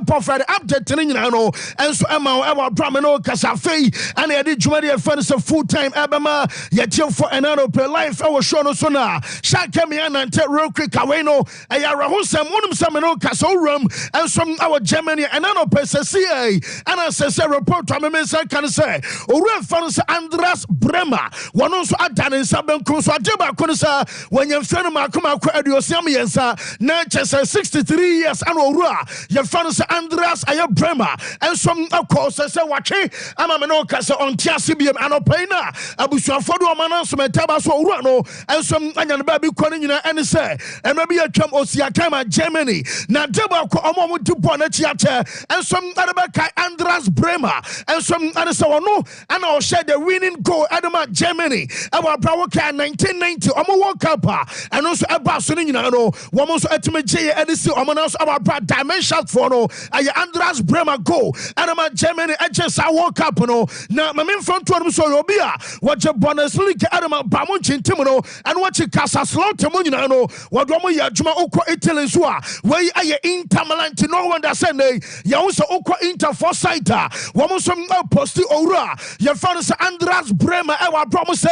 Sompa Friday update in no and so Emma our Bramino Casafe and I did Jumadi friends of full time Abama yet for another per life our show no sona Shakamian and real quick aweno a Yarahusam Munum Samino Casorum and some our Germany and another person CA and I say report to me can say or fans Andras Bremer one also adan in Saben Kunso Adeba Kunsa when you're friend Makuma Ediosiamiansa Natchez 63 years and Ora your fans Andras Aya Bremer and some of course say watching Amamino Casa on Tiasibium and Opena Abusa Fodo Manasum Tabaso Urano and some Anyan Baby Corina and say and maybe a Trump Osiakama Germany now Deba Omo to Bonetiate and some Adabaka Andras Bremer and some Anasawano and I'll share the winning goal Adama Germany our Brawoka 1990 Omo World Cup and also about Sunino Wamos Etime J Edisi Omanos our brad dimension for no Andras Bremer goal Adama Germany HS World Cup no now my main front one so Robia what your bonus league Adama Bamunchin Timono and what your Casa Slot Timonino what Romo Yajuma Oko Italy Sua where are you in Tamalan to no one that send you also Oko Inter Forsyta Wamosum Posti Ora your father's Andras Bremer our promise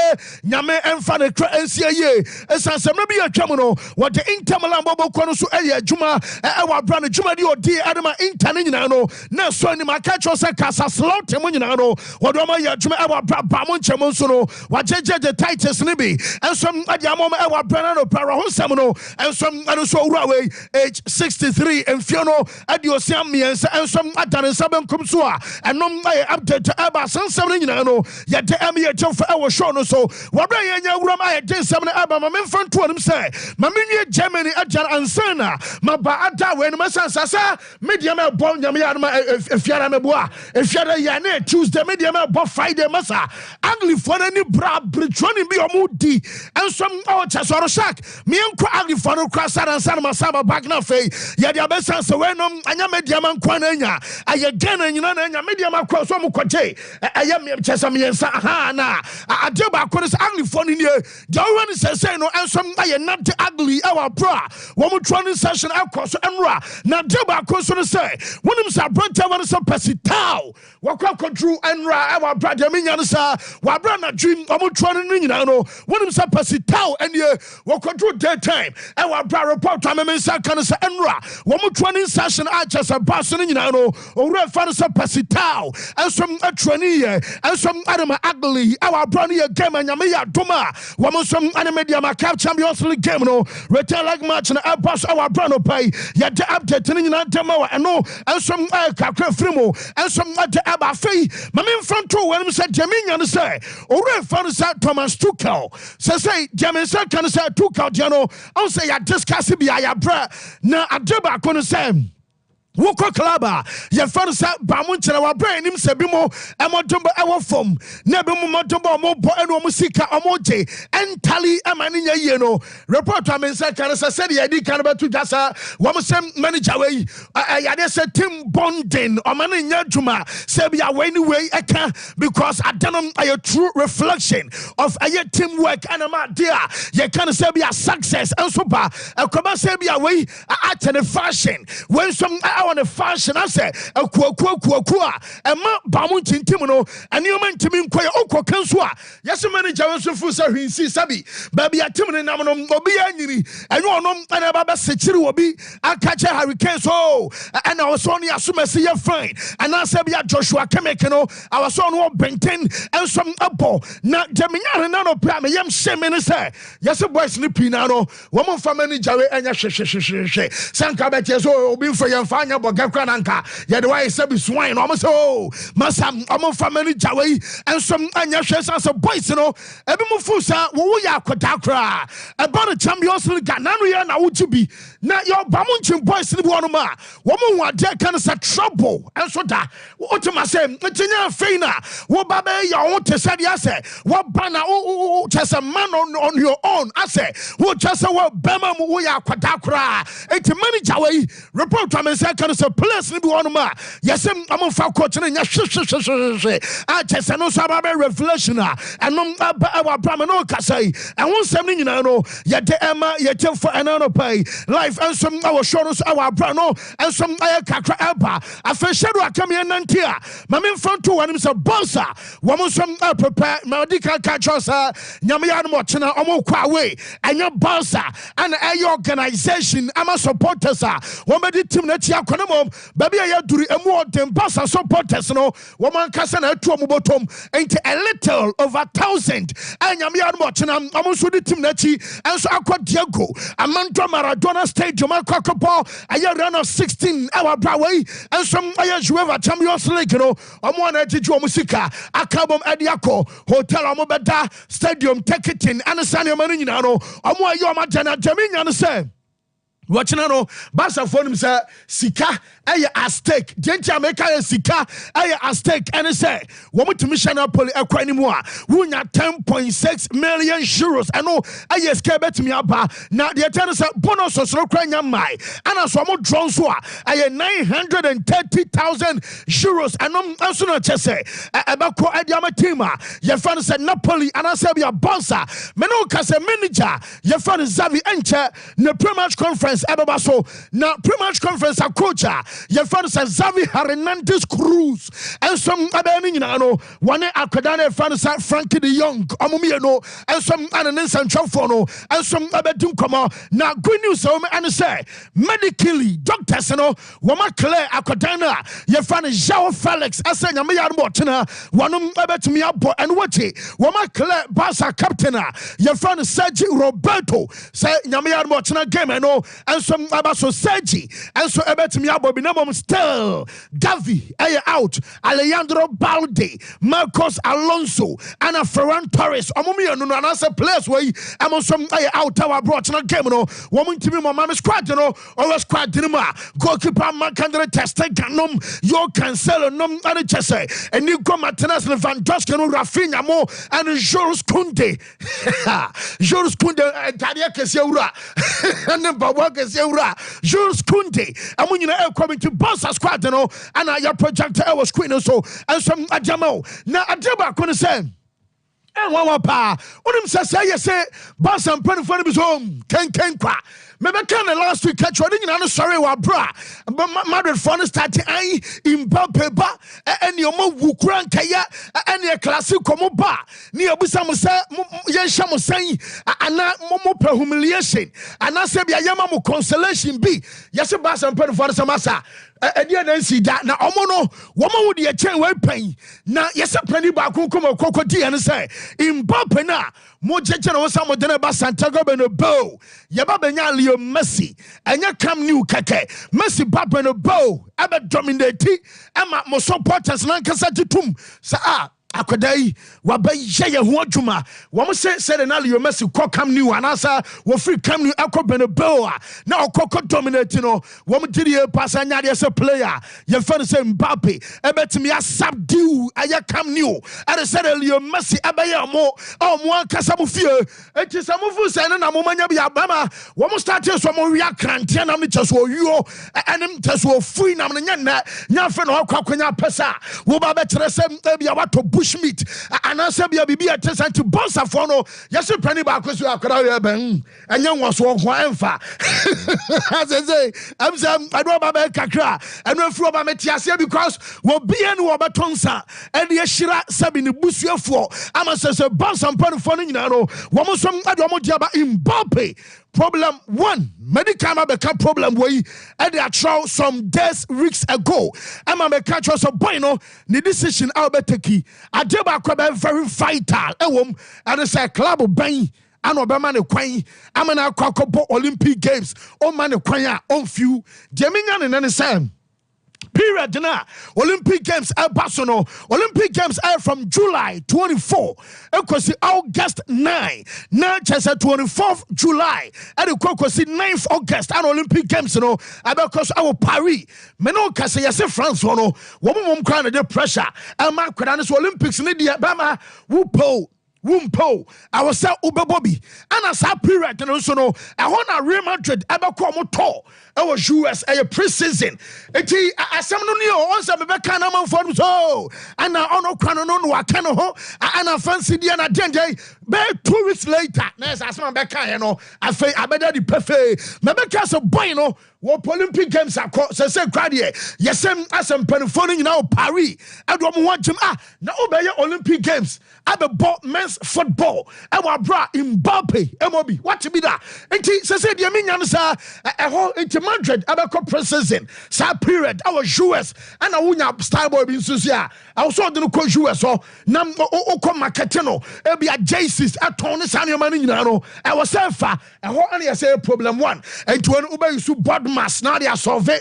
Nyame and Fanny NCA as maybe a Jamono what the Intermalan Bobo Konosu Aya Juma our brand Juma Dio D Adama Intaninano now so in my catch was a Casa Slot Timonino what Roma Yajuma our Bamon Chamonsono what JJ the Titus Libby and some Adiamoma our Branano Parahosamono and some Anuso Rawe age 63 and Fiono Adiosiamians and some Atan Saban Kumsua and no update to Abba San Sabanino yet the Emmy for our show no so what I did some Abba my men front to him say Mamini Germany Ajan Ansana Mabata when Massa medium bon Yamiama if Yarameboa if Yara Yane Tuesday medium about Friday Massa ugly for any bra Britroni be Mudi and some Chasoro Shack me uncle ugly for no cross and San Masaba Bagna Fay Yadiabesa Sowenum and Yamediaman Quanania I again and you know medium across Omukote I am Chesamiansa Hana I do back when it's ugly for in here Joan says no and some I not ugly our bra one more training session across Enra now do back say when him sa brother one some pesitao what control Enra our brother Minyansa Wabrana dream omo training you know when him sa pesitao and ye what control daytime our brother report to me sa can say Enra one more training session I just a person you know or refer sa pesitao and some training and some Adama ugly our brother game and Yamia Duma one more some animedia Macap Champions League game no return like match and our boss our brother pay yet the update in Demo and no and some Kakra Frimo and some other Abba Fay my main front two when said Jamin say or refer sa Thomas Tuchel say Jamin sa can say Tuchel Jano I'll say I discuss it be I bra na adeba kono say Woko Klaba, your father's Bamuncha, our brain, him Sabimo, and Motumba, our form, Nebumo Motumba, Mobo, and Musika, Omote, and Tali, Amania Yeno. Report I mean, I said, I did Canada to Jassa, Wamasem manager. I said Tim Bondin, or Mananya Juma, Sabia, anyway, I can because I done a true reflection of a teamwork and a my dear. You can say be a success and super, a Sabia way at a fashion when some on a fashion, I say, a kwa, and ma Bamuntin Timono, and you meant to mean quite Oko Kanswa. Yes, a manager was for Sabi, Sabi, Baby at Timon and Namanum, Obi, and you know, and Ababa Sechiru will be, I catch a hurricane, so, and I was only assuming see your friend, and I said, Joshua Kemekano, our son will Benton, and some apple, not Jamian and Nano Pam, Yam Shemin say, yes, a boy sleeping now, woman for manager, and Sankabetes, oh, be for your final. Bogakrananka, Yadway Sabi swine, almost oh, Masam, almost family Jaway, and some Anyashes as a boys, you know, Ebimufusa, Wuya Kotakra, about a Champions League, Nanaria, now would you be not your Bamunchin boys in the Wanoma, woman, what there can say trouble, and so that, what to my say, Tina Fena, what Babe, your own Tessadiase, what Bana, oh, just a man on your own, I say, what just a what Bama Wuya Kotakra, it's a money Jaway, report to me, second. A place in Buonoma. Yes, I'm on for coaching. I just know some reflection. And our Bramanoka say, and one 7 you know, yet Emma, yet for another pay. Life life and some our shoulders our brano and some kakra eba afa shadow akame nantia mame front to one himself bonsa woman some prepare medical catchers nyame ya no chena omo kwa away anya bonsa and a organization ama supporters womedi team na tia konomom baby ya duri emu odem bonsa supporters no woman kasa na atu omo bottom into a little over 1,000 and nyame ya no chena omo so di team na chi and so akwa Diego Amando Maradona Stadium akwakopo aya run of 16 our Broadway and some aya Jueva Champions League no omo na tiju omo sika akabom adiako hotel omo beda stadium ticketing and sane mani nyina no omo ayo ma jana jaminya no say watching no Barca for him say sika aya a stake gente America sika aya a stake and say womo to mission Napoli akwa ni mu a wunya 10.6 million euros ano aya ska bet me aba na the ten say bonus so kra nya mai ana so mo drone so a aya 930,000 euros ano anso na chese ebako adiama team a ye fan say Napoli ana say bia Barca me no ka say manager ye fan Xavi enche na pre-match conference ebaba so na pre-match conference a coach your friend says Xavi Hernandez Cruz and some other no one akwadane friend said Frankie de Jong omumie no and some ananin central no and some other come now good news and say medically doctors no wama clear akwadana your friend João Felix asa nyame ya no tena wanum abetumi abo and wati wama clear Barca captain your friend Sergio Roberto say nyame ya no tena game no and some abaso Sergi and so ebetumi abo binamom still Gavi out Alejandro Balde Marcos Alonso and Ferran Torres omumi no na say players wey am some out our brought na game no woman timi mama squad no always squad dinima goalkeeper Marc-Andre ter Stegen nom yo Cancelo nom and chese and you go Martinez Lewandowski no Rafinha mo and Jules Koundé Jules Koundé Tadia Keseura and Bawa Keseura Jules Koundé amunyina coming to Barca squad no and your projector was queen so and some ajamo na adeba kono say and one pa onim say Barca and plan for his home ken kwa maybe can last week catch one in an sorry wa bra but Madrid for start ai Mbappe ba and your mo wukran kaya and your classic como ba ni obusa mo say yen hya mo san ana mo humiliation ana say bia yama mo consolation bi yes Barca and plan for some masa edia na nsi da na omo no womo wo de chen we pan na yesa pani ba konkoma kokodi ene say Mbappe na mo jeje na wo sa mo de na ba Santiago Bernabeu ye ba benya Leo Messi enya Camp Nou keke Messi ba Bernabeu aba dominate ama mo supporters na nkasa titum sa akodai wabaye ye ho adwuma wo say na Leo Messi ko Camp Nou anasa wo free Camp Nou akọ Bernabeu na okoko dominate no wo didi pass anya de say player ye fan say Mbappe ebetimi asubdue aya Camp Nou and say Leo Messi abaye mo akasa mo fie enti say mo fu say na mo manya bia bama wo start so mo wi akrante na me cheso yo enem cheso free na me nya fe no akwakwanya pesa wo ba be kire say bia wato bushmeat anasa bia bibi atesa to Barca for no yes penny ba kwasu akra we ben enya nwoso ho emfa say am say I do ba be kakra enu afro ba metiase because wo bia no wo betonsa and ye hira sabi ne busuafo ama say Barca mpan for no nyina no wo mo som ade wo mo dia ba Mbappe. Problem one, medical become problem way and they are some days, weeks ago. I'm a catch us a boy no the decision Albertaki. I did very vital. And it's a club of bang. And Obama ne kwan. I'm an Alcopo Olympic Games. Oh man, the kwanya on few. Jamian and any Sam. Period na Olympic Games Barcelona Olympic Games are from July 24 ekosi August 9 na chese 24th July and ekosi 9th August and Olympic Games no because our Paris me no kase yese France no wo mom kwan the pressure and man kwada no Olympics ne dia bama Wumpo, I was say Bobby, and as a period and also no, I want a Real Madrid, Abaco Moto, our US a pre-season. Eti asem no ni o onse bebeka na manfo so ana ono kwano no waka no ho ana fancy dia na denje be 2 weeks later na asem beka ye no afei abeda di perfect mebeka so boy no wo Olympic Games akọ se kwade yesem asem panifo no nyina Paris ado mo wagem na obeye Olympic Games abebo men's football e wa bra Mbappe emobi what be that enti se dia menya no sa eho enti Madrid abeko pre-season sa period our US and a wunya style boy bin susu a also de no ko US so na o market no e bia jerseys aton ne sane ma no nyina no e wo se fa eho ane say problem one enti won ubayi su board mass na dia solve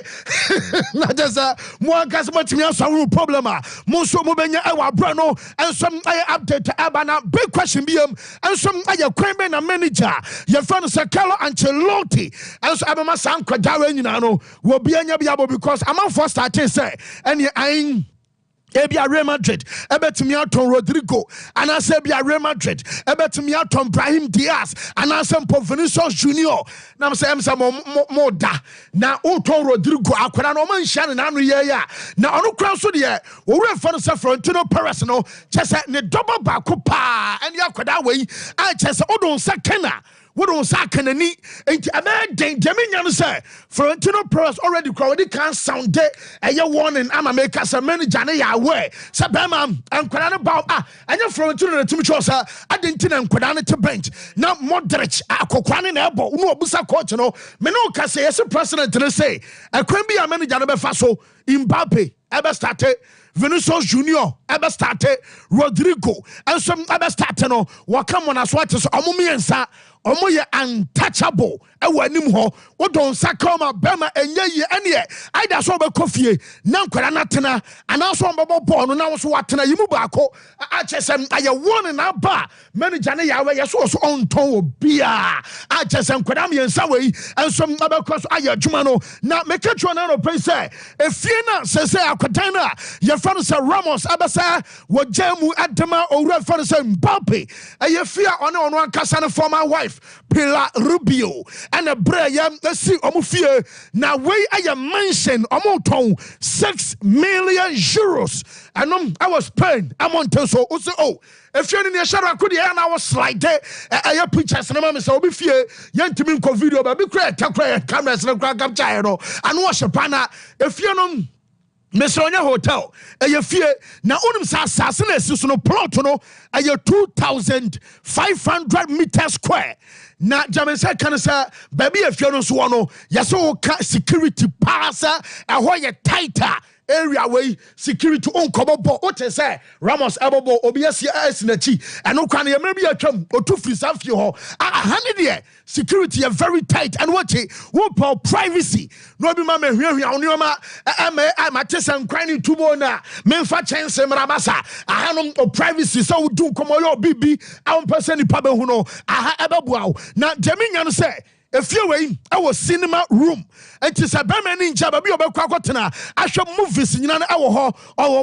na just mo agas matimi asawu problem a mo so mo benya e wa bra no ensom aye update aba na big question biam ensom aye kwan be na manager ye fa no se Carlo Ancelotti enso abema san kwadawa nyina no wo bia nya bia because among first starting say ene ayin Ebia Real Madrid, ebetumi aton Rodrigo, and I say Ebia Real Madrid, ebetumi aton Brahim Diaz, and I say Vinicius Junior. Now I'm saying some more da. Now Oton Rodrigo, akwara no man shane na anu ya. Now onu kran so de, wo refa no Florentino Perez no, chese ne double back pa, and ya kwada we, I chese odon sakena. We don't say canani. Ain't a man Jamie say Florentino Perez already crowded can't sound it. A year warning, I'm a maker, some manager, away. Sabama, and Quran about and your Florentino to me, I didn't think I'm Quran to bench. Now, Modric, a Kokwan elbow, no Busa coach, no, Menoka say, as a president to say, I couldn't be a manager of Faso, Mbappe, ever started. Vinicius Junior ever started Rodrigo and some ever started no wakam on as what is omumiensa omoye untouchable e wanim ho wodon sakoma bema enye ye ene aida so be kofie na nkwara natena ana so mbebo ball no na so watena yimu baako a chesem aye one na ba manager ne yawe ye so onton obia a chesem nkwara miensa we enso abekọ so aye adwuma no na mekatwa na no pay say efie na sese akodan na ye fa no say Ramos abasa wojamu adama owura fa no say Mbappe aye fia one ono ankasa ne former wife Pilar Rubio and a brayam see omufie na we aye mention omoton 6 million euros and I was paying amount so oh if you're in the shadow could and I was slide there I pictures and I'm so be fear yentimi nko video ba be create cameras and grab child and wash a banner if you know Mesronya Hotel, a fear now on assassination no plot no a 2,500 meters square. Na Jamaica can say, baby, if you're no swano, yaso security passer, a why tighter. Area way security on kobo what is say Ramos abobo obiasi esinachi and no can maybe a chum or two free self you ho a security are very tight and what won't privacy no be mama here on your I'm a test and crying to bona menfa chance marabasa I have privacy so do come your bibi I person the papa who know I have now Jamin say if you were in our cinema room, and it's a Batman in Jababi or Kwakotana, I shall movies in our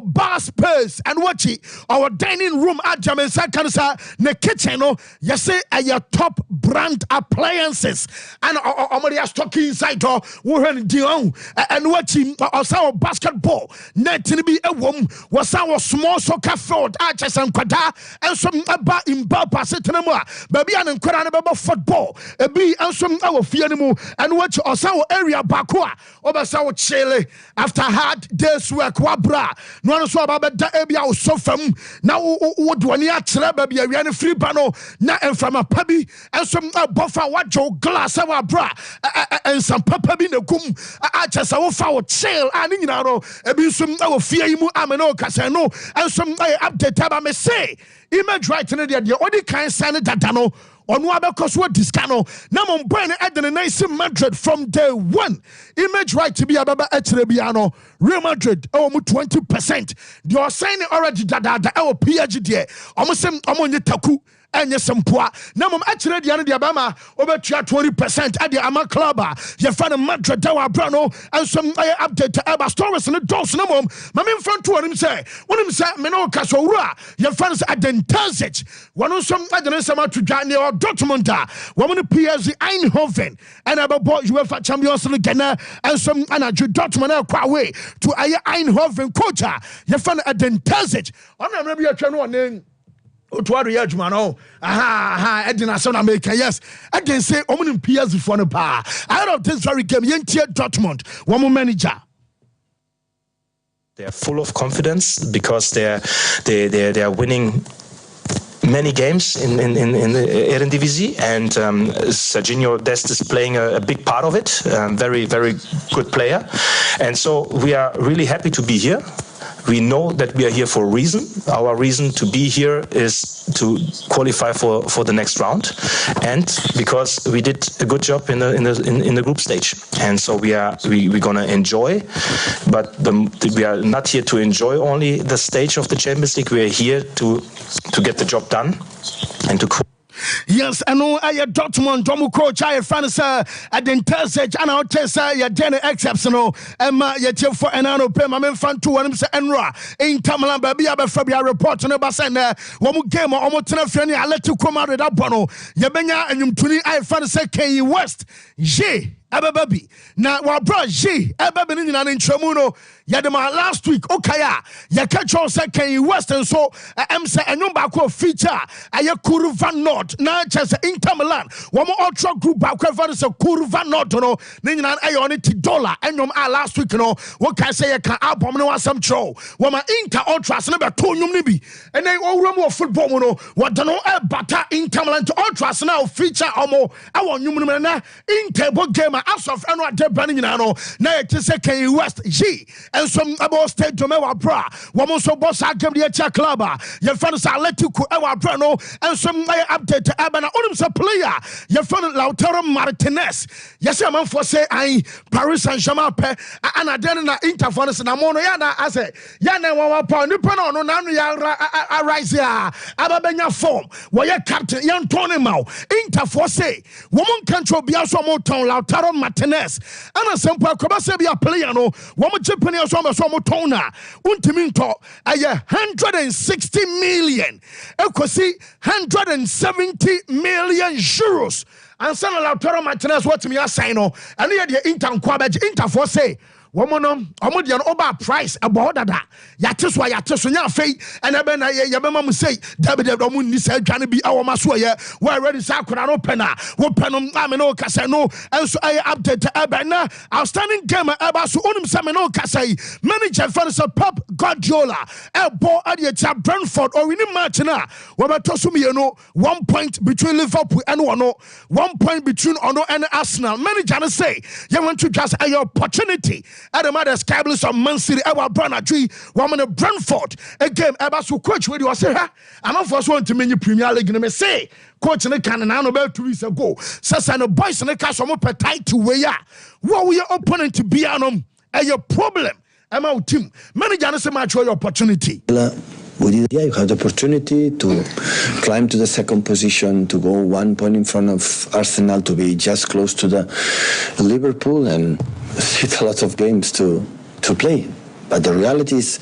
bar space and watch it, our dining room at Jamaica Cancer, the kitchen, you say, your top brand appliances, and our stocking inside or Warren Dion, and watching our basketball, net to be a woman, was our small soccer field, arches and Quada, and some about in Bapa Setanama, Baby and Quadanaba football, a B and some our fear and watch us our area bakwa over South Chile after hard days work wabra no one so about that ebia so fam now what one ya chere baby we free bano na and from a pabi and some buffer what your glass our bra and some papa bi na kum a chesa wo fa wo chill and nyina no ebi some our fear mu ameno kasa no and some update about me say image right in the odi kan sign data no on what because what discano now on brain at the nice Madrid from day one image right to be a baba etrebiano Real Madrid 20% they are signing already that our PhD there almost taku ɛnyɛ sɛmpoa na mom akyerɛ deɛ no deɛ bɛma wobɛtua 20% ade ama club a yɛfa no Madrid wɔ abra no ɛnso ɛyɛ update ɛba stories no dɔs no mom ma memfa nto wɔnom sɛ wonim sɛ me ne wo ka sɛ owuro a yɛfa no sɛ adentazage wɔno nso agye ne nsɛm ato dwa ne Dortmund a wɔmo no PSG Eindhoven ɛna ɛbɛbɔ UEFA Champions League ɛnɛ ɛnso anadwo Dortmund ɛkɔ away to ɛyɛ Eindhoven coach a yɛfa no adentazage ɔno na bi atwa no ɔne Otuado ya adwuma no edina so na make yes again say omunim PSG for no pa out of this very game yentie Dortmund one manager. They are full of confidence because they are winning many games in the Eredivisie, and Serginho Dest is playing a big part of it. Very, very good player, and so we are really happy to be here. We know that we are here for a reason. Our reason to be here is to qualify for the next round, and because we did a good job in the group stage, and so we're gonna enjoy. But we are not here to enjoy only the stage of the Champions League. We are here to get the job done and to. Yes, I know I Dortmund Domu coach I France at the Intersage and I'll tell you Jenny exceptional Emma yet for an anno pay my men fan to and say Enra in Tamalan baby Fabia report on the basen one game or almost I let you come out with that bono Yabenya and you tuni I France K West J Abababi now what brought J Ababin in Tramuno Yadama last week Okaya Yakacho said K West and so I'm saying a number feature Ayakuru Van Nord na chance Inter Milan one more ultra group back is a Kurva Nord no Nina Ionity dollar and last week no what can I say I can album no some show one my Inter Ultras never told you nibi and then all room of football no what don't know bata Inter Milan to Ultras now feature almost I want you na Inter game as of annual de banning no na it is a K West G and some about state to mewa bra one so boss I game the club your friends are let you ewa bra no and some update to Abana Onimsa player your friend Lautaro Martinez yes man for say I Paris Saint-Germain pe and then na interference na mono ya na ase ya na one pound ni pa no na ya rise ya ababenya form wo ye captain yan Tony Mau interfor say woman control bia so mo ton Lautaro Martinez and some akoba say be a player no woman Japan so mo ton na untimi nto aye 160 million ekosi 170 million euros and send Lautaro Martinez what me assign no and the Inter say woman omo over price about that yateso nya fei and ebe na ye bema mu say David omo ni say dwane bi awoma so ye we ready sa akora no pena wo penom ame no kasa no enso ay update ebe na outstanding game eba so onim say me no kasa manager for Pep Guardiola ebo ade tia Brentford or winning match na we beto so me no 1 point between Liverpool and ono 1 point between ono and Arsenal manager say you want to just a opportunity at the mother Sky Blues of Man City, our brother tree, woman of Brentford, a game about to coach with you. Say, I'm not first one to many Premier League. And say, coach in the cannon about 2 weeks ago. Says, and the boys in the castle up a tight to where what we are opponent to be on your problem. I'm out team. Manager is a match for your opportunity. You have the opportunity to climb to the second position, to go 1 point in front of Arsenal, to be just close to the Liverpool, and it's a lot of games to play. But the reality is,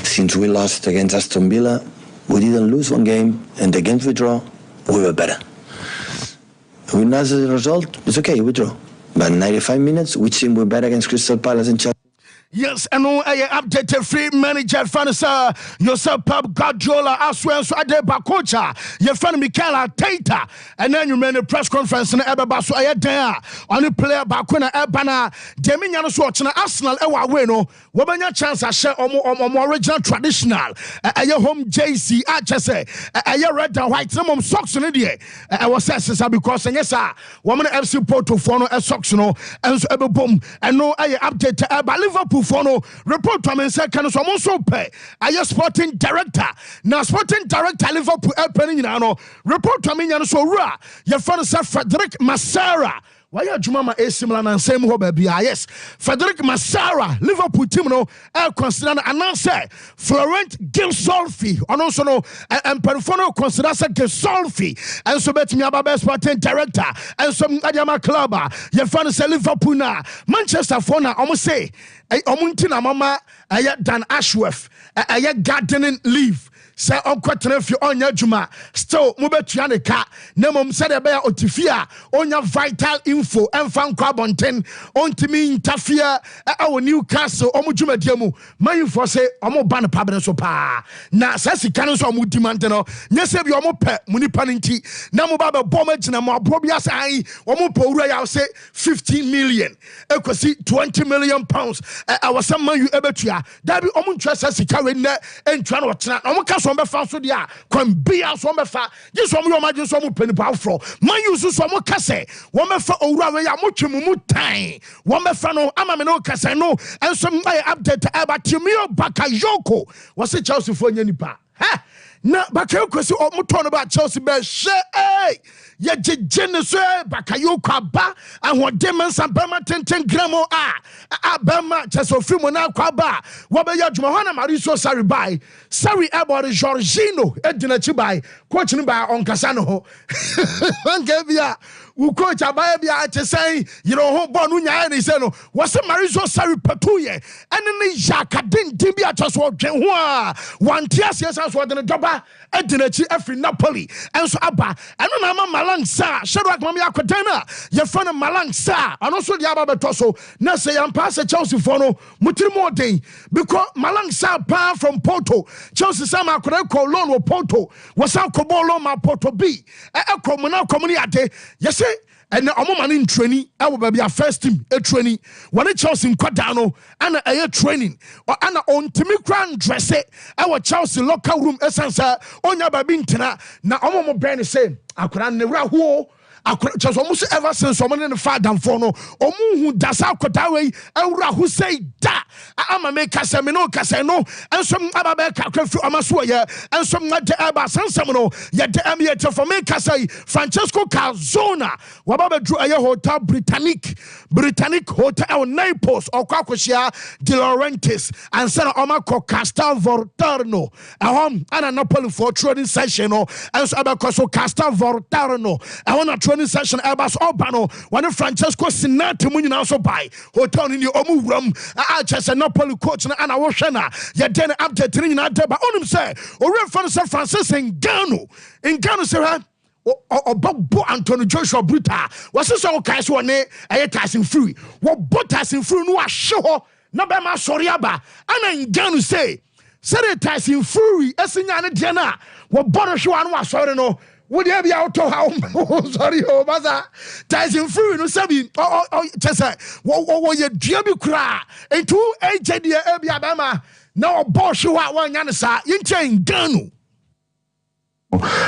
since we lost against Aston Villa, we didn't lose one game, and the games we draw, we were better. When as a result, it's okay, we draw. But 95 minutes, which team were better against Crystal Palace and Chelsea? Yes, and no, I updated free manager, Fanasa, yourself, Pep Guardiola, as well as Adeba Kocha, your friend Mikel Arteta, and then you made a press conference in Ebabaso, I had there on the player Bakuna Ebana, Deminian Swatch, Arsenal, Ewa Weno, Wabanya chance I share on original traditional, a home JC, I just say, a red and white, some socks in the I was says because, yes, sir, woman FC Porto Fono, a socks, no, and so Eba Boom, and no, I update about Liverpool. Fono report to me say can so so pay aye sporting director now sporting director Liverpool penny no report to me so ra your friend Frederick Massara why are Jumama a similar and same hobby? Yes, Frederick Massara, Liverpool team, no, consider and answer Florent Gilsolfi, and also no, and Perfono considers a Gilsolfi, and so bet me about best sporting director, and some Adama Club, your fan say Liverpool na Manchester Fona, almost say, Omuntina Mama, Dan Ashworth, a gardening leave. Say onkotena fi onya juma still mubetua ne ka na mom say de be otifia onya vital info emfa nkwa bonten ontimi interfere awo Newcastle omujuma diamu man for say omo ban pabene so pa na sasika no so omudimante no nyese bi omo pe munipa nti na mo ba be bom agina mo abobia sai omo powura ya say 15 million ekosi 20 million pounds awasam man yu ebetua da bi omo ntwa sasika we na entwa no tena omo ka so be fa so dia kwan bia so be fa ji so mo imagine so mo penipa afro man use so mo kase wo me fa owura we ya mo twemu mu tan wo me fa no ama me no kase no enso my update about Timio Bakayoko was a Chelsea for nipa ha na Bakayoko si o mo ton ba Chelsea be she ye jejene so Bakayoko aba ahodem sampama 10 gramo abama Chelsea fi mo na kwaba wo be ya dwuma hona Mariso Sarri bai Sarri about Jorginho edina chi bai coach ni ba onkasa no ho ngabia wo coach abaya bia te say you know ho ball no nya ni say no was Mariso Sarri patuye ene ni yakadin tim bia chaso dwen ho a wantia siasa so de doba edina chi afri Napoli enso aba eno na ma Malangsa Shadrack mama yakodana ye fana Malangsa ano so dia aba beto so na say am pass Chelsea for no mutirimo den because Malangsa pa from Porto Chelsea sama akora ko loan wo Porto was a ko loan ma Porto B e ko mo na komuni ade yes and omo man in training I will be a first team a training when it Chelsea nkwadano and a training or ana on timi grand dress our Chelsea locker room essence onya babi ntina na omo mo brain say akora ne wura ho Chelsea almost ever since someone in the father for no omu hu dasa akota we ewura ho say da ama me kasa me no kasa no ensom ababe kakrefu amaso ye ensom na de aba sansam no ye de amiete for me kasa Francesco Calzona wababe dru aye hotel Britannic hotel Naples okwakoshia De Laurentiis and sana omako Castel Volturno ana Napoli for training session no enso abakoso Castel Volturno want training session Airbus Urbano when Francesco Sinati Munina so by hotel in the Omu room Chester Napoli coach and I was na ya den update in Adeba on him say or San Francisco in Ghana say or Bob Antonio Joshua Bruta was so cash one a casting free what botas in free no show no be ma soriaba and in Ghana say it tasting free esinya diana what bono show and was sorry no would you be out to how sorry baza Tyson free no sabi just say what you diabi kra into aged ya ebia bama now boss you one yansa in Ghana.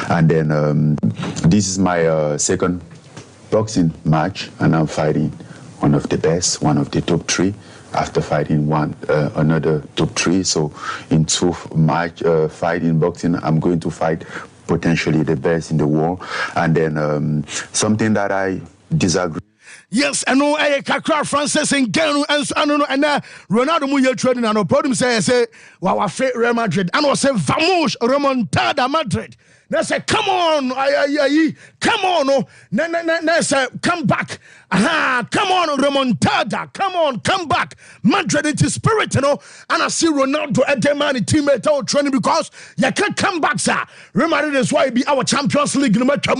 And then this is my second boxing match, and I'm fighting one of the best, one of the top 3. After fighting another top 3, so in 2 match fighting boxing, I'm going to fight potentially the best in the world. And then something that I disagree. Yes, I know Kakra Francis and Ganu and Ronaldo Muya trading and no problem say wow Real Madrid and was say vamos remontada Madrid. They say, come on, come on, no, say, come back. Come on, remontada, come back. Madrid into spirit, you know. And I see Ronaldo at the man, teammate out training because you can't come back, sir. Remember, that's why be our Champions League, no matter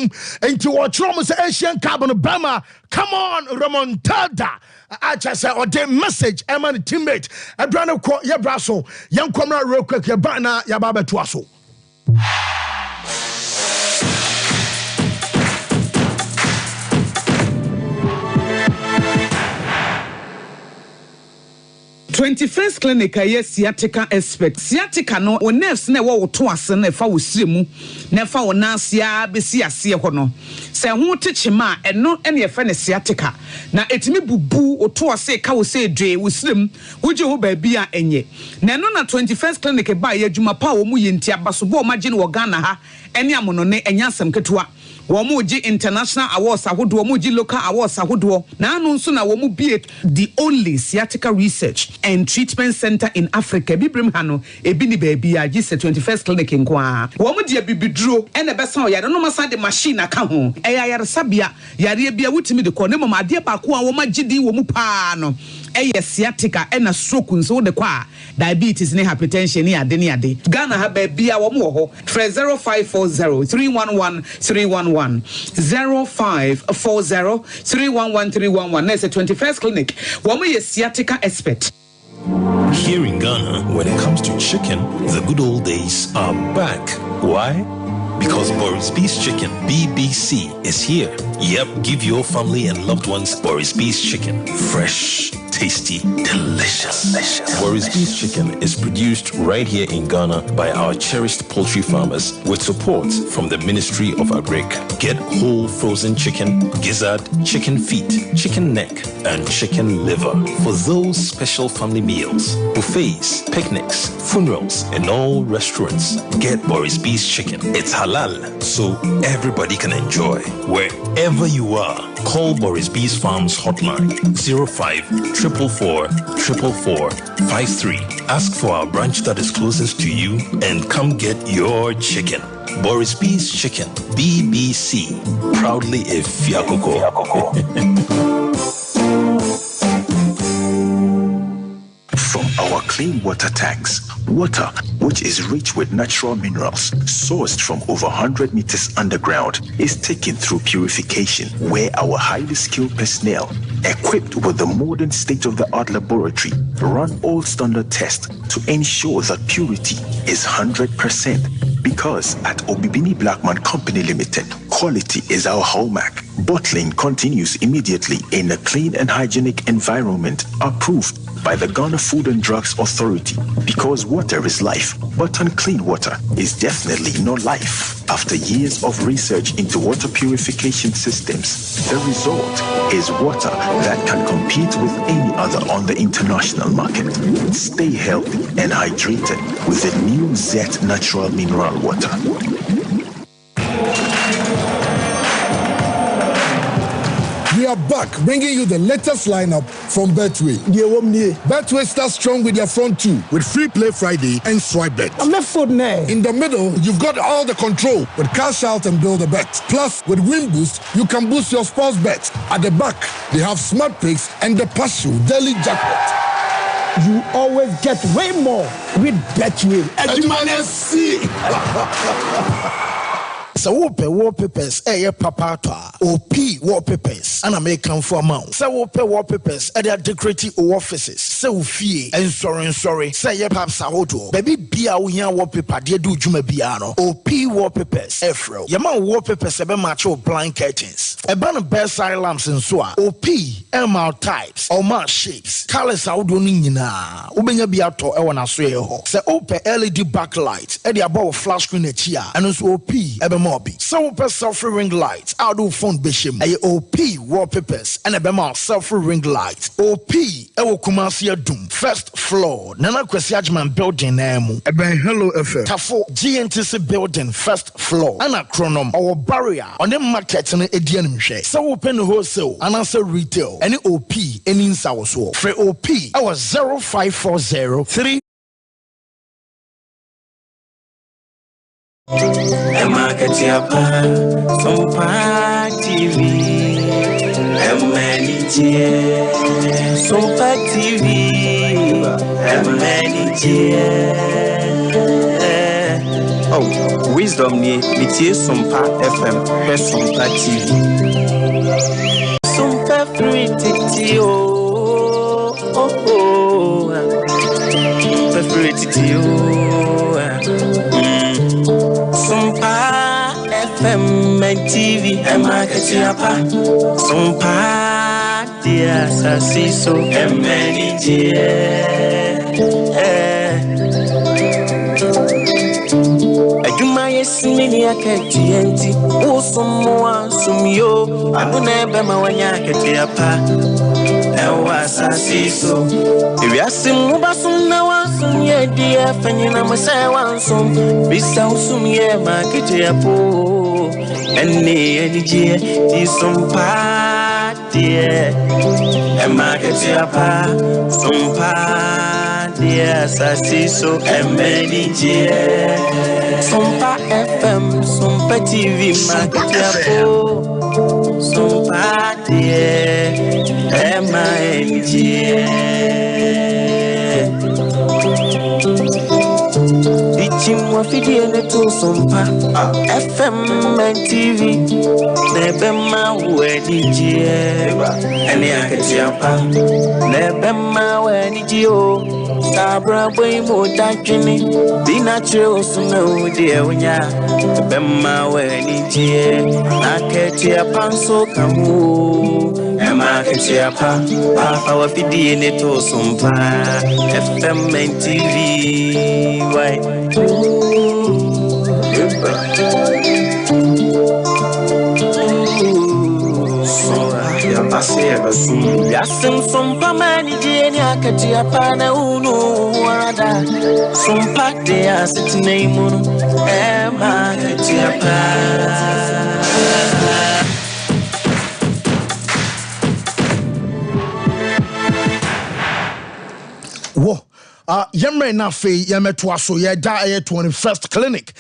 into our trauma, Asian Carbon Obama. Come on, remontada. I just say, or the message, I'm a teammate. I brand of your brasso, young comrade, real quick, your banner, your baba tuaso. 21st clinic aye sciatica expert sciatica no o nerves na wo to ase na fa wo siremu na fa wo nansia be si ase ho no se ho techima eno ene ye fa ne sciatica na etimi bubu o to ase ka wo se dwe wo sirem wo je ho ba bia enye na eno na 21st clinic ba ye adwuma pa wo mu ye ntia baso bo magine wo Ghana ha ene amono ne enya asem ketewa Womuji international awards ahodo, womuji local awards ahodo. Na anu nso na womu be the only sciatica research and treatment center in Africa. Bibrim hano ebi ni baby a gise 21st clinic nkwa. Womu dia bibidro ene besa o yare no masa de machine aka ho. Eya yare sabia yare bia wutimi de ko ne mama ade ba ko a wo magidi womu pa no. Eye sciatica ena stroke nso de kwa diabetes ne hypertension ne ade ne ade. Ghana ha baby a womu ho 0540 311 311 0540 311 311. That's a 21st clinic. Womu ye sciatica expert. Here in Ghana, when it comes to chicken, the good old days are back. Why? Because Boris Beef's Chicken, BBC, is here. Yep, give your family and loved ones Boris Beef's Chicken. Fresh, tasty, delicious. Boris Beef's Chicken is produced right here in Ghana by our cherished poultry farmers with support from the Ministry of Agric. Get whole frozen chicken, gizzard, chicken feet, chicken neck, and chicken liver for those special family meals, buffets, picnics, funerals, and all restaurants. Get Boris Beef's Chicken. It's halal, so everybody can enjoy. Wherever you are, call Boris Beef's Farms hotline 0544 444 53. Ask for our branch that is closest to you and come get your chicken. Boris Beef's Chicken, BBC, proudly a Fiakoko. From our clean water tanks, water which is rich with natural minerals sourced from over 100 meters underground is taken through purification, where our highly skilled personnel, equipped with the modern state-of-the-art laboratory, run all standard tests to ensure that purity is 100%. Because at Obibini Blackman Company Limited, quality is our hallmark. Bottling continues immediately in a clean and hygienic environment approved by the Ghana Food and Drugs Authority. Because water is life, but unclean water is definitely not life. After years of research into water purification systems, the result is water that can compete with any other on the international market. Stay healthy and hydrated with the new Zet Natural Mineral Water. We are back, bringing you the latest lineup from Betway. Betway starts strong with their front two, with Free Play Friday and Swipe Bet. In the middle, you've got all the control with Cash Out and Build a Bet. Plus, with Win Boost, you can boost your sports bet. At the back, they have Smart Picks and the Passion Daily Jackpot. You always get way more with Betway. So wallpapers, papa OP wallpapers, and American for amount. So wallpapers at their decorative offices. So fee and sorry. Say perhaps auto. Baby Bia we wallpaper, dear do Juma Biano. OP wallpapers, Afro. Yaman wallpapers, a macho blind curtains. A banner bedside lamps and so OP, MR types, or mark shapes. Colors out nina. Ubenya Biato, Ewana Sueho. Say open LED backlight, at the above flash screen a chia, and also OP, so self ring lights, outdoor phone bishim, a OP wallpapers, and a bema self ring light. OP, Ewo Kumasia Doom, first floor, Nana Kwesiajman building Nemu, a ben hello affair, Tafo GNTC building, first floor, Anachronom, our barrier on the market and a DNM. So open wholesale, and answer retail, any OP, any in South for OP, our 0540 Emakachiapa, Sompa TV, Sompa TV, oh, wisdom ni mitie Sompa FM, Sompa TV, Sompa free titio, free titio. Sompa FM and TV, Emakachiapa, Sompa, dear Sassiso, Mini aketienti usomo sumio adunebe mawanya aketiapa ewa sasiso ewiasim ubasum na wansum ye die fanyina masa wansum bisa usum ye maketiapo Any energy, Sompa, dear. And Managerial, Sompa, dear. Sassiso, and Managerial. Sompa FM, Sompa TV, Managerial. Sompa, dear. And Managerial. Chimwa fidi ene to Sompa FM and TV Nebema weni jie Ene aketiapa Nebema weni jio Sabra bwe mo dajini Dina cheo suna udie unya Nebema weni jie Aketiapa nso kamu Ema aketiapa Papa wafidi ene to Sompa FM and TV Why? Yasin Sompa manageri akati apana unu wada Sompa de asiti neimu ema akati apana. Whoa. Yemre na fe yemetwa so ye da 21st clinic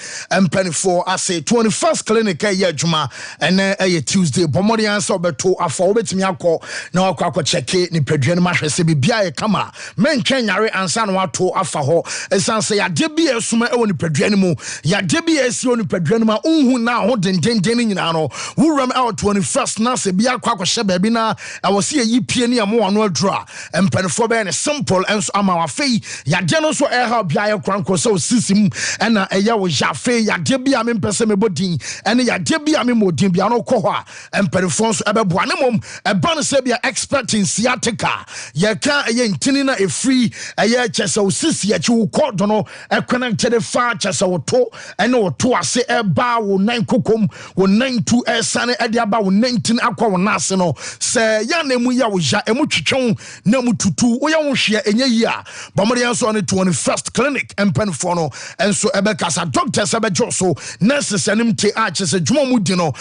penny for I say 21st clinic ye juma ene Tuesday bomori answer obeto afọ obetimi akọ na akọ check ni pedwane ma hwese bibia ye kama men twanyare ansa na wato afa ho esan say yade bi esuma e woni pedwane mu yade bi esi woni pedwane ma unhu na ho dendenden nyina no wuram 21st na se bia akọ hye ba bi na awose yi pie ni amo wano adura penny for be ne simple enso ama wa fe yade no so help bia ye kranko so sisim ena eya wo jafe yade bia me pese me bodin ene yade bia me modin bia no kɔ hɔ a emperifon so ebeboa ne mom eba no se bia expert in sciatica ye ka eye ntini na efree eye kyese wo sisi ye chi wo kɔ no connected fa kyese wo to ene wo to ase eba wo nan kokom wo nan tu esane ede aba wo 19 akɔ wo nase no se ya na mu ya wo ja emu twetwon na mu tutu wo ya wo hwe enye yi a bomori so on the 21st clinic empenfo no enso ebekasa doctors ebejo so nurses anim te achese dwuma mu di no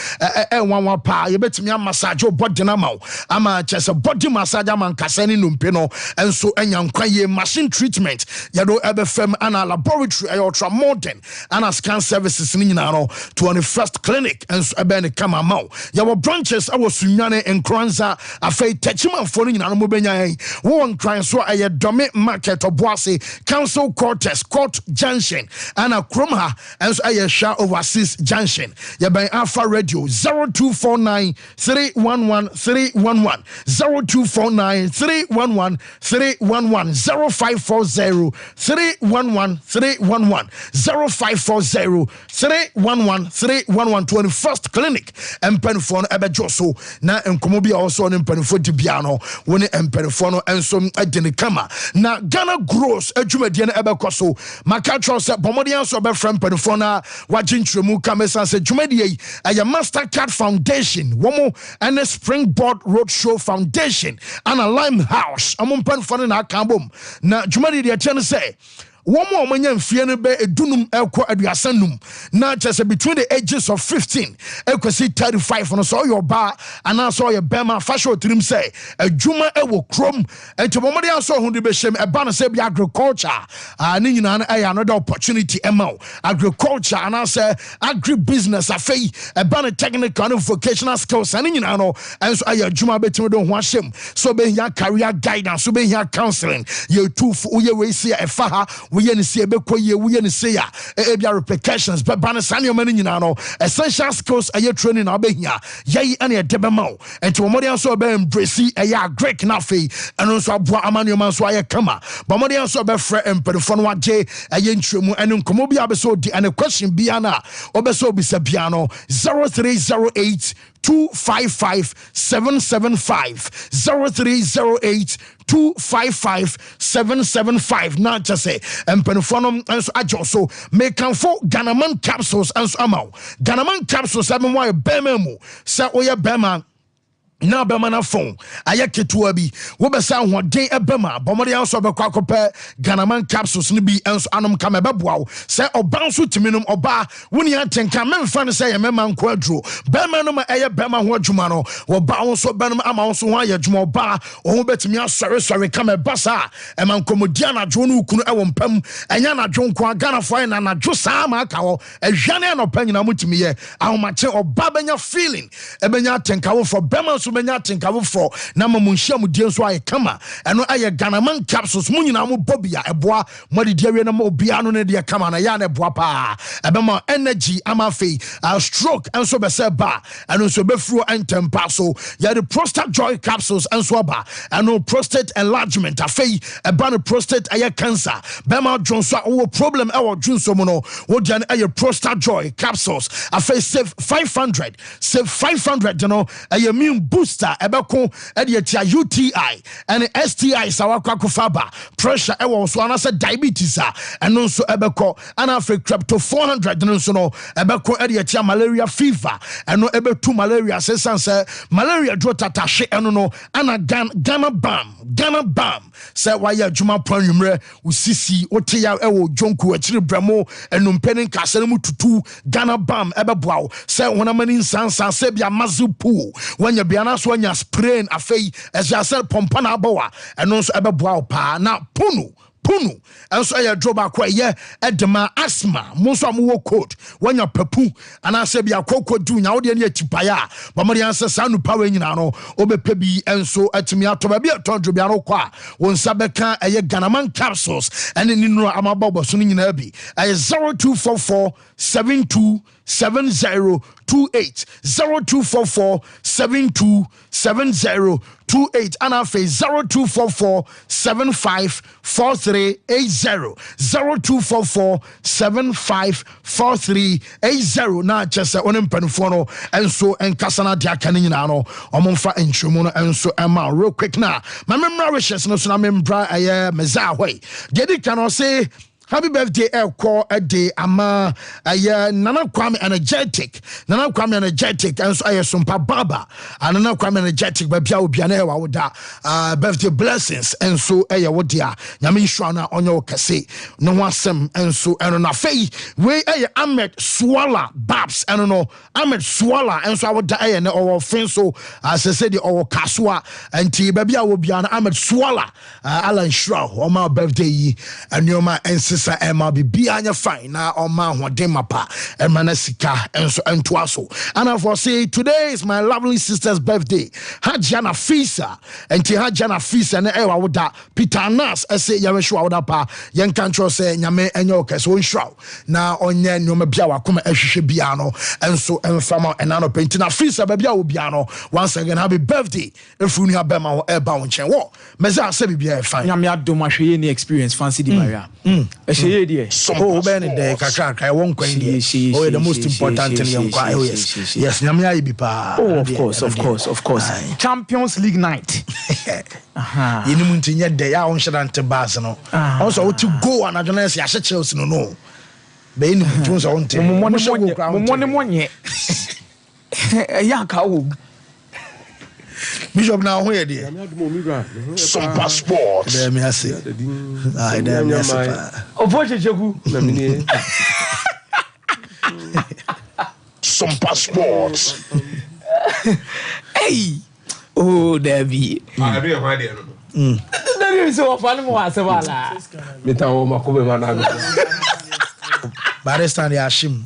wanwa pa ye betimi massage body na ma ama chese body massage ama nkasa ni numpe no enso enyankwa ye machine treatment yado ebefem ana laboratory ultra modern ana scan services ni nyina no 21st clinic enso ebene kama ma yawo branches awo sunyane enkranza afei techimafo ni nyina no mobenya wo nkran so aye dome market oboase Council Quarters Court Junction and a Kromha and a Sha Overseas Junction. Yabai Alpha Radio 0249 311 311 0249 311 311 0540 311 311 0540 311 311 21st Clinic and Penfon Ebejoso na enkomobi also on Penfo Dibiano when Emperfono and some Adenikama na Ghana gross adwumadie na ebekoso makatro se bomodian so be frem penfona wagintwemu kamesa se dwumadie aya Mastercard Foundation womo and Springboard Roadshow Foundation and a Limehouse amon penfona na akambom na dwumadie de chen se Womo omanya mfie no be edunum ekwo aduasanum na chese between the ages of 15 ekwesi 35 no so your ba ana so your bema fashion trim say adwuma ewo krom entobomode aso hu de be shem eba no say be agriculture ni nyina na another opportunity emao agriculture ana say agri business afei eba no technical and vocational skills ani nyina no enso adwuma betimi do ho ahyem so be here career guidance so be here counseling you two uye we see efa ha we yen see bekoye we yen say ya ebia repercussions but ban sane omani nyina no essential skills aye training abehia yai ane edebema enti omodi so be embrace aye Greek na fe eno so aboa amanioma so aye kama but omodi so be frɛ empedefo no agye aye ntwemu ene nkomo bia be so di ane question bia na obeso bisa bia no 0308 255 775 0308 255 775 not just say empenfonom and ajoso make for Ganaman capsules and amount Ganaman capsules 7 why bema mu say oya bema na bema na phone aye ketua bi wo be sa hoden ebema bomode anso be kwa kope Ganaman capsules ni bi enso anom ka mebeboa wo se oban so timinum oba woni atenka memfa no se ye mema nko aduro bema no ma eye bema ho adwuma no wo ba wo so benum ama wo so ho aye adwuma oba wo betimi asore ka mebasa e man komodia na dwo no kunu e wo mpam enya na dwo nko Ghana fo na dwo saa ma aka wo ehwane no panyina mutimi ye ahomache oba benya feeling e benya atenka wo for bema so benya atenka for na mamunhia mu die so aye kama eno aye Ganaman capsules munyina mu bobia eboa modi die na mo bia no ne de kama na ya na eboa pa ebema energy amafe stroke enso be se ba eno so be furo entempa so ya the prostate joy capsules enso ba eno prostate enlargement afei eba no prostate aye cancer bema dwonso wo problem e wo dwonso mu no wo dia na aye prostate joy capsules afei save 500 you know aye immune booster ebeko e de tia UTI and STI sawakwakufaba pressure ewo so anase diabetes eno so ebeko ana afre crypto 400 no so no ebeko e de tia malaria fever eno ebetu malaria sense malaria dro tatashe eno no ana Ghana bam se waya adwuma pranwumre usisi wote ya ewo jonku akiri bramo enumpeni kasere mu tutu Ghana bam ebeboa se wonamani sansa se bia mazupu wanya biana so wanya sprain afei esase pompa na abawa eno so ebeboa pa na punu enso ya droba kwa ye edema asthma monso amuwo cold wanya papu anase bia kokodu nya wode ne atipaya bamari anse sanu power nyina no obepe bi enso atimi atoba bia tondro bia no kwa wonsa beka eye Ganaman capsules ene ninu amababo so nyina bi 0244 727028 0244 727028 and our face 0244 754380 0244 754380 na chese onim penfono enso enkasana dia kan nyina no omomfa enchromo no enso ema real quick na my memory wishes no so na membra aye meza hoi dedi kan say happy birthday call a day ama Nana Kwame energetic and so I Sompa Baba and Nana Kwame energetic by Pia Ubiane Wada birthday blessings and so wodia Yami Shwana on your kase no one sem and so and on a fay we Ahmed Swalla Babs and no Ahmed Swalla and so I would die and our friend so as I said the our Kaswa and T baby I will be an Ahmed Swalla Alan Shrow on my birthday and your my Sisa Emma be anya fine na oma hodemapa emanasika enso entwaso and I for say today is my lovely sister's birthday Hajana Fisa enti Hajana Fisa na ewa woda Peter Nas ese yawehwa woda pa yen kantro say nyame enyo kese onhwa na onye nyoma bia wakoma ehwehwe bia no enso enfama enano pentina Fisa bia obia no once again happy birthday efunu ha bema wo eba wonchen wo meza se bia fine nyame adom ahwe ni experience fancy di Maria ehye die oh ben de kakra won kwan die oh the most important thing yon kwa yes nyame ayi bi pa oh of course Champions League night yeni muntinye de ya on shedante bas no also what to go and journalist ya Chelsea no be ni mutun so onte mo monye ya ka o Bishop now where there some passports there me say there me say some passports hey oh Debbie Debbie so fun mo asebala meta wo makobe mana barista ni Ashim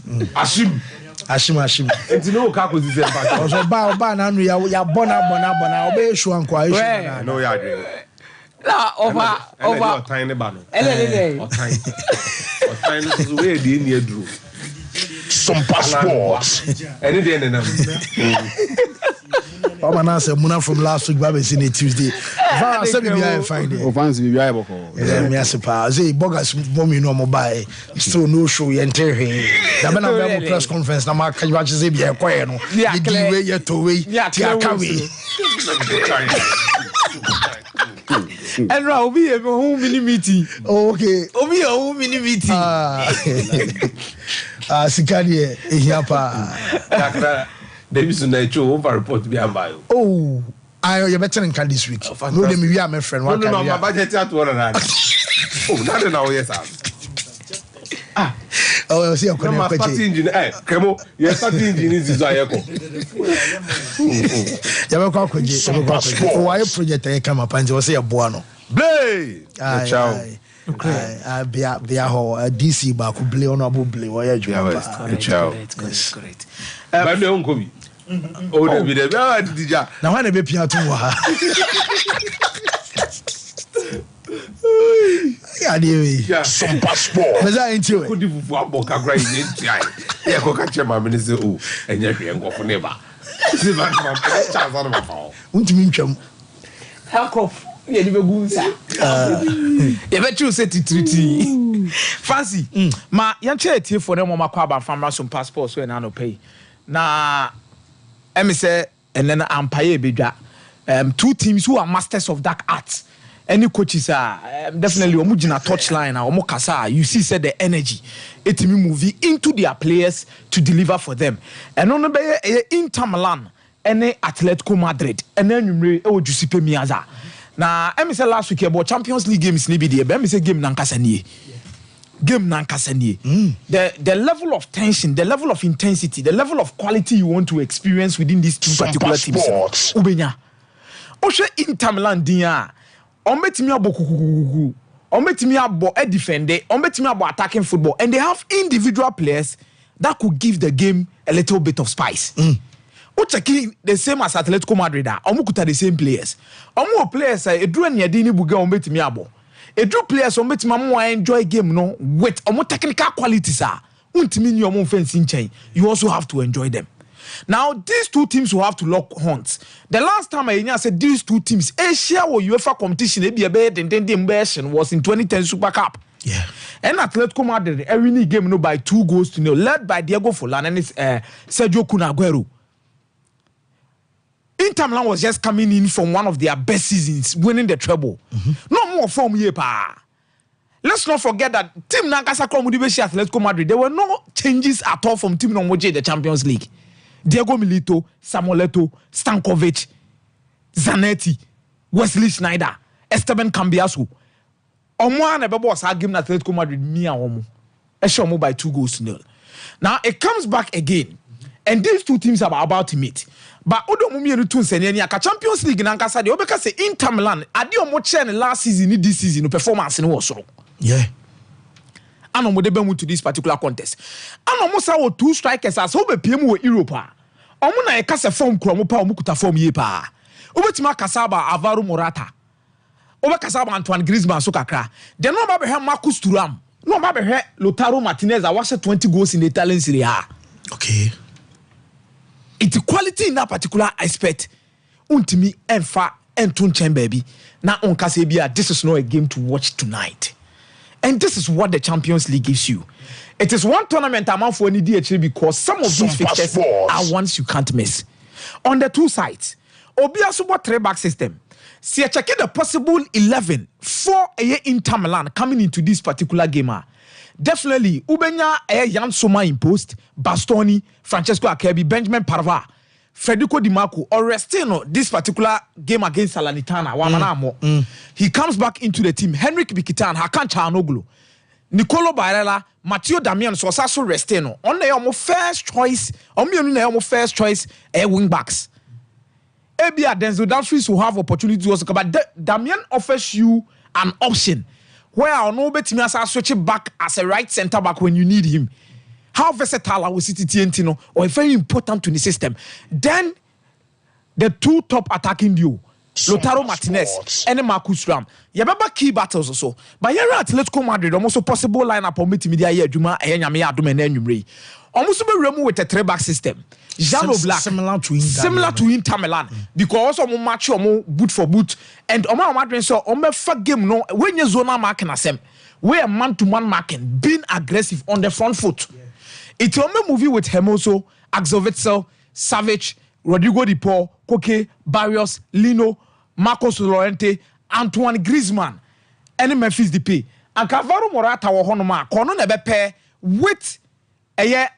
enti no ka ko zise ba so ba na nu ya bona obe shu anko ayi no ya dre la over tiny ba no ele tiny so we dey ni aduru some passports any day na Oba na say muna from last week ba be see Tuesday va say be I find it offense be I boko me asipa say bogus bomb no mobile still no show ye enterhe da be na be press conference na ma ka you say be e koye no ye di we ye to we ti aka we and ra obi e ho mini meeting okay obi e ho mini meeting sikadi e hia pa Davis na echo over report be ambayo. Oh, you better in this week. No, let me my friend. No, my budget at one another. Oh, that is now yes. Oh, see, I'm going to start engine. Eh, Kemo, you start engine is Zayako. Oh, why project I come up and you say a buono. Blay! Ciao. Be a whole DC back who blay on a blay. Why are you? Ciao. Great. But no one come. Oh, be there. Now, when I be piano to yeah, some passport. Mas I into it. Could you walk a great guy? Yeah, go catch my minister. Oh, and you're going for never. See, my chance out of my phone. Won't you mean? Help off. Yeah, you go, sir. You bet you set it treaty. Fancy. Ma, young charity for them on my car from some passports when I no pay. Na, I say, and then I'm pay bigger. 2 teams who are masters of dark arts. Any coaches are definitely omujina touchline or omokasa. You see, said the energy. It me movie into their players to deliver for them. And on the Inter Milan, any Atletico Madrid, and then you Giuseppe Meazza. Now, I say last week about Champions League games, maybe the say game nankasani. Game nankasani. The level of tension, the level of intensity, the level of quality you want to experience within these 2 particular teams. Ubenya. Oshe Inter Milan dia. Ometimi abo kukukuku. Ometimi abo defender. Ometimi abo attacking football. And they have individual players that could give the game a little bit of spice. Checking the same as Atletico Madrid. Omukuta the same players. Omu players edru anyadini buga ometimi abo. Edru players ometimi amo enjoy game no with omu technical qualities untimi ni omu fencing chain. You also have to enjoy them. Now, these 2 teams will have to lock horns. The last time I said these 2 teams, Asia or UEFA competition, was in 2010 Super Cup. Yeah. And Atletico Madrid, every game by 2 goals to 0, led by Diego Forlan and Sergio Kun Aguero. Inter Milan was just coming in from one of their best seasons, winning the treble. No more form here, pa. Let's not forget that Team Nankasa Kromudibeshi Atletico Madrid, there were no changes at all from Team Nomoje the Champions League. Diego Milito, Samueleto, Stankovic, Zanetti, Wesley Sneijder, Esteban Cambiaso. Omo na bebo sa game na Atletico Madrid me and omo. Eshomo by 2 goals to 0. Now it comes back again. And these 2 teams are about to meet. But odo mumi enu tun sene ni aka Champions League na nkasa de obeka say Inter Milan ade omo che ne last season ni this season no performance ni wo soro. Yeah. Ano mo de be to this particular contest. Ano mo sa wo 2 strikers as wo be PM wo Europe a. Omo na e kasa form kro mo pa omo kuta form ye pa. Obetima kasaba Alvaro Morata. Obe kasaba Antoine Griezmann so kakra. De no ba be Marcus Thuram. No ba be Lautaro Martinez a was 20 goals in the Italian Serie A. Okay. It's quality in that particular aspect. Untimi enfa entun chen baby. Na onkase bia this is not a game to watch tonight. And this is what the Champions League gives you. It is one tournament amount for any DHA because some of these fixtures are ones you can't miss. On the 2 sides, Obiasubo 3-back system. See, checking the possible 11 for a Inter Milan coming into this particular game. Definitely, Ubenya Jan Soma in post, Bastoni, Francesco Acerbi, Benjamin Pavard, Federico Di Marco, or Restino, this particular game against Salernitana. He comes back into the team. Henrik Mkhitaryan, Hakan Çalhanoğlu, Nicolo Barella, Matteo Damian, Sosaso Restino. On the first choice, first choice, wing backs. Ebia Denzel Dumfries will have opportunity to also come, but Damian offers you an option where I'll know better switch it back as a right centre back when you need him. How versatile are we TNT or very important to the system. Then the 2 top attacking duo, Lautaro Martinez and Marcus Thuram. You remember key battles also. But here at Atletico Madrid, almost possible lineup on media here, Juma, Enyame Adum and Enyumre. Almost be removed with a 3-back system. Jalo Black, similar to Inter Milan, because also match boot for boot, and Omar Madrid so for game no when you zona marking asem, where man-to-man marking, being aggressive on the front foot. It's a movie with Hermoso, Axel Witsel, Savage, Rodrigo Di Paul, Koke, Barrios, Lino, Marcos Llorente, Antoine Griezmann, and Memphis Depay. And Alvaro Morata wa honoma kono na be pair with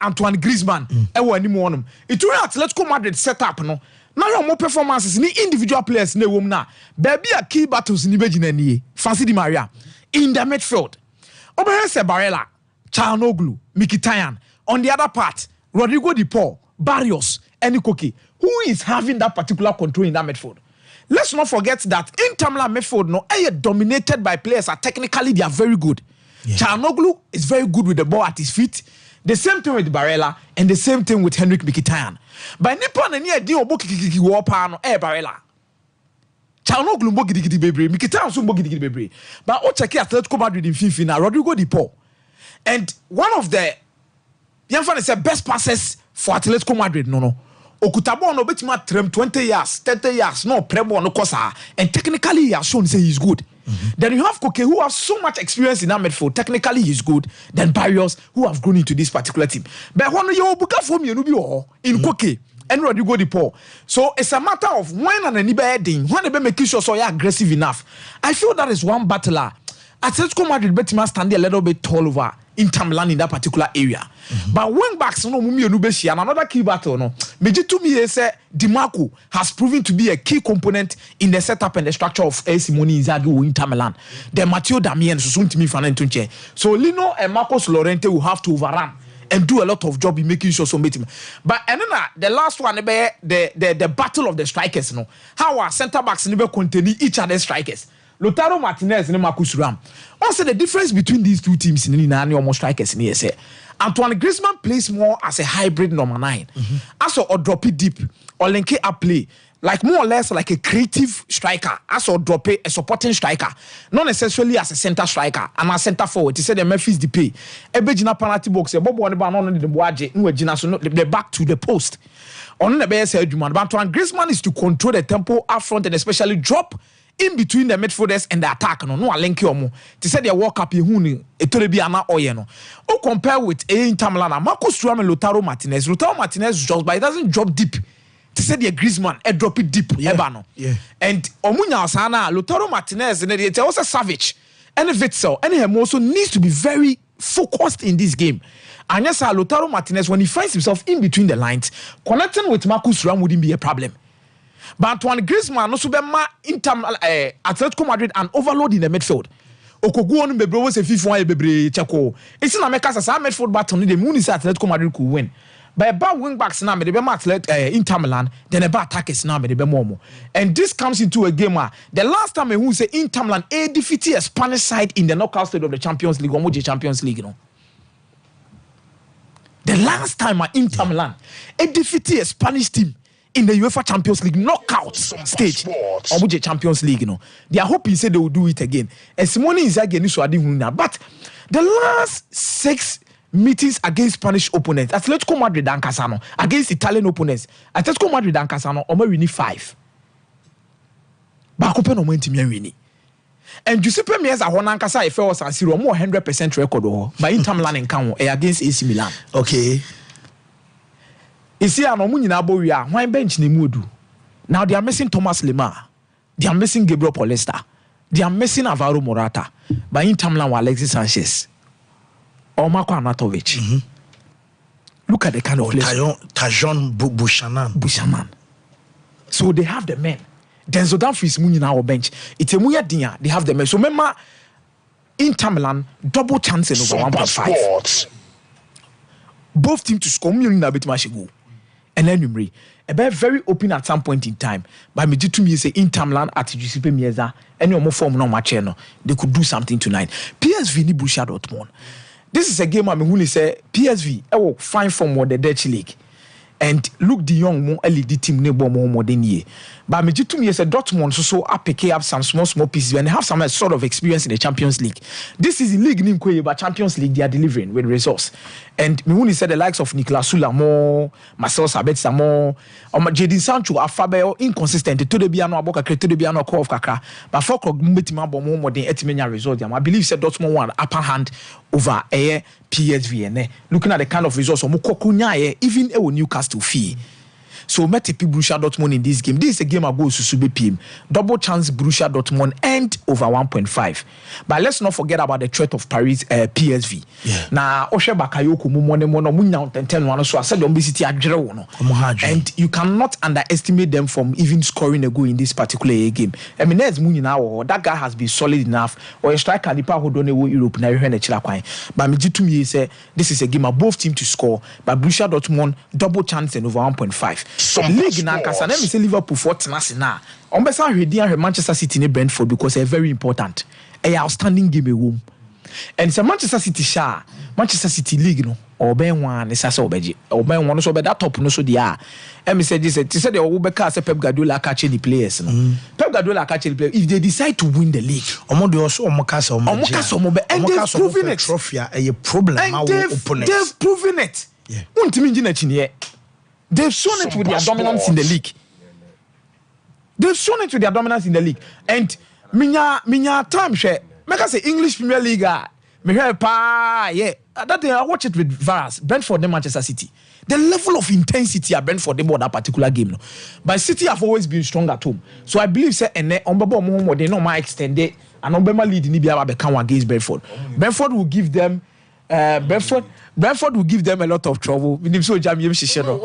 Antoine Griezmann ewo ani mo onum itu Atletico Madrid setup no na your more performances ni individual players na ewom na baby a key battles ni begina nie Fancy Di Maria in the midfield Oberese Barella Çalhanoğlu Mkhitaryan on the other part Rodrigo Di Paul Barrios and Koke who is having that particular control in that midfield. Let's not forget that Inter Milan midfield no dominated by players are technically they are very good. Çalhanoğlu is very good with the ball at his feet. The same thing with Barella and the same thing with Henrik Mkhitaryan. But Nippon and di obo kiki warpa no Barella. Çalhanoğlu mbo gidi bebre, Mkhitaryan so mbo gidi bebre. But o check Atletico Madrid in final Rodrigo Di Paul. And one of the best passes for Atletico Madrid no. Okutabo no betima trem 20 years, 30 years, no prebo no kosa. And technically he has shown say he's good. Then you have Koke who has so much experience in that midfield. Technically he's good. Then Barrios who have grown into this particular team. But when you buka from you in Koke and Rodrigo Di Paul. So it's a matter of when and any bedding, when they make sure so you're aggressive enough. I feel that is one battler. Atletico Madrid betima stand a little bit tall over Inter Milan in that particular area. But wing backs no mumi onubeshi and another key battle no. Meji to me say Di Marco has proven to be a key component in the setup and the structure of Simone Inzaghi or Inter Milan. The Matteo Darmian so soon to me fan. So Lino and Marcos Llorente will have to overrun and do a lot of job in making sure so meet him. But and then the last one the battle of the strikers no. How our centre backs never contain each other strikers. Lautaro Martinez and Marcus Thuram. Also, the difference between these two teams in the almost strikers in here. Antoine Griezmann plays more as a hybrid number 9. Also, or drop it deep or link it up play. Like more or less like a creative striker. Also, drop it a supporting striker. Not necessarily as a center striker and a center forward. He said the Memphis Depay. Ebejina penalty box. Bobo one on the boaje. The back to the post. On the base but Antoine Griezmann is to control the tempo up front and especially drop in between the midfielders and the attack no link you to say they walk up you huni etorebi ana oye no o compare with Inter Milan Marcus Thuram and Lautaro Martinez just but it doesn't drop deep to say the Griezmann drop it deep and omunya osana Lautaro Martinez and they also savage and Witsel and him also needs to be very focused in this game. And yes Lautaro Martinez when he finds himself in between the lines connecting with Marcus Thuram wouldn't be a problem. But Antoine Griezmann no subema Atletico Madrid and overload in the midfield. Okogu onu bebre was a FIFA bebre chako. It's na make us a midfield battle ni the moon is Atletico Madrid could win. But about wing backs now me the be Inter Milan then about attackers now me the be more. And this comes into a game where the last time who say Inter Milan defeated a Spanish side in the knockout stage of the Champions League or Champions League no. The last time Inter Milan defeated a Spanish team in the UEFA Champions League knockout stage or Champions League, they are hoping say they will do it again. And Simone Inzaghi so adin but the last 6 meetings against Spanish opponents, Atletico Madrid and Casano against Italian opponents, Atletico Madrid and Casano only 5. Back open on win. And Giuseppe Meazza Honan Casa if was a more 100% record by Inter Milan and Camo against AC Milan. Okay. Is here no munyina boria why bench ni mudu. Now they are missing Thomas Lemar. They are missing Gabriel Paulista. They are missing Alvaro Morata. But Inter Milan with Alexis Sanchez or Marko Arnautovic. Look at the kind of players. Tajon Buchanan. So they have the men. Denzel Dumfries munyina or bench. It's a muya dinya. They have the men. So remember Inter Milan double chances over 1.5. Both teams to score million a bit much go. And then you a very open at some point in time. But me to me say Inter Milan at Giuseppe Meazza any more form no match no. They could do something tonight. PSV ni Borussia Dortmund. This is a game I mean who say PSV will find from the Dutch league. And look the young more LED team neighbor more than ye. But me to me say Dortmund so I pick up some small pieces and they have some sort of experience in the Champions League. This is the league name but Champions League they are delivering with results. And me when said the likes of Nicolas Soulamo, Marcel Sabitzer, Jadon Sancho are far inconsistent. To the biano aboka to the biano call of kakra. But for metima bomo more than 80 million results. I believe said Dortmund won upper hand over PSV and looking at the kind of results even a Newcastle fee. So Metipi Borussia Dortmund in this game. This is a game I go Susube PM. Double chance Borussia Dortmund and over 1.5. But let's not forget about the threat of Paris PSV. Now Oshe Bakayoko Mumone Mono Munya 10-1 so I said obesity and you cannot underestimate them from even scoring a goal in this particular game. I mean there's Munya now that guy has been solid enough or a striker Nipa who don't know Europe na hwe na chira kwan. But me to me say this is a game of both teams to score but Borussia Dortmund double chance and over 1.5. League na kasa na me say Liverpool for tenase na. Ombesa hwedi an Manchester City ne Brentford because they're very important. A outstanding game at home. And it's a Manchester City Manchester City League no or ben one is as obeji or ben one so be that top no so dia. And me said this said they will be cast Pep Guardiola catching the players no. Pep Guardiola catching the players if they decide to win the league. Omo also omokasa and they've proven it. Trophy a problem and they've proven it. Yeah. They've shown it with their dominance in the league. They've shown it with their dominance in the league. And minya time share. Make us say English Premier League. Me hear pa yeah. That day I watch it with Varas, Brentford and Manchester City. The level of intensity at Brentford they bought that particular game. No. But City have always been strong at home. So I believe say and on they know my extended and on lead in Ibia become against Brentford. Brentford will give them Brentford will give them a lot of trouble. So jam yem shisheno.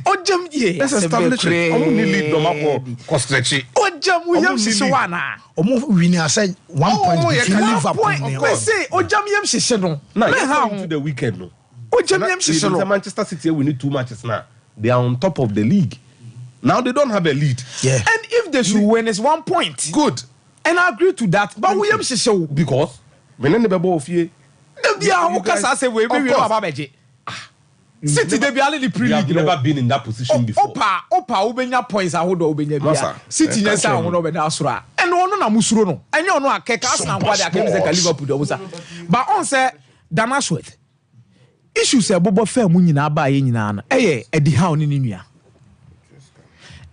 O jam ye. Let's establish it. Omo ni lead no mapo kostrechi. O jam we yem shiswana. Omo winning I said 1 point between Liverpool. I say o jam yem shisheno. Now into the weekend no. O jam yem shisheno. Manchester City we need 2 matches now. They are on top of the league. Now they don't have a lead. Yeah. And if they should win it's 1 point. Good. And I agree to that. But we yem shisho because when the bebo ofie City they be only the pre-league. You've never been in that position before. Opa ubenya points ahodo ubenya. City nyesa ahono be na asura. And ono na musuro no. Enye ono akeka Arsenal kwa dey akemi say Liverpool do busa. But on say Danasworth. Issue say bobo fa mu nyina ba ye nyina na. Eye Eddie Howe ni nua.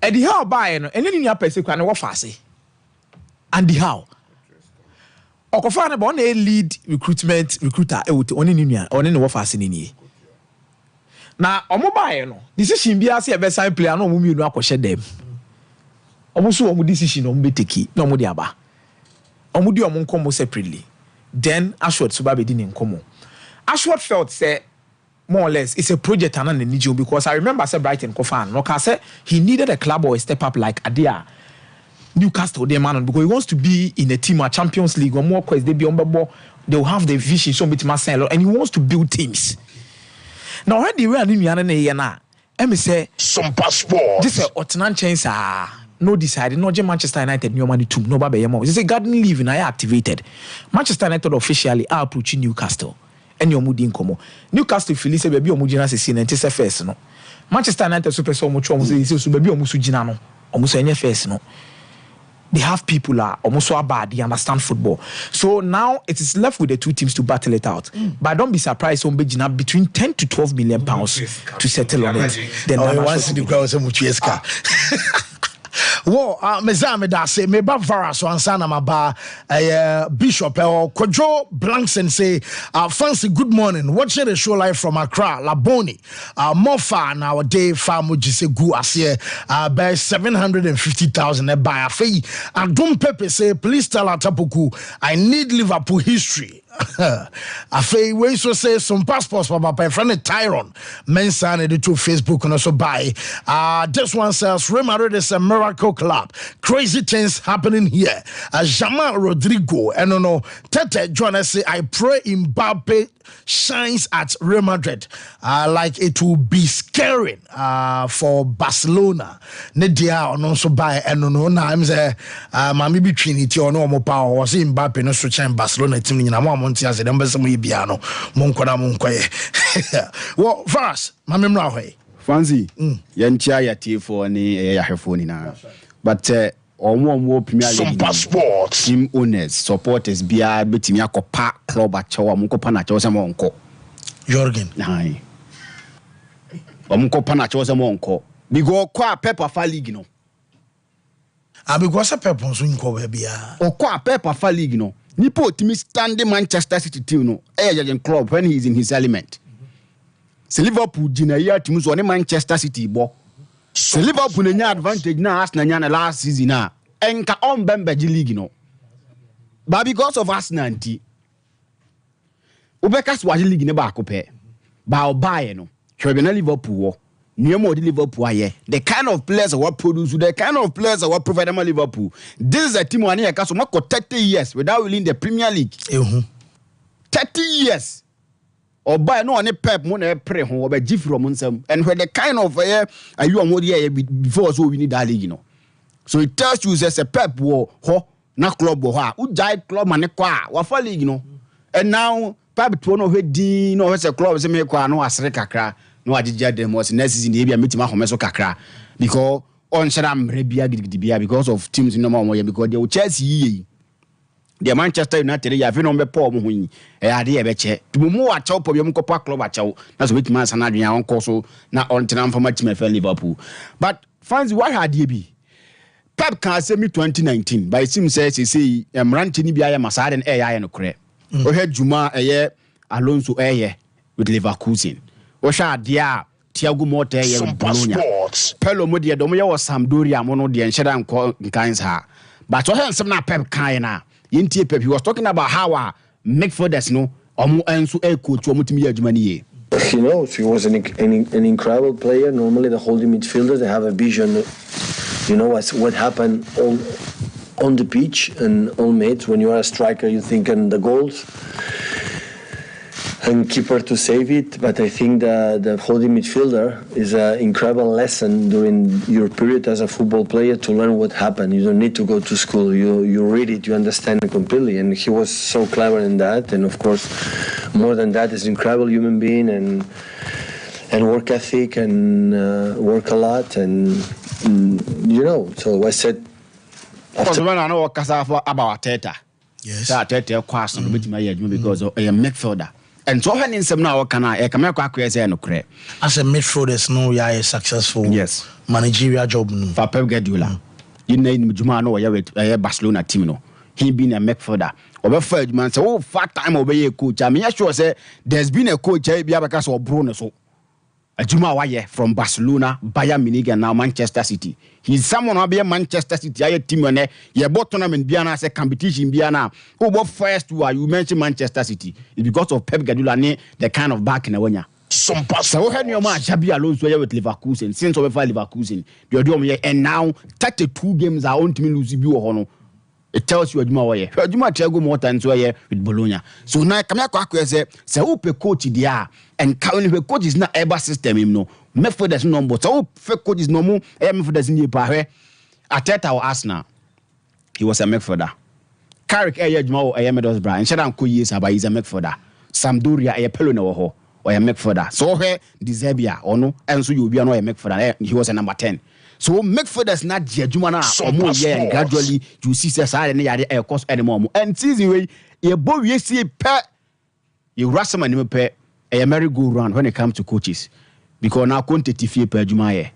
Eddie Howe ba ye no enye nua pese kwa na wo fa ase. Andy Howe Okofa na ba na lead recruiter oni nua oni ne wo fa ase ni na omo bae no decision bia se be sign player na omo mienu akɔhye dem omo so omo decision omo beteki na omo de aba omo di omo nkomo separately then Ashworth so ba be di ne nkomo Ashworth felt say more or less it's a project and an NGO because I remember say Brighton Kofan no ka say he needed a club or a step up like Adia Newcastle they man because he wants to be in a team at Champions League or more quest they be on board they will have the vision so bit and he wants to build teams. Now when the way ani na me say Sompa Sports this is Ottoman chance no decided no Manchester United new money too no ba be this is garden leave na activated Manchester United officially are approaching Newcastle and your mudi nkomo Newcastle feel say baby omo gina se na ntese first no Manchester United super so much omo say so baby omo su gina no omo so enye first no they have people almost so bad they understand football so now it is left with the two teams to battle it out but don't be surprised on Bejina between 10 to 12 million pounds to settle on it then once the crowd say muchieska wo mezame da say me ba vara so ansa na maba Bishop Kojo Blankson say fancy good morning watching the show live from Accra Laboni Mofa now day farm say gu ase by 750,000 buy afei Adum Pepe say please tell Atapuku I need Liverpool history afei we so say some passports for my friend Tyron mention it to Facebook and also buy this one says Rivalry is a miracle club crazy things happening here Jamal Rodrigo and no Tete John say I pray Mbappe shines at Real Madrid like it will be scary for Barcelona Nedia on also buy and no I'm say mami between it or no more power was Mbappe no switch in Barcelona team in Monti as the numbers of Biano, Monkona Monque. Well, first, my memory. Fancy, Yantia T4 any phone now. But more Premier League Sports team owners, supporters, BI, Betimiako Park Club at Chawa Munko Panacho Monko. Jorgen. Aye. Munko Panacho Monko. We go qua Pepper Fa League no. Because a pepper swing cover beer. Or qua Pepper Fa League no. Nipo timi standing Manchester City team no club when he is in his element. Se Liverpool jina ya team so ne Manchester City bo So Liverpool nya advantage na Arsenal nya na last season na enka on Bembeji league no. But because of Arsenal anti Ubeka Swahili league ne ba akopɛ. Ba obaye no. Hwebe na Liverpool New Liverpool aye. The kind of players that produce, the kind of players that provide them Liverpool. This is a team who has 30 years without winning the Premier League. 30 years. Or by no any pep money pray home or by G from them. And when the kind of you are more before so we need that league, So it tells you as a pep war ho na club war who died club man kwa wafa league And now pep to no head no as a club se me kwa no asre kakra. No adija dem was next season e bia metima homeso kakra because on shadam rebia gidigidibia because of teams no more because they Chelsea the Manchester United ya fe no be Paul mo hu ade e be che tumu wa chaw problem ko pa club a chaw na so metima sana adwen a won so na on tenam former team for Liverpool but fans what had ye be Pep can say me 2019 by team says he say emrante ni bia ya masade na ya no kre o he Juma Alonso with Leverkusen Osha dia Thiago Motta ye Bologna. Pelo mo de dom ye was Sampdoria mo no de enhyeda nkans ha. But so hensem na Pep kan na. Yentie Pep he was talking about how midfielders no omo enso coach omo timi adwuma ni He knows he was an incredible player. Normally the holding midfielders they have a vision what happened on the pitch and on mates. When you are a striker you think on the goals and keeper to save it, but I think the holding midfielder is an incredible lesson during your period as a football player to learn what happened. You don't need to go to school. You read it, you understand it completely. And he was so clever in that. And of course, more than that, is an incredible human being and work ethic and work a lot. And so I said. After I know about Arteta. Yes. Arteta question because I am midfielder. And so when in some now can I come back as a midfielders no yeah successful managerial job no for Pep Guardiola. You name Juma no with Barcelona team no. He been a midfielder. Over third man say fat time obey a coach. I mean sure say there's been a coach because of Bruno so Juma Waye from Barcelona, Bayern Munich and now Manchester City. He's someone who be a Manchester City a team when you bought tournament Biana say competition Biana. Who first you mentioned Manchester City. It's because of Pep Guardiola the kind of back in the one. Sompa. So when your man Xabi Alonso with Leverkusen since over Leverkusen, you're doing and now 32 games are on to lose you. It tells you Juma Waye. Juma Thiago Motta and so with Bologna. So now come here say who pe coach there and currently the coach is not ever system him no. Midfielders no but so fake coach is no more midfielders in the bar. Arteta or Arsenal. He was a midfielder. Carrick Juma or Middlesbrough and Shadam Koyes about he's a midfielder. Sampdoria Pelo no ho or a midfielder. So he Deservia or no and so you be a midfielder. He was a number 10. So midfielders not Jumana or more and gradually you see side and a cost anymore. And season way you both you see pet you rasam and pet a merry go round when it comes to coaches. Because now quantity per Jumaye.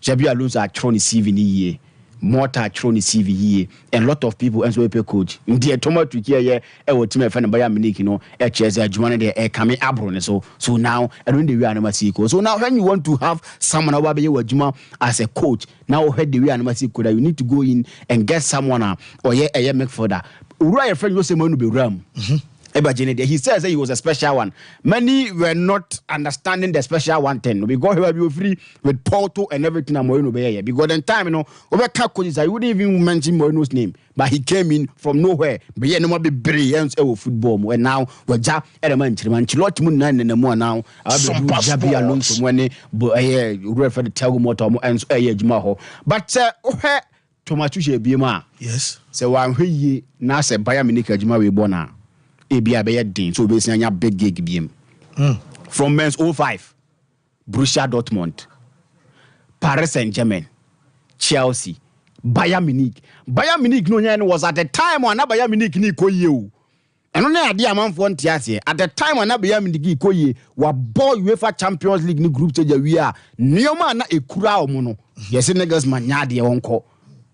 Xabi Alonso are throwing CV ye. Mortar throwing CV ye. And a lot of people and so pay coach. Dear tomato here, a team of Bayern Munich, a chess Jumana de coming abron so now I don't the animasico. So now when you want to have someone over your Juma as a coach, now head the animasico that you need to go in and get someone or a make for that. Uriah friend was a man to be ram. He says that he was a special one. Many were not understanding the special 110. Because he will be free with Porto and everything. Because then time, over coaches, I wouldn't even mention Moreno's name. But he came in from nowhere. But yeah, no more be brilliant football. And now we're just elementary. Manchilot Moon and the more now. I'll be Xabi Alonso when refer the Thiago Motta and Jumaho. But Tomatushe Bima. Yes. So I'm here now say Bayern Munich Juma Bona. Din so basically a big gig BM. From men's 05 Borussia Dortmund, Paris Saint-Germain, Chelsea, Bayern Munich no was at the time when Bayern Munich ni koye. And only idea man for ntiase at the time when Bayern Munich koye wa ball UEFA Champions League ni group stage we are nioma na ekura omo no. Yes niggas man nyade e wonko.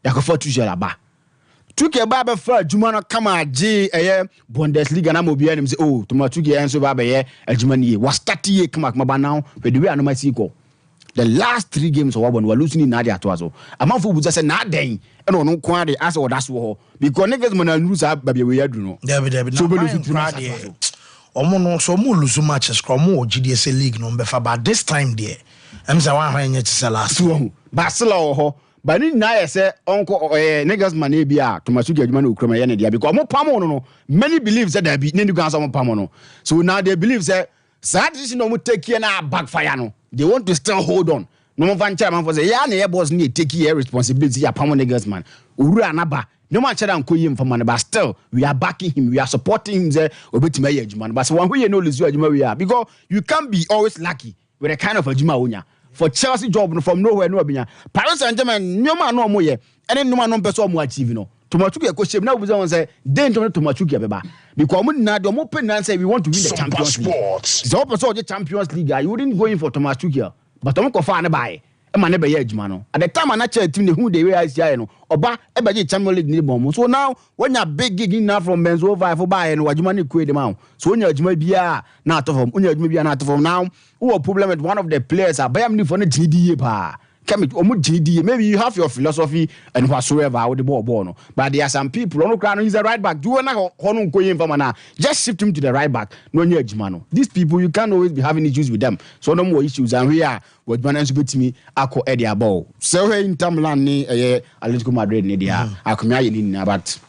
Yakofo tujela ba. Tuke baba for Jumana kama J Bundesliga na mobia nim say Tomatuke enso baba ye adwuma ni was 30 year kama ba now we the way anomasi ko The last 3 games of one were losing in Nadia Twazo. A month would just say not day. And on no quantity as or that's war. Because niggas when I lose up, baby, we are doing. David, so Omono so mo lose matches from more GDS league no befa but this time there. I'm say one hwan yet last one. Basila ho. But ni na say uncle niggas man e bia to masuki adwuma no kroma ye ne dia because mo pamo no many believe say that be ne niggas mo pamo no. So now they believe say sad decision no mo take here na backfire no. They want to still hold on. No more venture man for say yeah na boss need take here responsibility ya pamo niggas man. Uru anaba no man chada nko yim for man but still we are backing him, we are supporting him say obetima ye adwuma but so one we no lose adwuma we are because you can't be always lucky with a kind of adwuma onya. For Chelsea job from nowhere no binya Paris Saint-Germain nyoma no mo ye ene nyoma no person mo achieve no Tomachuki ko shame na we say den Tomachuki beba because mo na do mo pen na say we want to win the Champions League so person the Champions League you wouldn't go in for Tomachuki but mo ko fa na buy e ma na be ye adwuma no at the time na Chelsea team who dey wey ICI no oba e be Champions League ni bom so now when you big gig now from Benzo 5 for buy no adwuma ni ku dem so when you adwuma bia na atofom when you adwuma bia na atofom now who a problem with one of the players are bayam ni for the GDA pa come omo GDA maybe you have your philosophy and whatsoever with the ball no but there are some people on crown he's a right back do na hono nko yin fama na just shift him to the right back no nya adwuma no these people you can't always be having issues with them so no more issues and we are with manage betimi akọ e dia ball so we Inter Milan ni Atletico Madrid ni dia akomia ye ni but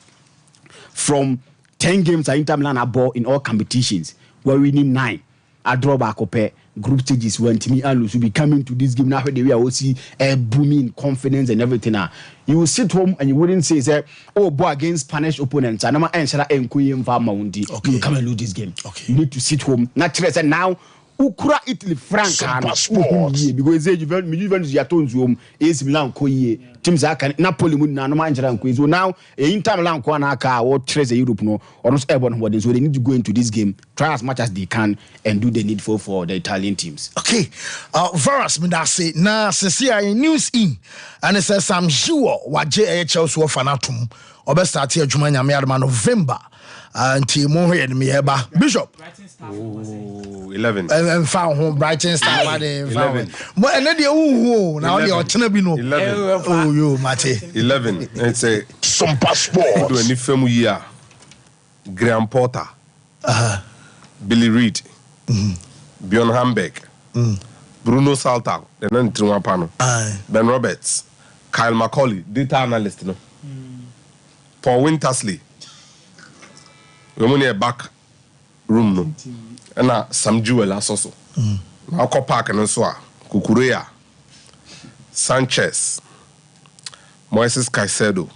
from 10 games Inter Milan are ball in all competitions where we need 9 a draw back up group stages when Timmy and Lucy be coming to this game now where we are see booming confidence and everything now you will sit home and you wouldn't say oh boy against Spanish opponents and I'm answer enkuyi mfa maundi you come and lose this game you need to sit home naturally say now ukura Italy frank because Juventus ya tonzu home AC Milan ko yie teams aka Napoli mu na no manjera nko so now Inter Milan ko na aka what trace Europe no or no airborne what so they need to go into this game try as much as they can and do the needful for the Italian teams. Okay, Varus me da say na CCI news in and it says Sam Jiwo waje Chelsea fanatum obe start adwuma nyame adama November until mo here me eba Bishop 11 and found home Brighton Star what but and dey who na only otena bi no 11 oh yo mate 11 it's a Sompa Sport do any film year Graham Potter Billy Reid Bjorn Hambeck Bruno Saltau the nan trinwa pano Ben Roberts Kyle McCauley data analyst no Paul Wintersley we money a back room no na Sam Jewel asoso na akọ park no so a Kukurea Sanchez Moises Caicedo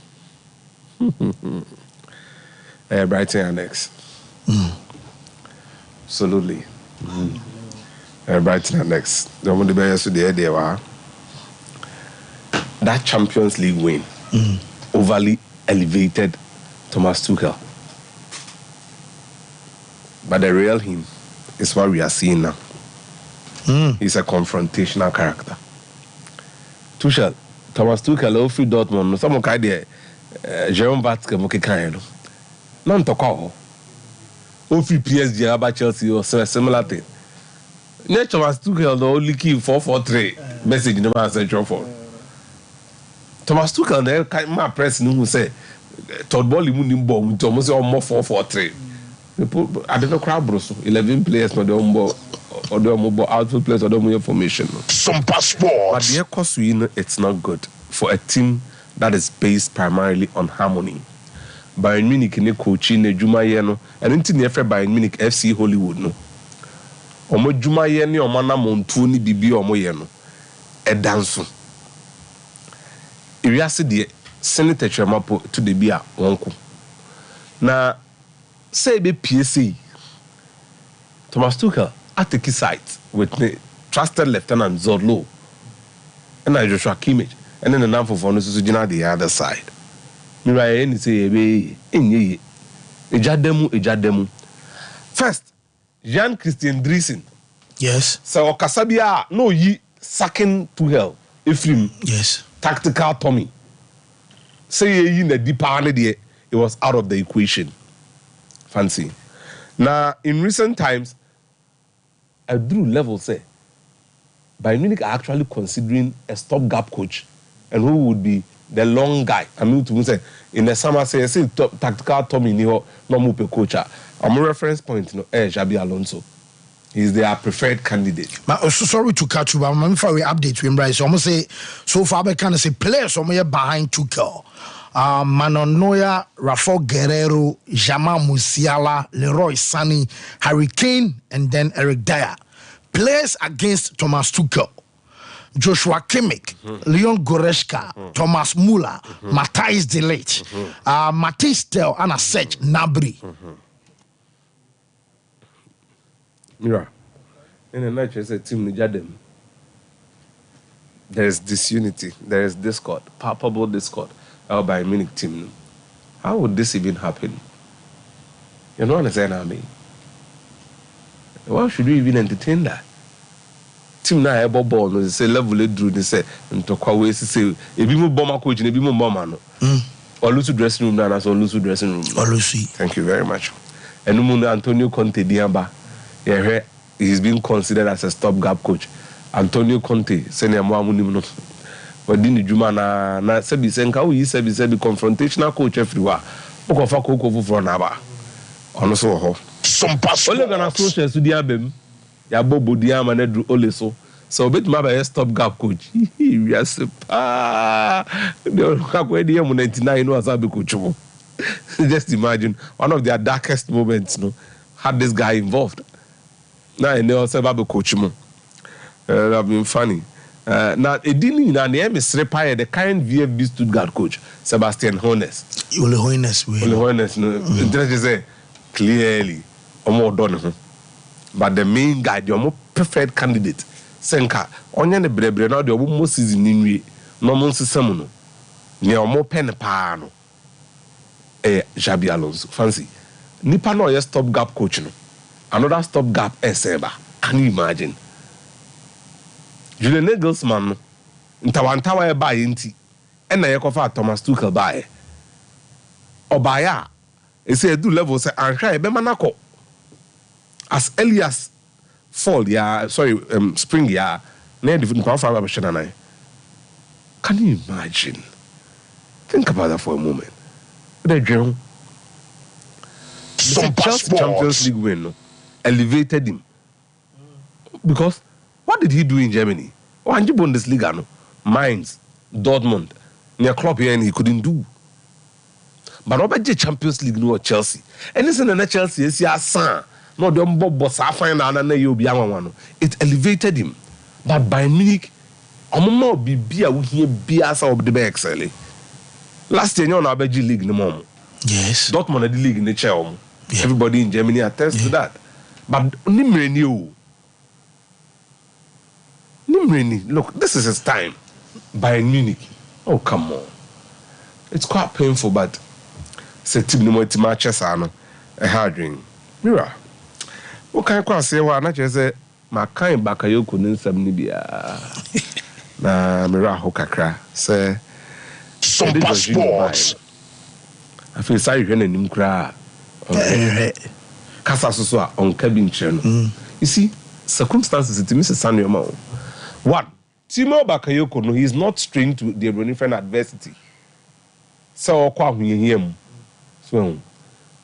Brighton Annex absolutely Brighton Annex the one the best there were that Champions League win overly elevated Thomas Tuchel. But the real him is what we are seeing now. He's a confrontational character. Tuchel, Thomas Tuchel, Ofri Dortmund, some of the Jerome Vatke, Mokikaino. None to call. Ofri PSG, about Chelsea, or similar thing. Thomas Tuchel, the only key 4-4-3 message in the central for. Thomas Tuchel, the my press who say, Todd Bolly Munimbo, Thomas or more 4-4-3. I don't know crowd bro 11 players no the or the mobile outfield players or the formation. Some passport. But the course we know it's not good for a team that is based primarily on harmony. Bayern Munich ne coaching ne Juma no and into the Bayern Munich FC Hollywood no. Omo Juma ne omo na montu ni bibi omo ye no. E danso. Iriase de Senator Chamapo to the bia wonko. Na say be PSC Thomas Tuchel at the key site with the trusted Lieutenant Zodlo and I Joshua Kimmich and then the name for Vonus the other side. Me say be in ejademu. First, Jean Christian Driesen. Yes. So Kasabia no ye sacking Tuchel Ephraim. Yes. Tactical Tommy. Say ye in the deep it was out of the equation. Fancy. Now, in recent times, I drew level say Bayern Munich are actually considering a stopgap coach, and who would be the long guy. I mean, to say in the summer, say tactical Tommy Niho, no mupe coach. I'm a reference point, Xabi Alonso. He's their preferred candidate. So sorry to catch you, but I'm for we update with Bryce. So I'm gonna say so far, I can say players somewhere behind Tuchel. Manon Neuer, Rafael Guerrero, Jamal Musiala, Leroy Sané, Harry Kane, and then Eric Dyer. Players against Thomas Tuchel: Joshua Kimmich, Leon Goretzka, Thomas Muller, Matthijs de Ligt, Matthijs Tel, and Serge Gnabry. Mira, in a nutshell, a team Nijadem. There is disunity, there is discord, palpable discord. Our Bayern Munich team. How would this even happen? You know what I mean? Why should we even entertain that? Team na ebo ball no say level it drew they say ntokwa we say ebi mo bomber coach na ebi mo bomber no. Olusu dressing room na so Olusu dressing room. Olusu. Thank you very much. Enumu Antonio Conte diamba. Yeah, he's being considered as a stopgap coach. Antonio Conte senior mo amunim no. Wadini Juma na sebi senka we sebi confrontational coach everywhere. Okofa koko for na ba. Ono so ho. Sompa. Ole gana social studio abem. Ya bobo diama na dru ole so. So bit ma ba stopgap coach. Yes pa. The kakwe di mu 99 no asabe coach mo. Just imagine one of their darkest moments no had this guy involved. Now they also be coach mo. That been funny. Now, the current VfB Stuttgart coach, Sebastian Hoeneß. Ole Hoeneß, no. Clearly, done. But the main guy, the more preferred candidate, Senka, only the brebre, now the most season in we, no more season, near more pen pano. Xabi Alonso, fancy. Nipa no stopgap coach, no. Another stopgap Seba. Can you imagine? Julian Nagelsmann, ntawantawa buy inti, and na yekofa Thomas Tuchel buy. Obaya, say do level say anhwa ebe manako. As early as fall spring ya, na different power for Abashanana. Can you imagine? Think about that for a moment. The Jerome, Chelsea Champions League win elevated him because. What did he do in Germany? Oh, and Bundesliga, no? Mainz, Dortmund, near club here, and he couldn't do. But about the Champions League, no Chelsea. Anything in the Chelsea is your son. No, the boss, I find out you'll be one. It elevated him. But by Munich, I'm more be we hear BS of the excel. Last year, you're not a league no more. Yes. Dortmund had the league in the chair. Yeah. Everybody in Germany attests to that. But Nimre knew. Look, this is his time. Bayern Munich. Oh, come on. It's quite painful, but it's a team no more matches a hard ring. Mira. What can I say? Well, not just say my kind Bakayoko Ninsam Nibia. Na Mira Hokakra. Say Sompa Sports. I feel sorry when him cry. Kasa so on cabin channel. You see, circumstances it means Samuel Mao. One, Timo Bakayoko, no, he's not strained to the Bronifan adversity. So, when you hear him, so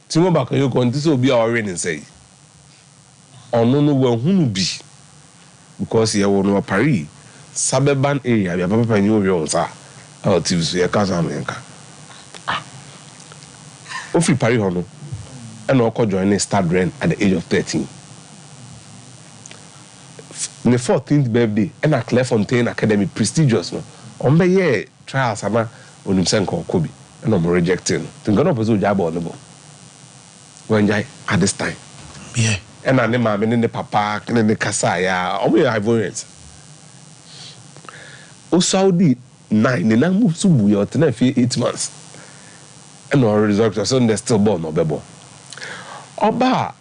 Timo Bakayoko, and this will be our reign and say, oh, no, where who be because he will know Paris, suburban area, we have a new room, sir. Our teams, we are Casamanca. Ofi Paris, Hono, and Oko joined Stade Rennes at the age of 13. In the 14th birthday, and at Clairefontaine Academy, prestigious, no. On the year trials, I'm on himself called Kobe, and I'm rejecting. The gun up was a job on the ball. When I at this time, yeah, and I never been in the papa and in the Kasaya, only Ivorians. O Saudi 9, and I moved to Buya 8 months. And our results are so they're still born or bebo. Oba.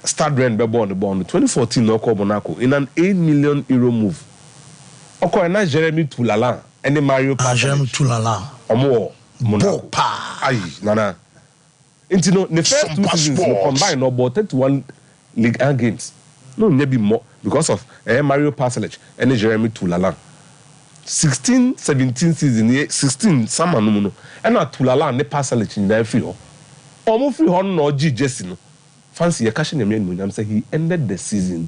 Stade Rennes be born the 2014 no ko Monaco in an 8 million euro move. Oko na Jeremy Toulala and Mario Pascal. Jeremy Toulala. Omo Monaco. Aye nana. Intino the first two seasons no combine no about 31 League 1 games. No maybe more because of Mario Pasalic and Jeremy Tulala. 16-17 season 16 summer no and na Tulala and Pasalic in there free ho. Almost free ho no G Jesse no. Fancy catching him in I'm saying he ended the season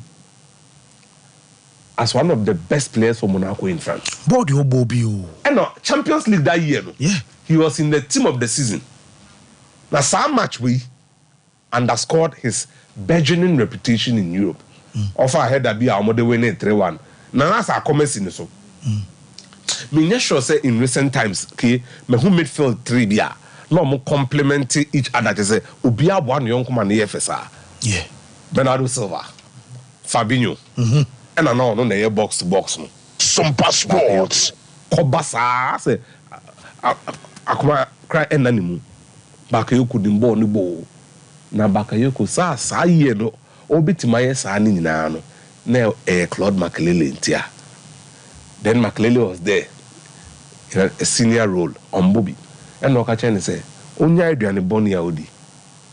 as one of the best players for Monaco in France. Body Bobio. And no Champions League that year no. Yeah. He was in the team of the season. Now some match we underscored his burgeoning reputation in Europe. Offer ahead that be our model winning 3-1. Now that's our comments in the so. Me not sure say in recent times, okay, me who midfield 3 bia. No more complementing each other to say Ubia one young man FSR. Yeah. Bernardo Silva, Fabinho. And I know no box to box no. Sompa Sports. Kobasa say akuma cry enanimu. Bakayoko dimbo ni bo. Na Bakayoko sa ye no obitima ye sa ni nyina no. Na Claude Makelele ntia. Then Makelele was there in a senior role on Bobby. And Okachen say, Onya Adrian Boni Audi.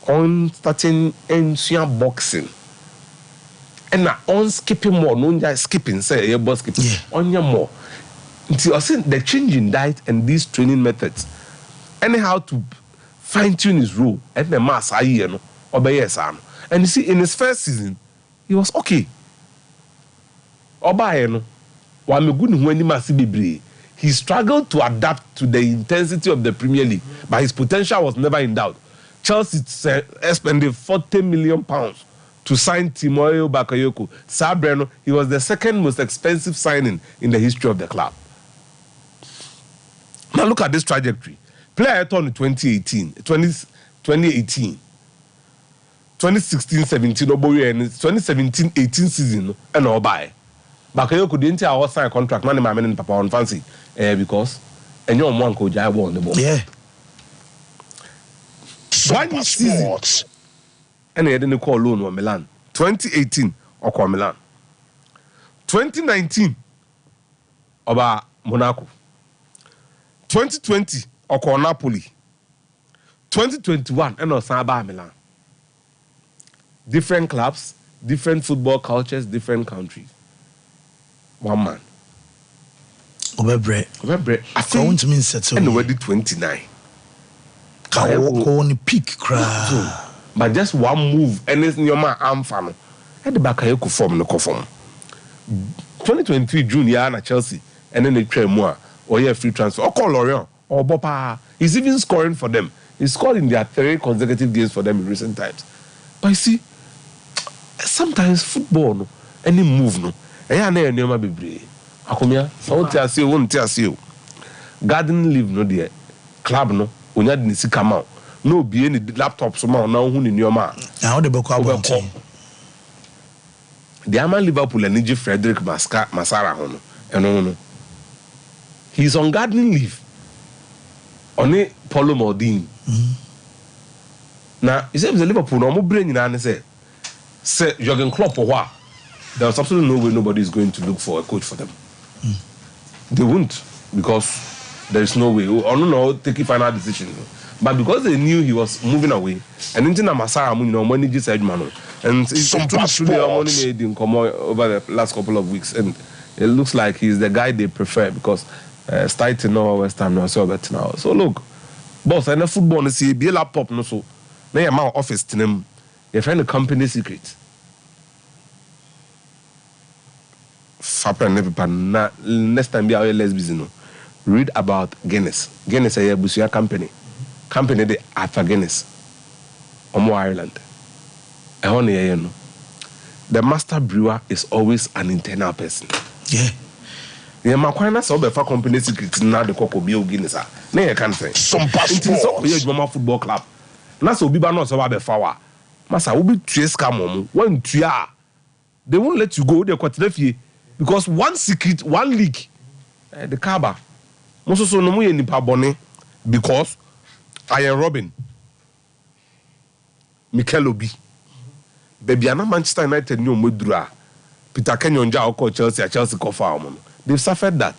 On starting ancient boxing. And now on skipping more, no skipping, say your boss skipping. On your more. Until I said the change in diet and these training methods. Anyhow to fine-tune his role and the mass no obey son. And you see, in his first season, he was okay. Oba no. He struggled to adapt to the intensity of the Premier League, but his potential was never in doubt. Chelsea expended £40 million to sign Timoyo Bakayoko. Sabreno, he was the second most expensive signing in the history of the club. Now look at this trajectory. Player turned in 2018, 2016-17, 2017-18 season, and all by. Bakayoko didn't tell us sign a contract, money my man Papa on fancy, because and your one coach I won the ball. Yeah. One season, and they didn't call loan on Milan. 2018 or Milan. 2019 about Monaco. 2020 or Napoli. 2021 and Osaba Milan. Different clubs, different football cultures, different countries. One man. Obebre. I think to mean settle. And already 29. Go on the peak cry. But just one move and it's in your man arm fan. At the back Bakayoko form no conform. 2023 June year at Chelsea and then they trade more or yeah free transfer. Or call Lorient or Bopa. He's even scoring for them. He scored in their 3 consecutive games for them in recent times. But you see, sometimes football no, any move no. Akomia, so won't you garden leave no dear club no, when you didn't see come out. No be any laptop somehow now who in your man. Now the book the Aman Liverpool and Niji Frederick Masara Hono. And no. He's on gardening leave. Only Paulo Maldini. Now, he says Liverpool no more brain and say Jurgen Klopp or what? There's absolutely no way nobody is going to look for a coach for them. They won't, because there is no way. Or no, take a final decision. But because they knew he was moving away, and into Masara, money just said, man, and it's truly money made in over the last couple of weeks, and it looks like he's the guy they prefer because starting now West Ham now so better now. So look, boss, and the football is be a laptop no so. Now your office to them, you find a company secret. Next time be our less busy no. Read about Guinness. Guinness is a Busia company. Company de Alpha Guinness. Omo Ireland. No. The master brewer is always an internal person. Yeah. The Makwana so be for company secret na de kokko bi Guinness. Na you can say. Sompa Sports. Mama football club. Na so biba no so be fa Masa wo bi tue scam mo. When tua they won't let you go. They kwatire because one secret, one leak, the Kaba. Most so no mu ye nipa bone because I am Robin. Mikel Obi. Baby ana Manchester United ni omodura. Peter Kenyon ja oko Chelsea ko fa omo. They've suffered that.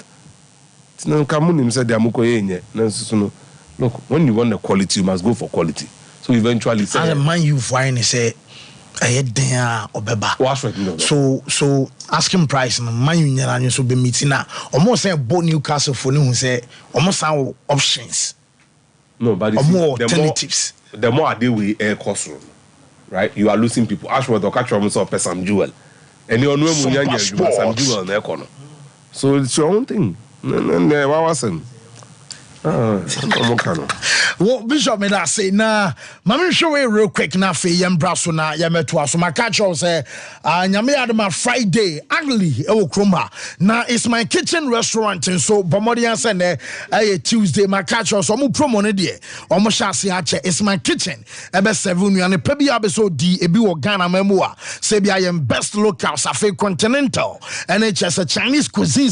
Tinan kamunim said they amuko ye nye. No. Look, when you want the quality, you must go for quality. So eventually say as a man you find say Dea Obeba. Washington. So asking price and my union and so be meeting now. Almost say both Newcastle for who say almost our options. No, but more alternatives. The more I deal with air cost room, right? You are losing people. Ashworth or catch almost Sam Jewel. And you know Sam Jewel in the corner. So it's your own thing. And what was him? Well, Bishop made that say, nah, Mammy show it real quick now for Yam Brasona, Yametua. So my catch all say, Yami Adama Friday, ugly, Kroma. Now it's my kitchen restaurant, and so Bomodian Sunday, Tuesday, my catch all, so I'm promoted there. Almost Shasi, it's my kitchen. Ebe 7 and a Pebi episode D, Ebi Ghana Memoir. Say, I am best local, Safe Continental, and it's just a Chinese cuisine,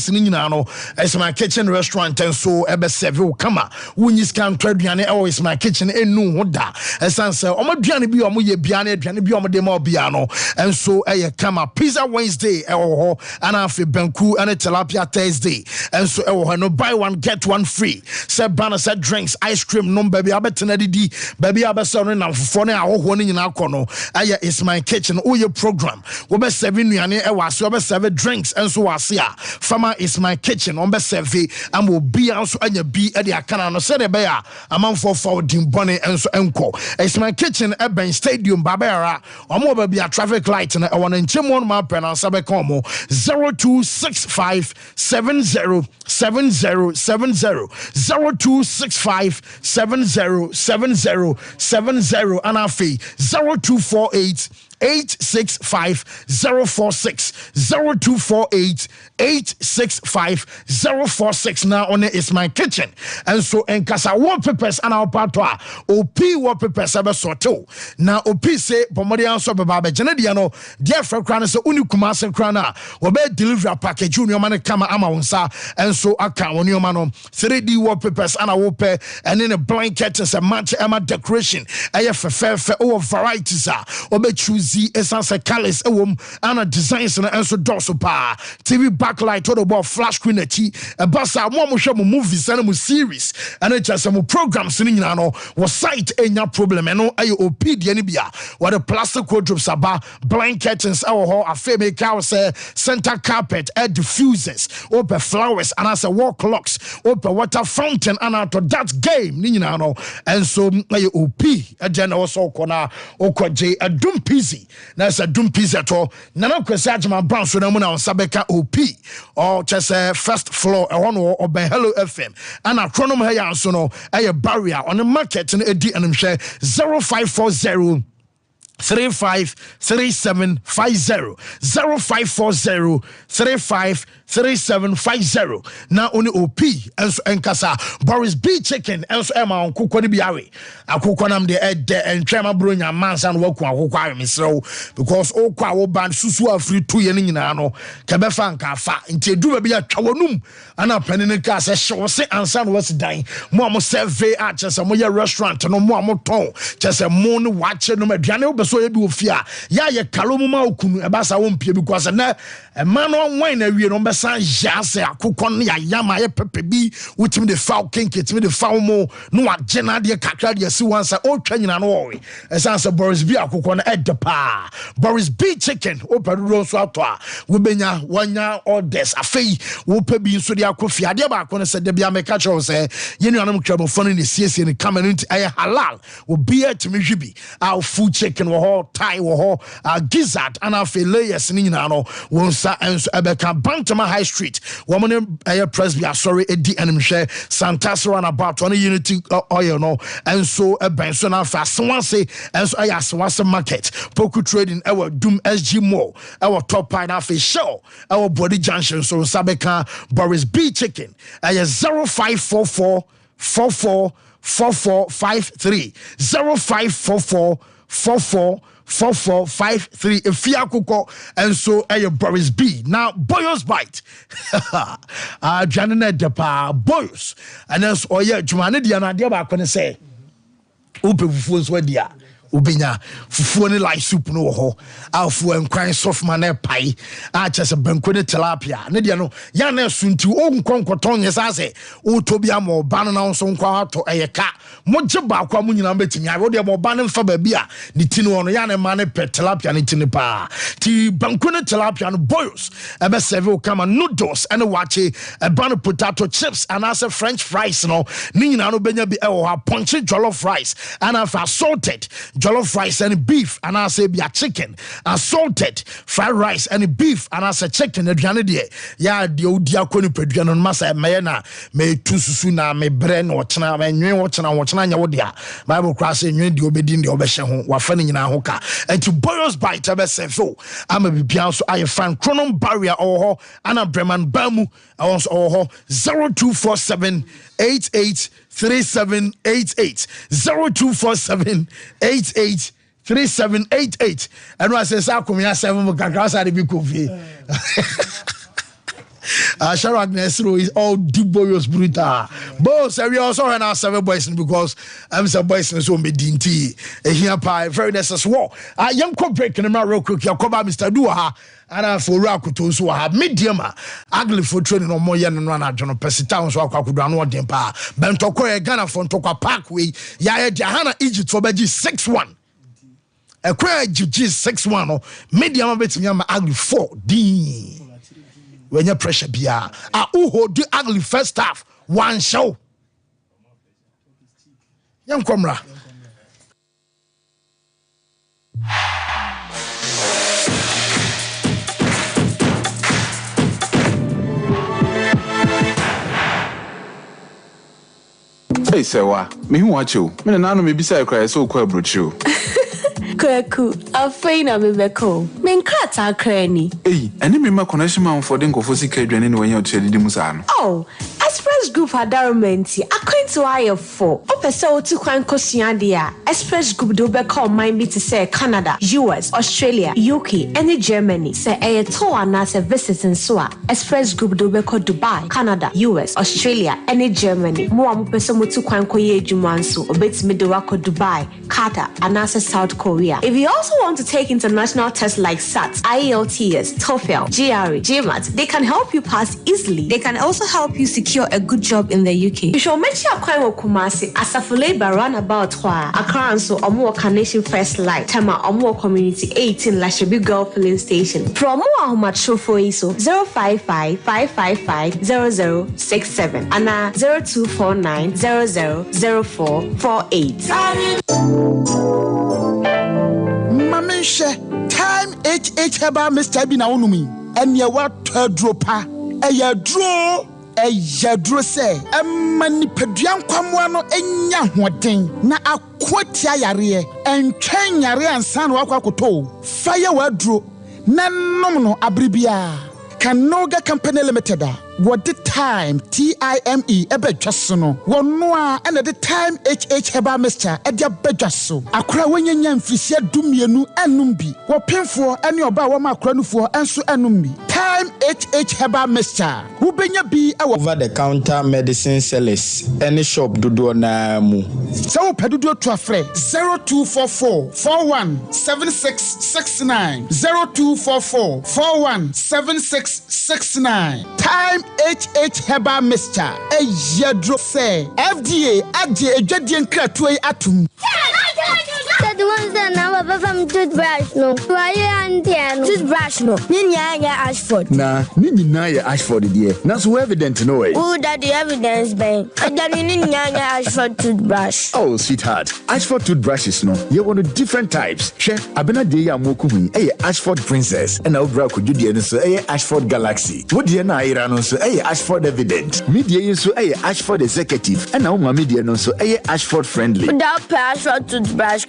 it's my kitchen restaurant, and so Ebe 7. Kama wunyis kan twaduane always my kitchen enu hoda esanse omoduane bi omoye biane aduane bi omode ma obia no enso kama pizza Wednesday ho ana afi banku and tilapia Thursday enso ho no buy one get one free say banner say drinks ice cream no baby abetena didi baby abesa no na fofo na ahoho no nyina akono is my kitchen oye program wo be serve nuane wase wo be serve drinks enso wase a fama is my kitchen on be serve am obi anso anya bi akana no said beya among for dimbone enso enko it's my kitchen Eben Stadium Babera omo ba bia traffic light na won nchemon ma pena sabe komo 0265 7070 0265 7070 and afi 0248 865 046 0248 865 046 now on it is my kitchen and so en kasa wallpapers and our patwa op wallpapers ebe sorto now op say pomodi anso be ba gene dia no dia fra kra no se unikuma se kra na we be delivery package uni man kama ama wonsa and so aka woni ma no 3D wallpapers and our pe and in a blanket and a match ema decoration fefe o varieties obe choose essence colors and designs and so doso pa TV backlight or about flash screen achi e basa mo hwe mo movies and mo series and it just mo programs ni nyina no was site enya problem no ayo opd ni bia what the plastic wardrobes aba blankets our ho afa make house center carpet air diffusers open flowers and as a wall clocks open water fountain and out that game ni nyina no and so ayo op agenda also kona okoje adum pizzy na sa dum pizza to na na kwese agema brown so na mu na sabeka op or just first floor e hono oben hello fm and acronym here yanso no e barrier on the market na edi animhwe 0540 353750 0540 353750 now only op and so enkasa Boris B chicken and so ema nkukwo ni biawe akukwo nam de and trema bronya mansa no waku akukwo amesrew because okwa wo band susu afri to ye nyina no kebefa nka fa nti edu ba bia twawonum ana panine ka se hye se ansa no wasi dan mo am serve a chese mo ye restaurant no mo am ton chese mo no wache no aduane wo beso ye bi ofia ya ye kalomu ma okunu ebasa wo mpie because na man on wine na wie no besan jase akukwo no ya yama ye pepe bi wutimi de foul kinkit me de foul mo no agena de kakra de si wansa o twa nyina no wo esan se Boris B akukwo no edepa Boris B chicken o pedro so ato a wo benya wanya orders afei wo pe bi so de akofia de ba akwo se de bia me catch on se ye nuanom twabo fone ne siesie ne kamera nti ay halal wo bia timi hwibi our food chicken wo ho Thai wo ho gizzard and afei layers ni nyina no wonsa enso ebeka Bantama High Street woman presby sorry edi animhwe Santasro and about one Unity oil no and so benso na fa swanse enso ayaswase market poku trading our Doom SG Mall our top pine afi show our body junction so sabeka Boris B chicken 0544 4453 0544 4453 Ifia Kuko and so Boris B. Now Boyos bite. Janine depa Boyos and then so Jumani Diana Diaba can say Upe Fufu's wedia. Ubinya fufu ni like soup no ho afu enkwan soft man pie a chese banku ne tilapia ne dia no ya na sunti o nkon koton yesa se o tobia mo ban na so nkwa ato eyeka moje ba kwa mu nyina betimi awo de mo ba ne mfa ba bia ne tini wono ya ne ma ne tilapia ne tini pa ti banku ne tilapia no boils ebe serve kama noodles and wache a ban potato chips and as a french fries no ni nyina no benya bi e wo ha punch jollof rice and afa salted jollof rice and beef and as a bia chicken assaulted fried rice and beef and as a chicken aduane de ya de odi akoni paduane no masa me na me tu susu na me bre na ochena me nwen ochena nya wo de a bible class nwen de obedi de obehye ho wa fa ni nyina ho ka enti boils bite ebe sefo ama bibia so aye fan chronom barrier ho ana breman bamu also 0247 883788 0247 883788 and I say sakomia 7 kakasa de bi kofi Sharon Nesro is all dubious brutal. Both we also have our 7 boys because I'm some boys so me dinti. Here pie very necessary. Young co breaking in my real quick. You come Mr. Dua and I for Rakuto so have medium ugly for training on more yan and run at John Pesitown so I could run one dempa. Bentoko Ghana from Toka Parkway. Yaya Jahana Egypt for Beji 6-1. A cry GG 6-1 medium bit me ugly 4D. When your pressure be who do ugly first half one show. Young Comra. Hey, Sewa, me who watch you. Me na no me bisa cry so kwa brochu. Kwaku, afeina bebeko. Men krata krani. Hey, eni me ma connection man for den kofo sika aduane ne wanya otire di musa no. Oh, Express Group adarumenti akwanto aye for. Opese otu kwan kosua de a Express Group do be call mine be to say Canada, US, Australia, UK, and Germany. Say a tour na se visiting so a Express Group do be call Dubai, Canada, US, Australia, and Germany. Mo am pese mo tu kwan koye adwuma nso obetimi de wako Dubai, Qatar, and South Korea. If you also want to take international tests like SAT, IELTS, TOEFL, GRE, GMAT, they can help you pass easily. They can also help you secure a good job in the UK. You should make sure you Kumasi Asafule run about Accra so Omo Carnation First Light, Tama Omo Community 18 Lashabi Girl Filling Station. From Moa Macho for ISO 055-555-0067 and 0249-000448. Mamisha, time HH Heba Mr. Bina Unumi, and ya what dropa, a ya draw, a ya draw say, a mani pedian quamuano, and ya wadding, na a quotia yare, and train yare and san wakakoto, fire word draw, nan nominal abribia, can noga company limited. What the time TIME ebe jasono wonwa and at the time HH Heba Mr. Edia bejaso akra wenya mfisia dumienu enumbi wo pemfo ene oba wo makra nufo enso enumbi time HH Heba Mr. Who benya bi over the counter medicine sellers any shop dodo na mu so pedodo to afre 0244 417669 0244 417669 time HH Heba Mr. Ejadro say FDA adje edwadie nkratoe atum. The ones that now from toothbrush no. Why and toothbrush no. Ninya Ashford. Nah, Ninya Ashford dear. Not so evident no way. Who that the evidence bang? And then Ninya Ashford toothbrush. Oh sweetheart, Ashford toothbrushes no. You want different types. She abena de ya moku Ashford Princess and now bra could you so Ashford Galaxy. What dear na ira no so Ashford Evident. Media so Ashford Executive and now my media no so Ashford Friendly. Without Ashford toothbrush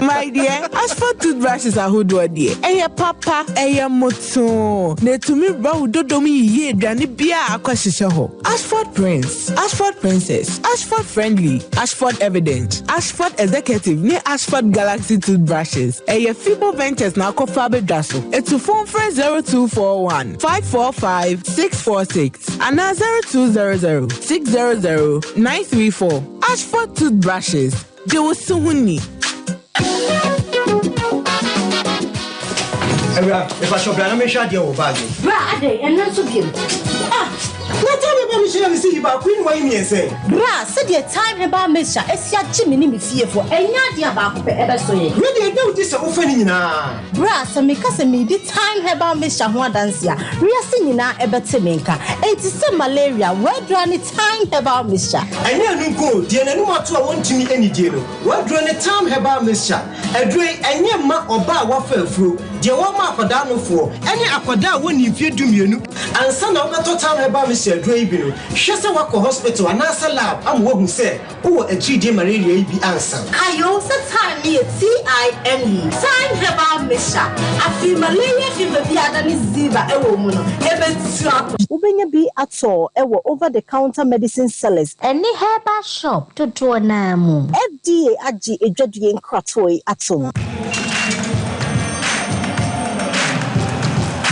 my dear, Ashford toothbrushes are who do dear. Papa, moto. Ne to me bro do me ye dani bia akwashisha ho. Ashford Prince, Ashford Princess, Ashford Friendly, Ashford Evident, Ashford Executive, ne Ashford Galaxy toothbrushes. Fibo Ventures na kofa bedaso. To phone for 0241 545 646 and 0200 600 934. Ashford toothbrushes. They will soon need. If I shop, I'm sure you'll buy it. Brother, and not to give. What time about Michelle see about Queen Wayne and say? Bra, said your time about Mister, as your Jimmy fearful, and not the about ever so. Really, I know this offending now. Bra, some make us a maybe time about Mr. Huadancia. We are singing now about Timinka. It is some malaria. Where do any time about Mister? I never go, dear, and what I want to me any deal. What do any time about Mister? A drink and your ma or bar waffle through. Dear, what mark for down for any aquada when you fear do you and son of the time about Mr. Draven. Shasawako Hospital and NASA lab. I'm what who said, oh, a GD malaria be answer. I also time me a TIME. Time about Mister. I feel malaria fever be than is Ziva a woman. Ubenya be at all ever over the counter medicine sellers. Any herbal shop to draw namu. FDA Aji a judging cratoi at all.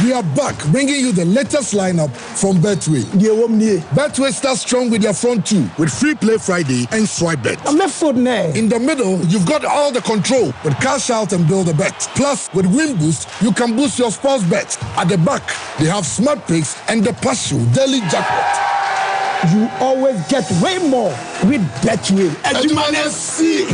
We are back, bringing you the latest lineup from Betway. Betway starts strong with their front two, with Free Play Friday and Swipe Bet. In the middle, you've got all the control with Cash Out and Build a Bet. Plus, with Win Boost, you can boost your sports bet. At the back, they have Smart Picks and the Partial Daily Jackpot. You always get way more with Betway. As you might see.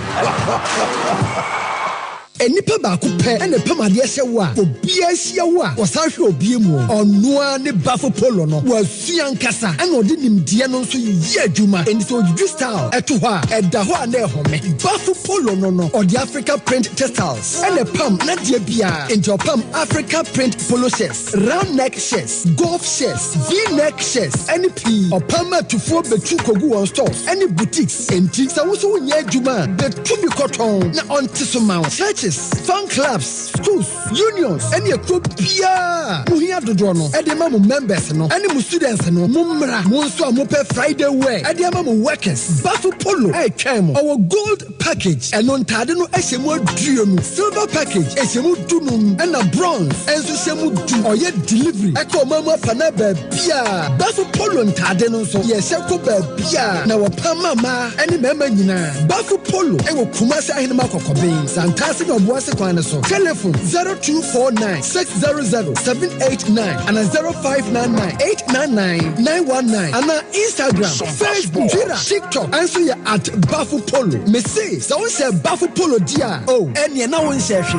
Enipa baako pɛ ɛna pɛmadeɛ hyɛ wo a obi ahyia wo a wɔsan hwɛ obi mu ɔnoa ne bafo polo no wɔasua nkasa ɛna ɔde nimdeɛ no nso yi adwuma ɛni sɛ ɔdwidwi style ɛto hɔ a ɛda hɔ a na ɛhɔmɛ bafo polo no ɔde Africa print textiles ɛna pam nadeɛ biara nti ɔpam Africa print polo shirts round neck shirts golf shirts v-neck shirts ɛne pii ɔpam atufoɔ bɛtu kogu wɔn stores ɛne boutiques enti sɛ wo so wonyɛ adwuma a bɛtu bi kɔtɔn na ɔnte so ma wo churches, fan clubs, schools, unions, any a group pia. Muhia Dodrono, Edema members, no, any students, no, Mumra, Monso, Mope Friday way, Edema workers, Bafu Polo, Camo, our gold package, and on Tadano Esemo Drium, silver package, Esemo Dunum, and a bronze, and Susemu Du, or yet delivery, Echo Mama Panabe, Pia, Bafu Polo and Tadano, so yes, Echo Pia, now a Pamama, any member, Bafu Polo, and Kumasa and Marco Cobain, Santassi. Telephone 0249 600 789 and 0599 899 919 and Instagram, Facebook, Twitter, TikTok. Answer you at Bafu Polo. Me say, so we say Bafu Polo dia. Oh, and you now in session.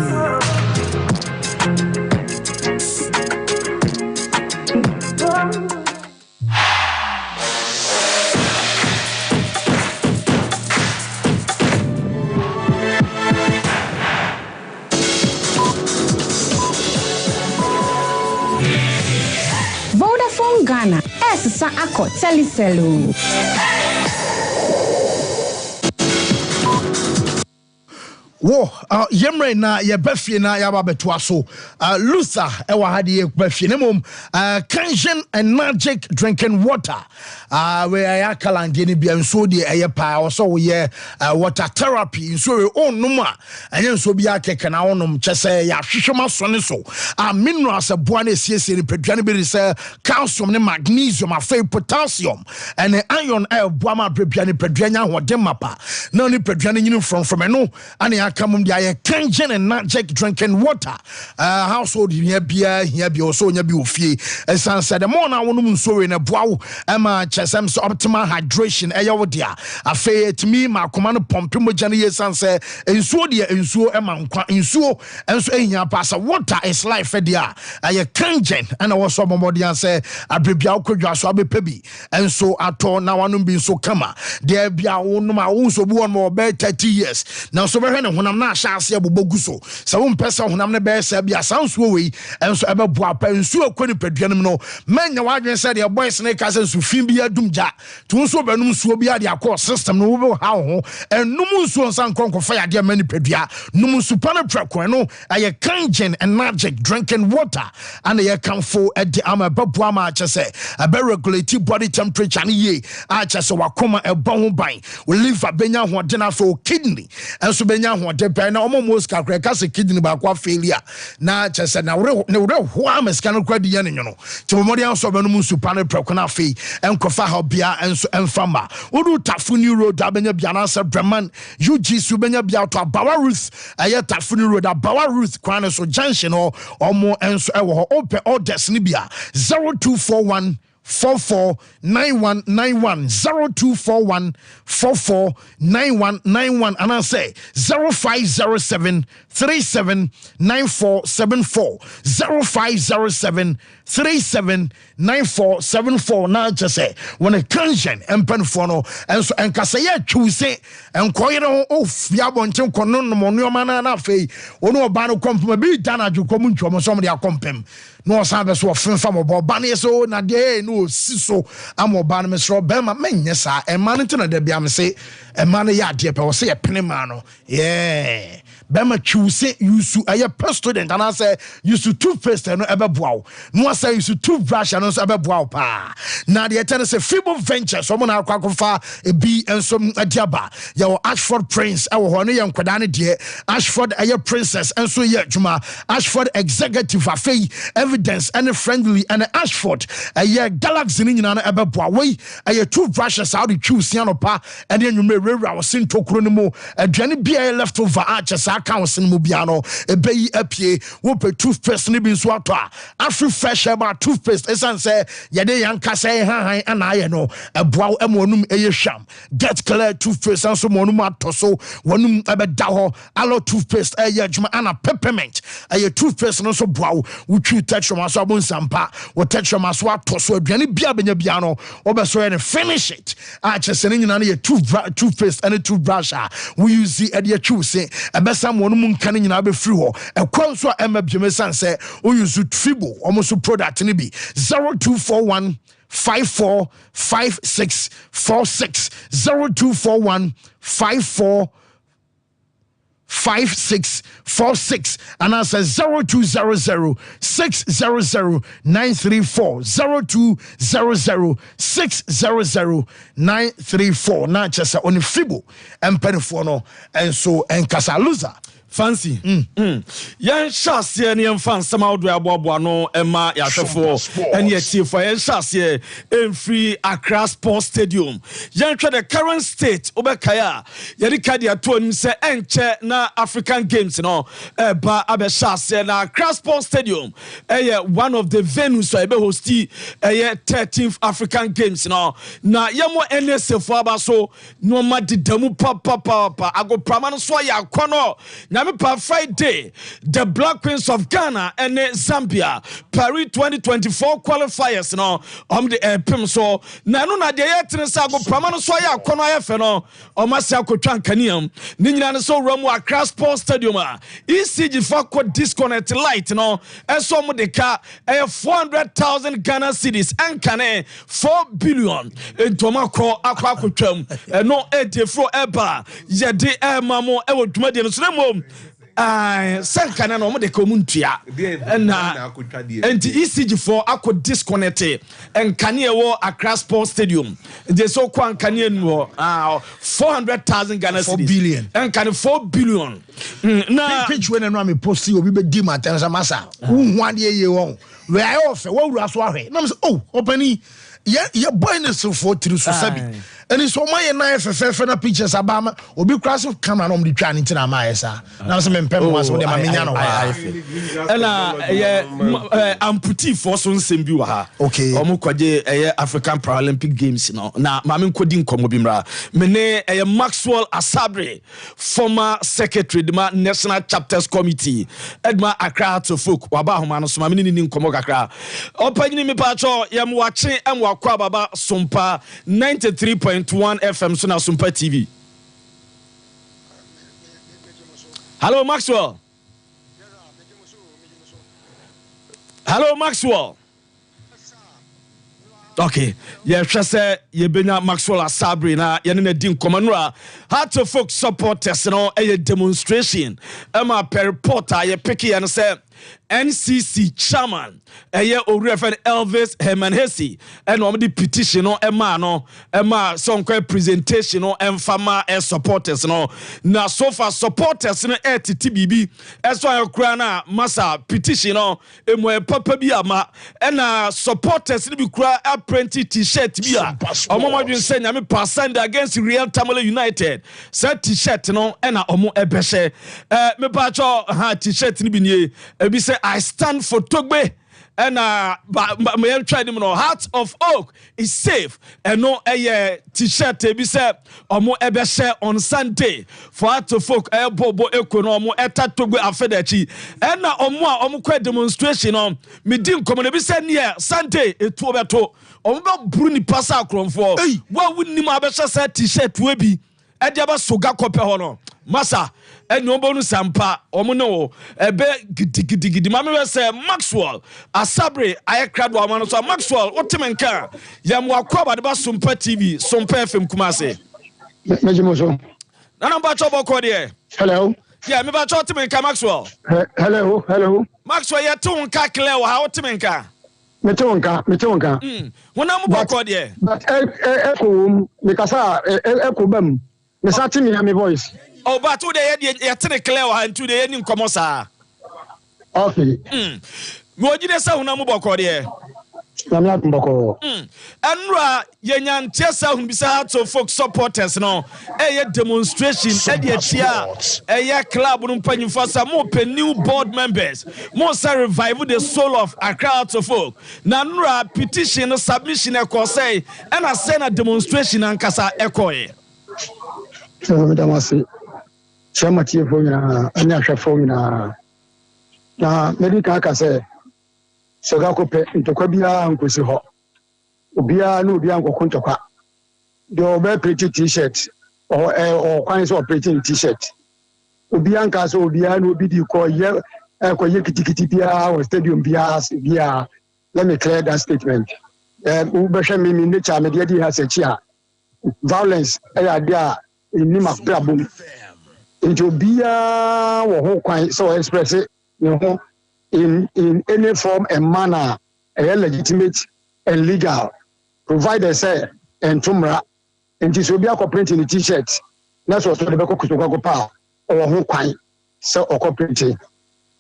Ghana, Essa Ako, Telicelo. Wo yemre na ye bafie na ya ba beto so Lusa e wa hade ye bafie ne mom Kangen and Magic drinking water we ya kalange ne bia nso de eye pa so wo ye water therapy nso we onum a enye nso bia keke na onum chese ya hwehwema so ne so minerals aboa na esiesie ne peduane bi se calcium ne magnesium afei potassium and iron aboa ma peduane hodem mapa na ne peduane nyini from no ane come dia Kangen and Magic drinking water household here bia also nya bi ofie esan said the more na wonum so we na boawo ema chesem so optimal hydration eya wo dia afei etimi ma akoma no pompe moja ne yesan say ensuo dia ensuo ema nkwa ensuo enso ehia pasa water is life dia Kangen and was so momodian say abrebia okwadwa so abepa bi enso ato na wanum bi so kama dia bia wonum a won so bu won mo be 30 years now so be hwe honam na ahase abobogu so se wo mpesa honam ne be se bia sansuo we enso ebebu apa ensuo akwani paduanum no manya wadwen se de boys ne ka se nsu fin bia dumja to nso banum suo bia de akọ system no wo ha ho enum nsuo nsan konko fa yade mani padua num nsu pana prako no Kangen and Magic drinking water and kamfo edi ama babu ama chese abe regulate body temperature ne ye a chese wakoma ebo ho ban we liver benya ho de na so kidney enso benya ho wɔde pɛ na ɔmo moska kra ka se kidney ba kwa failure na kyese na wore ho ameska no kra di ye ne nwono ti momode anso be no mu supa no preko na afei enkofa ha bia enso emfama wodu Tafuni Road abenya bia na se Breman UG su benya bia to Abawa Ruth aye Tafuni Road Abawa Ruth kwan so junction omo enso ewo ho open orders ni bia 0241 449191 0241 449191 and I say 0507 379474 0507 379474 na just say when a conscience empenfo no enso enkasa ye twuse enkoyere ofia bonche kono no monoma na afei ono oba no kompem bi dana djukom ntwom so mo de akompem no osan so ofenfa mo ba na so na de no siso amoba no mesro be ma menye sa ema no tina da bia me se ema no ya de pe wo se ye pene ma no yeah Bema choose you a student and I say you should toothpaste no ebeboa no say you should toothbrush and also ebeboa pa na the ten say Fibo Venture so mo na akwakofa e bi enso adiaba your Ashford Prince e wo ho no ye nkwada ne de Ashford princess enso ye adwuma Ashford executive afei evidence and friendly and Ashford galaxy ni nyina no ebeboa we toothbrushes how to choose no pa and then you may rewra wo sin tokro no mo aduane bia left over council mubiano a bay apie whoop toothpaste nibi swata afri fresh about toothpaste esan say yade yanka say hi and I know a bow emonum eye sham get clear toothpaste and so monum atoso wanum ebedaho alo toothpaste juma and a peppermint a toothpaste no so bow which you touch from asabon sampa or touch from aswa toso aduane bia benya biano obeso and finish it just saying you toothpaste and a toothbrush we use the choose ebesa mo no munka ne nyina be free ho ekwan so emabjeme san say o use Fibo almost product ni bi 0241 545646 0241 545646 and I say 0200 600 934 0200 600 934 na just on Fibo empenfo no and so enkasa loser fancy yan shase ne yan fan sama odo aboabo no ema yahwefo ene yetiefo yan shase free Accra Sports Stadium yan twa the current state obekaya yeri kadi ato nim se enche na African Games no ba abe shase na Accra Sports Stadium one of the venues so ebe hosti 13th African Games no na yemo NSF aba so no ma didamu papa ago prama no so ya akono Friday, the Black Queens of Ghana and Zambia Paris 2024 qualifiers no the pim so na no na de yetin sa go prama no so ya kono ayefe no omasi akotwa nkaniam ni nyina no so ramu Accra Sports Stadium ECG for disconnect light no eso mo de ka 400,000 Ghana cedis ankane 4 billion entoma kro akotwam no edefro eba yede mamo e wodwuma de no so mom sankana no mo de komuntua na enti ECG4 akọ disconnect enkane wo Accra Sports Stadium de so kwa nkane no 400,000 Ghana cedis 4 billion enkane 4 billion na pitch when no me post obi be di matensa masa unhwa de ye won we ayo ofe wo wura so ahwe na me oh opani ye boy ne so for tiri so sabi and it's my na FFF na pictures abama obi cross camera no mdi twa ntina ma yesa na so me mpem wa so de ma menya no wa ela amputi for so nsem bi wa ha okay omo kwaje African Paralympic Games no na ma me nkodi nkomo bi mra me ne Maxwell Asabre former secretary de ma National Chapters Committee edma Accra to folk wa ba homa no so ma me ni nkomo kakra opanyini me pa cho yam wache am wakwa baba Sompa 93.1 FM so na Sompa TV. Hello Maxwell. Hello Maxwell. Okay, yeah, say ye benya Maxwell Asabre na ye ne din komanura how to folk supporters no a demonstration. Emma per reporter ye picky and say NCC chairman Oriafen Elvis Hermanhesi and the petition Emma some presentation Fama supporters now so far supporters TBB as why Ukraine massa petition papa biama and supporters be cry apprentice t-shirt bia omo dwen say nyame passand against Real Tamale United set t-shirt and omo ebehye me ba cho ha t-shirt ni bi nie ebi say I stand for Togbe and me try them Heart of Oak is safe and no t-shirt ebi say omo ebehye on Sunday for Heart of Oak bobo ekonomo eta Togbe afedachi and omo kwa demonstration me din komo ebi say near Sunday etu obeto omo bruni pasa akromfo wa wunni ma abehye say t-shirt we bi e dia ba soga kope ho no masa eni obonu sampa omo no ebe gidigidi ma me say Maxwell Asabre ayakrado amano so Maxwell otemenka yam wakwa de ba Sompa TV Sompa FM Kumase mejimoso nana ba chobo ko de hello yeah me ba cho otemenka Maxwell hello Maxwell ya to nka clear wa otemenka metonka wona mo ba ko de but eko me kasa eko bam me sati me my voice. Oh, but today you tell clear and today you come sa. Okay. Mo jide sa huna mo boko de. Na me boko. Anra yenyan tiesa hun bisa to folk supporters no. Demonstration dey chia club no panyimfa sa mo pe new board members. Mo say revive the soul of Accra to folk. Na nra petition submission e ko say and I say na demonstration ankasa ekoe. Damasi chama tiefo na anya hwefo na medical aka say soga ko pe ntokwa bia nkosi ho obia na obia nkoko ntokwa de obe pretty t-shirt or kwan so pretty t-shirt obia nka so obia na obi di ko ye kitikiti bia or stadium bia let me clear that statement ubehwe me nature me dey ha sechi violence dia in my problem. Into be wo kwan so express it in any form and manner legitimate and legal provided say and tumra into so be a corporate in the t-shirt that's what the go pa or ho kwan so corporate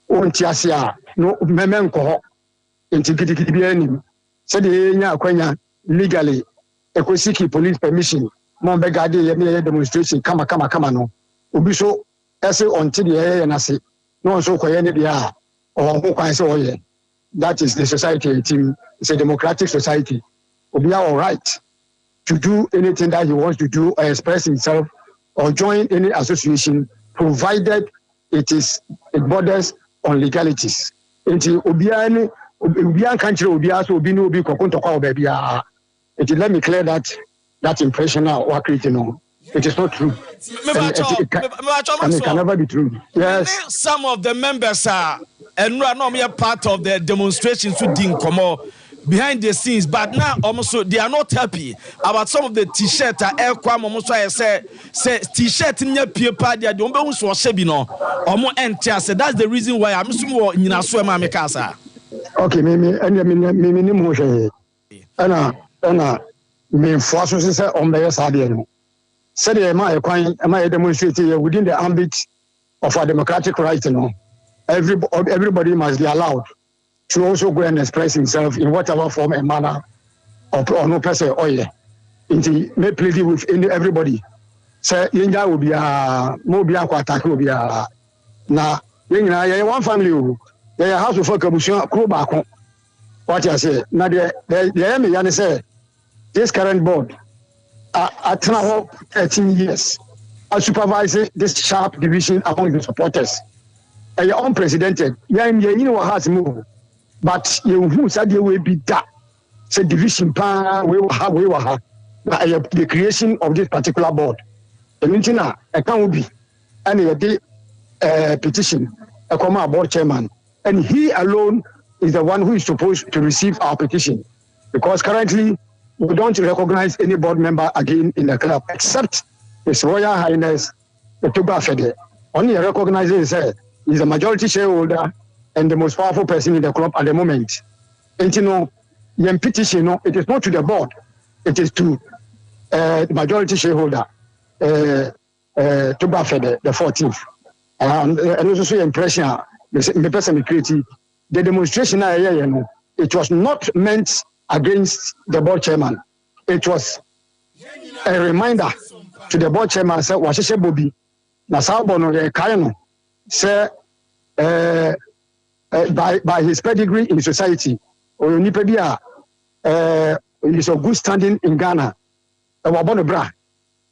on tiasia no memen ko into gidi bi anim say the nya akwanya legally ekosiki police permission mon be gade ye demonstration kama no obi so ese until the na se no so koye ne dia o ho kwan se oye that is the society team. It's a democratic society obi are all right to do anything that he wants to do or express himself or join any association provided it borders on legalities until obi an country obi so obi no obi kokonto kwa obi bia it let me clear that impression now or creating it is not true. It can never be true. Yes. Some of the members are and we are part of the demonstrations to Dinkomo behind the scenes, but now almost they are not happy about some of the t-shirt almost say t-shirt in your paper they don't be so sebino omo enter say that's the reason why I'm so nyina so ma make asa. Okay, me mo hwe ana me force say on be sade no said the demonstrate within the ambit of our democratic right, everybody must be allowed to also go and express himself in whatever form and manner or no person or into may plead with everybody. Say India will be more be attack will be now one family house of crew back. What I say now the say this current board at 13 years, I supervising this sharp division among the supporters. And you're unprecedented. You know what has moved, but you who said you will be that. Say division plan, we will have the creation of this particular board. The meeting I can't be any petition, a comma board chairman, and he alone is the one who is supposed to receive our petition, because currently we don't recognize any board member again in the club except His Royal Highness the Tuba Fede. Only recognizing he's a majority shareholder and the most powerful person in the club at the moment. And you know, the petition, it is not to the board, it is to the majority shareholder, to Buffett, the 14th. And also the impression, the person created the demonstration. It was not meant against the board chairman. It was a reminder to the board chairman. Say, "Washishe Bobby, na sabono ye kaino." Say, by his pedigree in society, or Nipedia, is of good standing in Ghana. Wabono bra,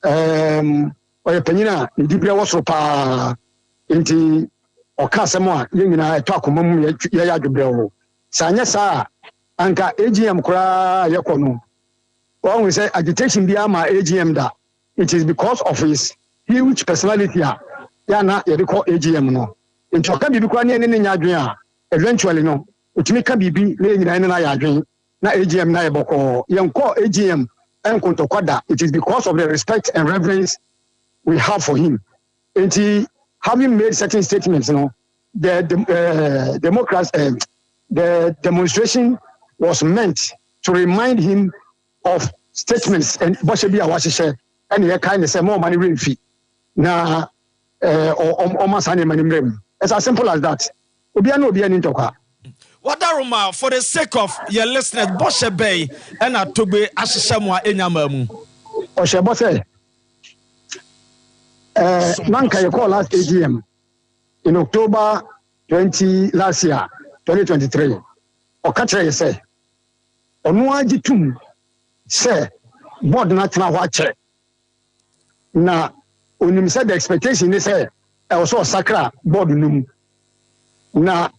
or penina, Dibra was pa into or Casamoa, Yina, talk among Yayagabro. Sanya sa, Anka AGM Kra Yakono. When we say agitation beyond my AGM, that it is because of his huge personality. Yana, you call AGM no. In Chokan Bibuani and Yadria, eventually no. Utimika Bibi, laying in Yadrin, na AGM Naiboko, young call AGM and Kontokwada. It is because of the respect and reverence we have for him. And he, having made certain statements, the demonstration was meant to remind him of statements and Boshebi Awashishe and the kind of say more money real fee. Now, almost any money. It's as simple as that. Obiano Obian Intoka. What are for the sake of your listeners, Boshebi and Atobe Ashishamwa Enyamamu? Oshebose. Nanka you call last AGM in October 2023. Okatra you say. Onuaji tum say board national watch. Na unim said the expectation is say also sacra board num. Na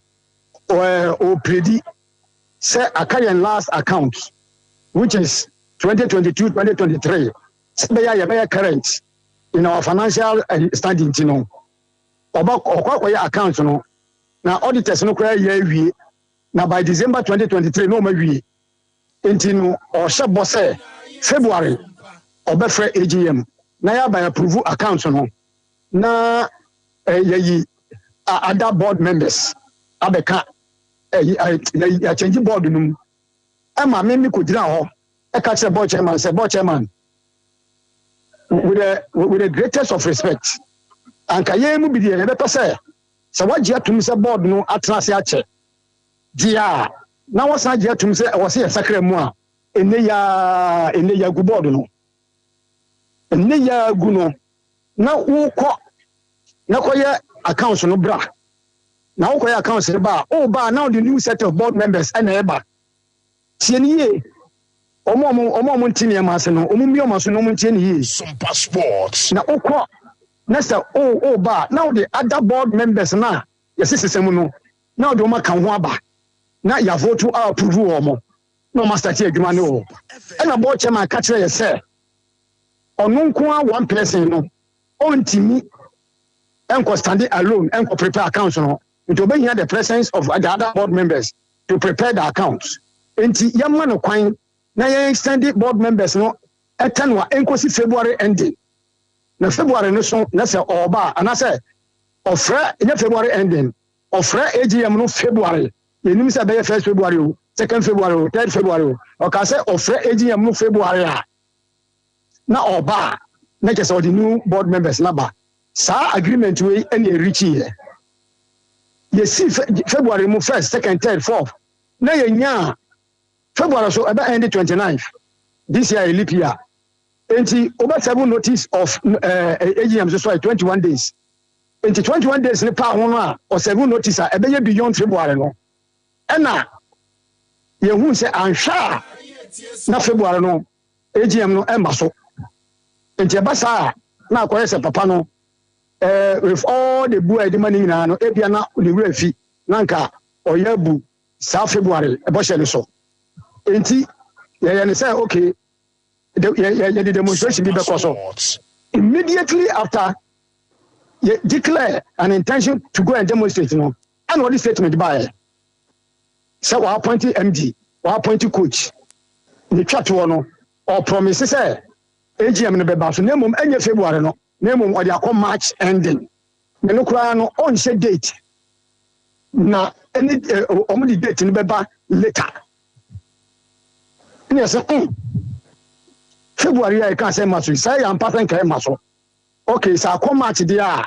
o predi say Akarian last account, which is 2022-2023. Say current in our financial standing, About accounts, Now auditors no cry ye. Now by December 2023, no maybe. Intino or Shabose February or Befre AGM. Now by approval accounts na other board members abeka change board num ama me could now a catch a board chairman say board chairman with the greatest of respect and kayemu be the better say so what you to say board no atlas yache dia na wasa je to say was here sacred mu a ene ya gu board no ene ya gu no na wo ko na koye accounts no bra na wo koye accounts no ba o ba now the new set of board members and eba tieniye omo ntini ma se no omo mi omo so no tieniye some passports na okọ na say o ba now the other board members na yes system no now the omo kan ho aba na ya vote to approve omo no master tie adwuma no e na board chairman ka kire ye say ono nko one person no ontimi enko stand alone enko prepare accounts no it obey here the presence of the other board members to prepare the accounts enti yamma no kwan na ye extended board members no etanwa enko si February ending na February no so na say oba ana say ofra in February ending ofra AGM no February yenim say be 1st February o 2nd February o 3rd February o ka say ofra AGM no February a na oba na just the new board members na ba sa agreement we any reach here you see February mo 1st 2nd 3rd 4th na yenya February so about end 29th this year leap year enti over 7 notice of AGM so 21 days enti 21 days ne pa ho a or 7 notice a be beyond February no ena ye hu say ansha na February no AGM no emba so enti abasa na akoye se papa no with all the boy the money na no ebia na the refi nanka oyabu sa February ebo shele so enti ye say okay the demonstration be because of immediately after you declare an intention to go and demonstrate and what this statement by so we appoint MD we appoint coach the chat one or promise say AGM no be ba so nemum enye February no nemum or dey come March ending me no kura no on say date na any omudi date ni beba later ni say February I can say maso say am pattern kai maso okay sa come match there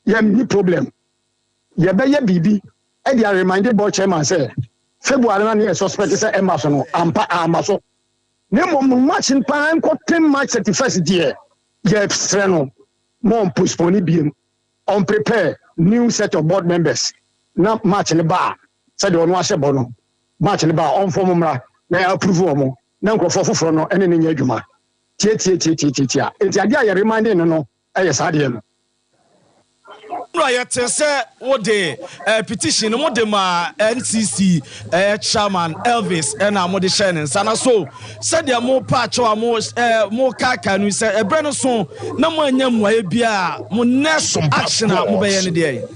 ya ni problem ye be ye bibi e dey reminded board chairman say February na ni suspect say maso no ampa amaso ne mom match in pan ko 10 match 31st there ye streno mom postpone biem on prepare new set of board members na match ne ba say the one wa se bono match ne ba on form mra na approve omo na nkofo foforo no ene ne nya adwuma tie enti ade a reminding no yes ade no right say what the petition mo de ma NCC chairman Elvis and mo de shine sana so said ya mo patch wa mo kaka no say ebre no so na mo anya mo bia mo next action a mo be ye ne de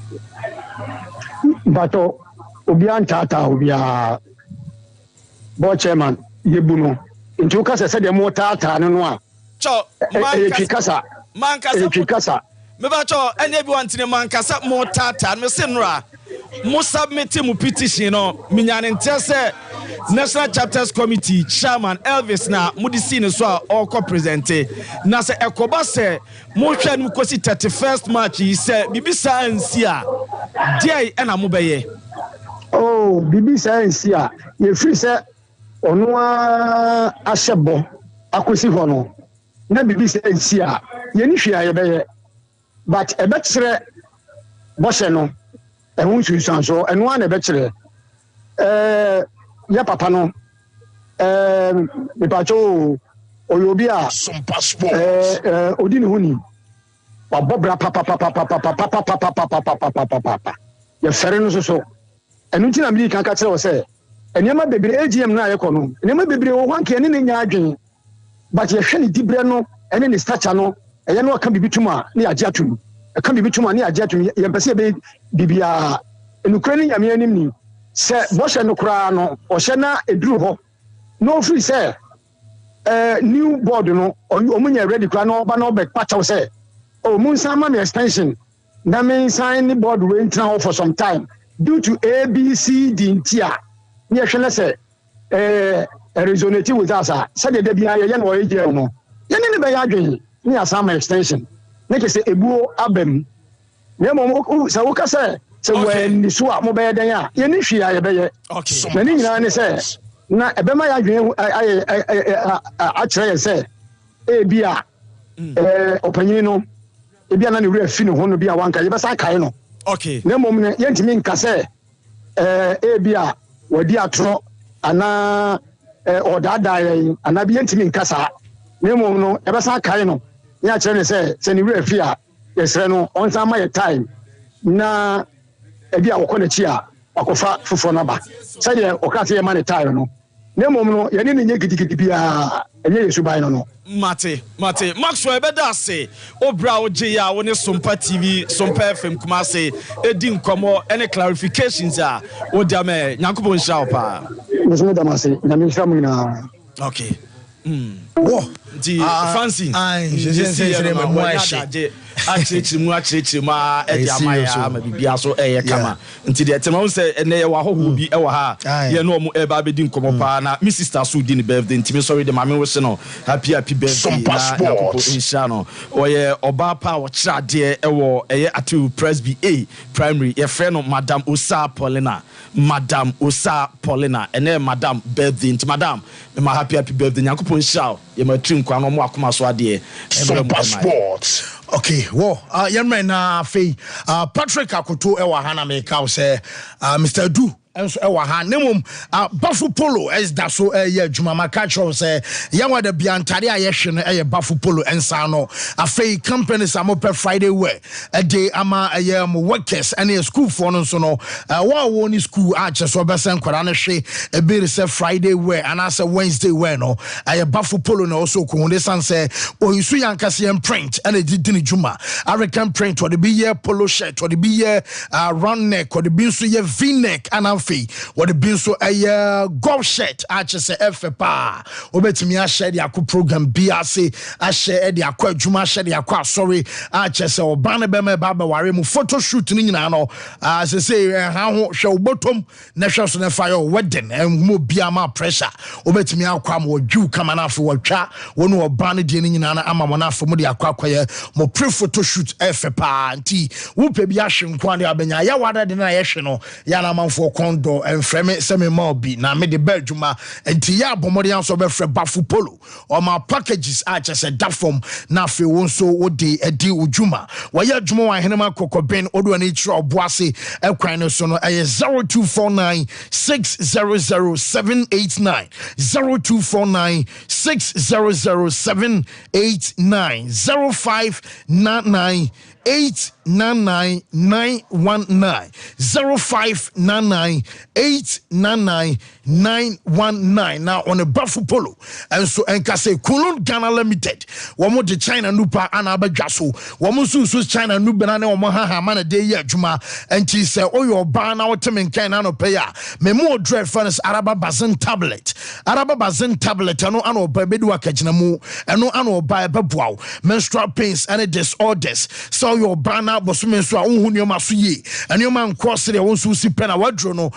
bato obi antata obi a board chairman yebuno nti ka se de mo tata no a cho man kasa me ba cho anya bi wantene man kasa mo tata me senra mo submit mu petition no minyane ntese National Chapters Committee Chairman Elvis na mo di sine so a oko present na se ekoba se mo hwa no kosi 31st March yi se bibisa ansi a dey na mo beye oh bibisa ansi a ye free se ono a ahyebo akosi ho no na bibisa ansi a ye ni hwia ye beye but e betre bose no e hu nsusan so eno an e betre ya papa no me pacho oyobi a some passport odini huni wa bobra papa ya fere no so enu ntina mi kan ka kire wo se enema bebre AGM na ayeko no enema bebre wo hanke ne ne nya adwen but ye hwe ne dibre no ene ne stature no eye no aka bibituma ne agye atum aka bibituma ne agye atum ye mpese be bibia enukra ne yame anim ni se boshe no kra no o hye na eduru ho no free say new board no omunya ready kra no ba no be pacha say o mun sama me extension na me sign the board we ntina for some time due to ABCD ntia ne hwe na say resonate with us say de bia ye no ye je no ye ne be ya adwen ni asama extension ne ke say ebuo abam ne mo say wo ka say so when ni so a mo be den a ye ni hwia ye be ye na ni nyina ne say na ebema ya adwen a kire ye say e bia opanyin no e bia na ne wura fi no ho no bia wanka ye be sa kai no okay na mom ne ye ntimi nka say e bia wadi atro ana odada ye ana bia ntimi nka sa na mom no e be sa kai no ya kire ne say se ni wura fi a ye sere no on sa ma ye time na ebi a wokɔ na chi a akofa fofo na ba sɛ de okate ye mane tire no na mom no ye ne nye gidigidi bia enye yesu ban no mate Maxwell beda se obra oje ya woni Sompa TV Sompa FM kuma se edi nkomo any clarifications a odiame nyankopon hira opa mesmo da mase na mi shamu na okay di fancy je mo achirichi ma edi amaya ma bibia so eye kama nti de tema unse ene ye wa hoho bi e wa ha ye no mo e ba be di nkomo pa na mi sister so di ni birthday nti me sorry de ma me wo se no happy birthday na yakopo insha no oye oba pa wo kira de e wo eye atu presby A primary ye friend no Madam Osa Paulina ene madam birthday nti madam me ma happy birthday yakopo insha ye ma trim kwa no mo akoma so ade Sports. Okay, well, yamre na fei Patrick Akoto ewa hana me ka say Mr. Du enso ewa ha nemum Bafu Polo es da so ye adwuma maka cho say yanwa da biantare a ye hwe no ye Bafu Polo ensa no afei companies amope Friday wear dey ama ye mo workers and school for no so no wa ni school a che so besen kwara no hwe e be say Friday wear and as Wednesday wear no ye Bafu Polo no also ko hunde san say oyisu yankase em print and didi juma African print or the be ye polo shirt or the be ye round neck or the be so ye V neck and fee what the bin so a golf shirt achese FPA obetimi a share the akọ program BRC a share the akọ adwuma share the akọ sorry achese oban be me ba ware mu photo shoot ni nyina no as say ha ho hwe obotom na hwe so na fire wedding mo bia ma pressure obetimi akọ am odwu kama na afọ watwa wonu oban de ni nyina na ama mo na afọ mo de akọ akoye mo pre photo shoot FPA anti wo pe bia hwe nkwan de abenya ya wada de na ye hwe no ya na manfo kondo enfreme se me ma obi na me de badwuma anti ya bomode anso be frɛ bafu polo o ma packages a chese da form na fe wonso wo de edi ujuma wa ya dwuma wa henema kokobin odo na ichiro oboase ekwan no so no 0249 600 789 0249 600 789 0599 899-919 0599-899-919 now on a Bafu Polo and so enkase Kulun Ghana Limited wamo de China nupa anabadwaso wamo so China nuba na wamo ha mana de ye adwuma enti se oyo ba na wotemen kan na no pay a me mo dread furnace araba bazin tablet ano ano ba bedu akagina mu eno ano ba beboaw menstrual pains and disorders so your banner bosumen so unhu nioma so ye enioma nkose de wonso si pena wadro no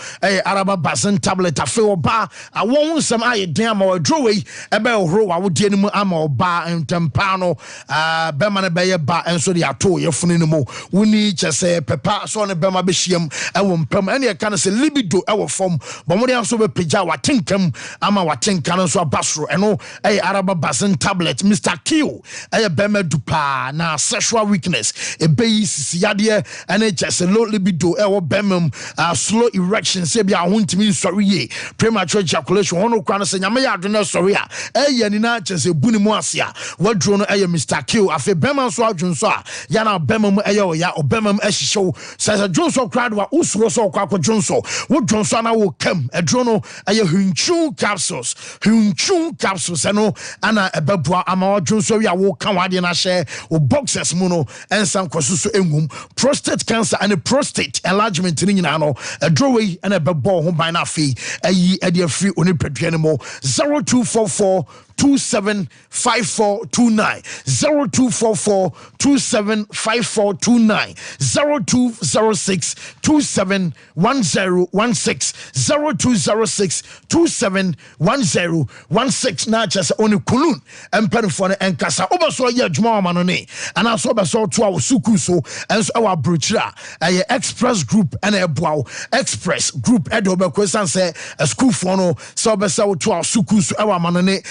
araba bazin tablet afe oba awon nsam aye den ama wadro we ebe ohro wa wodie ni mu ama oba entempa no bema na beye ba enso de ato ye funu ni mu woni chese pepa so ne bema be hiem ewo mpam ene ye kan se libido ewo fom bomode aso be pija watenkam ama watenka no so abasro eno araba bazin tablet Mr. Q bema dupa na sexual weakness ebeyi sisiyade ene chese low libido ewo bemam slow erection se bia hontimi sorry ye premature ejaculation hono kwa no se nyame ya adwene sorry a ni na chese buni mu asia wadro no Mr. Q afi bemam so adwun so a ya na bemam ya obemam ehihyew se dwonso crowd wa usuro so kwa dwonso wodwon so na wo kam edro no hunchu capsules eno ana ebeboa ama wadwon so ya wo kan wade na hye o boxes mu no ensan kwaso engum prostate cancer and prostate enlargement ni nyina no edrowei and ebebo ho ban na afi ayi ede afri oni pedua ne mo 0244 275429 0244275429 0206 271016 0206 271016 na chese oni kulun empenfo ne enkasa obaso ye adwuma ma no ne ana so obaso to a suku so enso awa brochira express group and eboaw express group edo be kwesan se school for no so obaso to a suku so awa ma no ne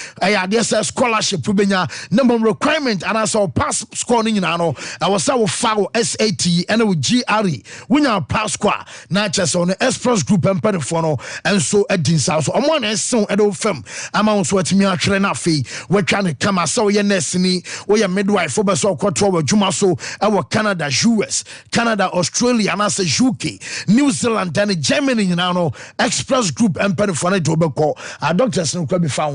there's a scholarship benya number requirement and as pass score ni nyina no I was say follow SAT and GRE when you pass score na just on express group empanifo no and so edinsa so omo na son edo fam amount so atimi atwere na afi we twa ne kama so ye nurse ni we ye midwife for be so kwoto wa dwuma so e Canada US Canada Australia and as UK New Zealand and Germany nyina no express group empanifo na do be call doctors no kwa bi fa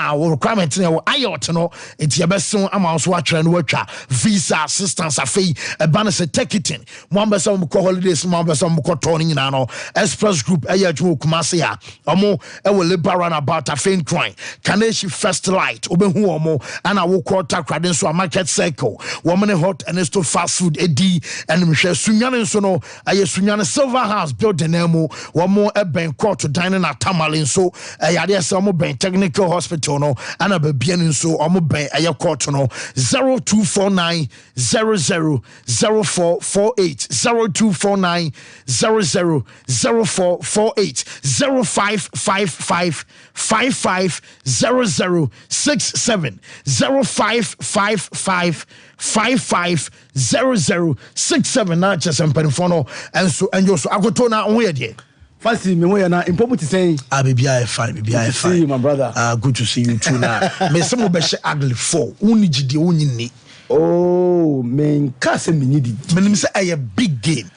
wo requirement na ayot no enti yebeson ama so atwere no watwa visa assistance afei eba se ticketing mo ambesa mo ko holidays mo ambesa mo ko to ni nyina no express group ayadwo kumase ya omo e liberal about afei crime Kaneshi First Light obehu omo ana wo ko takrade so market circle wo mene hot and store fast food edi and mhwe sunyane so no aye sunyane Silver House building emo wo mo eben court dining at Tamalin so ayade se mo ben technical hospital no ana babian so omo ben aye court no 0249 000448 0249 000448 0555 550067 0555 550067 na chese mpanfono enso enyo so agoto na onwe de Fancy me when na important to say BBI fine BBI fine. See you, my brother. Good to see you too now. Me some be she ugly for uni gidi uni ni. Oh, man, can't say me need it. Me say a big game.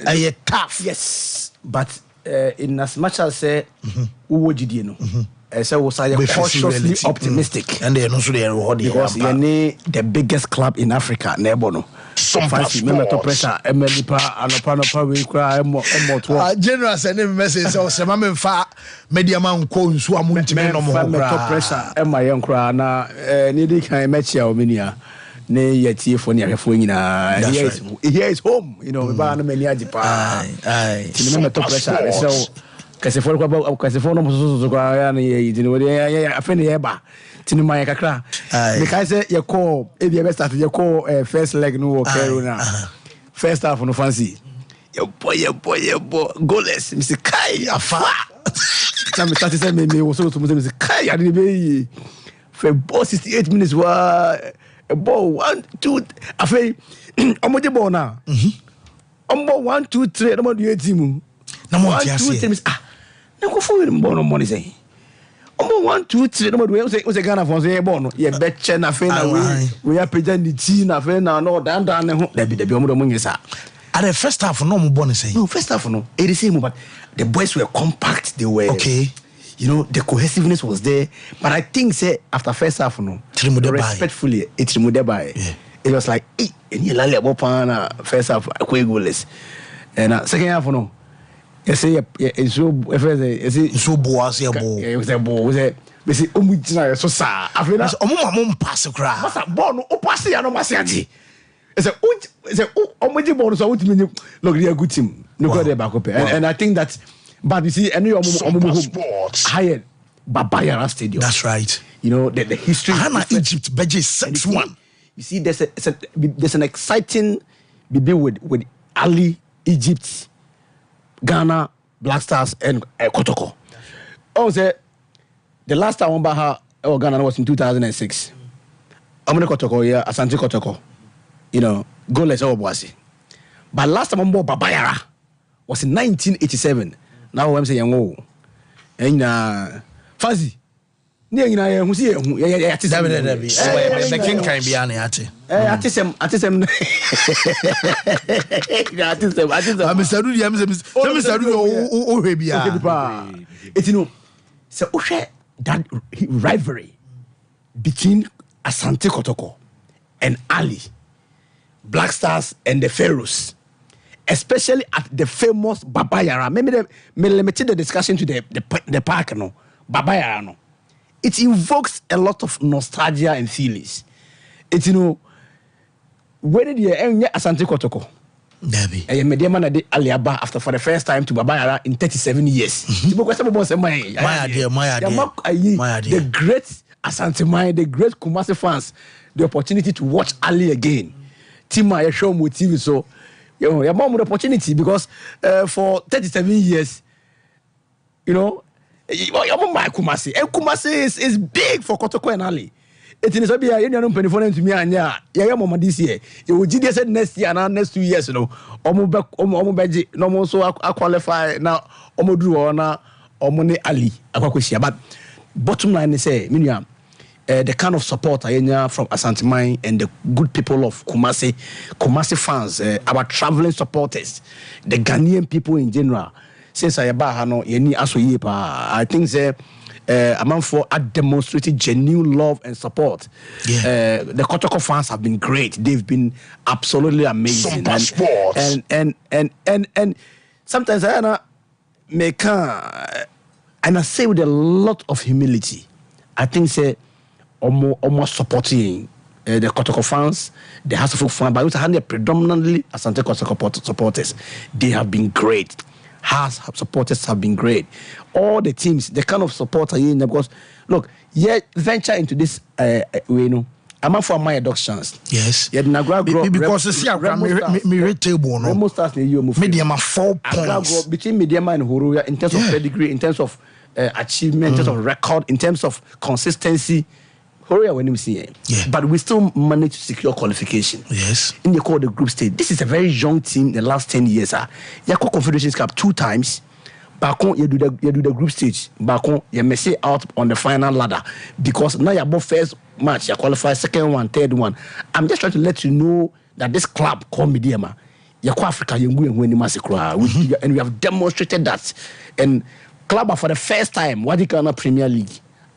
A tough. Yes, but in as much as say who gidi no. I say was I cautiously optimistic. And they no so they reward because you the biggest club in Africa, Nebono. Sompa Sports. Pressure. General send him message. So, Samam fa media man ko nsu amunti me no mo top pressure. Emma yonkra na nidi kan match ya ominia. Ne yetie for ne ahwefo nyina. Here is home, you know, ba na mani agipa. Aye. Tini me top pressure. So kasefo no so kwa ya ne tini we ya afeni ya ba. Tini man kakra. Me kai say ye call e be start ye call first leg no work na. First half no fancy. Your boy, goalless. Mr. Kai, afa. Time started saying me was so to Mr. Kai. I didn't be for ball 68 minutes. Wa a ball 1, 2. I feel I'm with the ball now. I'm ball 1, 2, 3. I'm on the team. No 1, 2, 3. Ah, no go for him. Ball no money say. I'm ball 1, 2, 3. I'm on the was a Ghana for say ball no. Yeah, betcha na fe na we are present the team na fe na no down. There be omo money sir. At the first half, no more bonus. No, first half, no. It is same, but the boys were compact. They were okay. You know, the cohesiveness was there. But I think, say after first half, no, respectfully, it's removed by. It was like, and you lally about first half, quite goalless. And second half, no. You say, it's so boas, yeah, ball. It was a ball. Was it? We say, so sad. I feel that's pass a cry. What's a ball? No, pass the ano it's a bonus. I want to look, they are good team. And I think that, but you see, any sports hired Babayara Stadium. That's right. You know the history. Hana Egypt, Beji 6-1. You see, there's an exciting BB with Ali, Egypt, Ghana, Black Stars, and Kotoko. Oh, the last time Baha or Ghana was in 2006. I'm gonna Kotoko, yeah, Asante Kotoko. You know, goalless Obuasi. But last time on board Babayara was in 1987. Now I'm saying, oh, and Fuzzy. Near you who see the king can be an ati. Atisem. It's you know, so that rivalry between Asante Kotoko and Ali. Black Stars and the Pharaohs, especially at the famous Babayara. Maybe limited the discussion to the park, no Babayara, no. It invokes a lot of nostalgia and feelings. It's you know, where did you Asante Kotoko? Debbie. And media man did Aliaba after for the first time to Babayara in 37 years. My idea. The great Asante Mai, the great Kumasi fans, the opportunity to watch Ali again. Tima, you show me TV, so you have more opportunity because for 37 years, you know, Kumasi. And Kumasi is big for Kotoko and Ali. It is a bit you know, penny to me and yeah, this year. You will GDS next year and next 2 years, you know. Omobeji, no more so I qualify now. Omodru na Omone Ali. But bottom line is say, Minya. The kind of support I get from Asante Mai and the good people of Kumasi fans, our traveling supporters, the Ghanaian people in general. Since I think a man for demonstrated genuine love and support. Yeah. The Kotoko fans have been great. They've been absolutely amazing. And sometimes I make and I say with a lot of humility. I think almost supporting the Kotoko fans, the House of Folk fans, but they're predominantly Asante Kotoko supporters. They have been great. House supporters have been great. All the teams, the kind of support are in because look, venture into this you know. I'm for my adoptions. Yes. Because you see, me table no. Remo Stars Mediama 4 points between Mediama and Horoya in terms of pedigree, in terms of achievement, in terms of record, in terms of consistency. Horoya when you see it. Yeah. But we still managed to secure qualification. Yes. In the group stage. This is a very young team in the last 10 years. You call Confederation Cup 2 times. Back on you do the group stage. Back on you may say out on the final ladder. Because now you're both first match, you qualify second one, third one. I'm just trying to let you know that this club called Mediama, you're Africa, and we have demonstrated that. And club for the first time, what you call Premier League,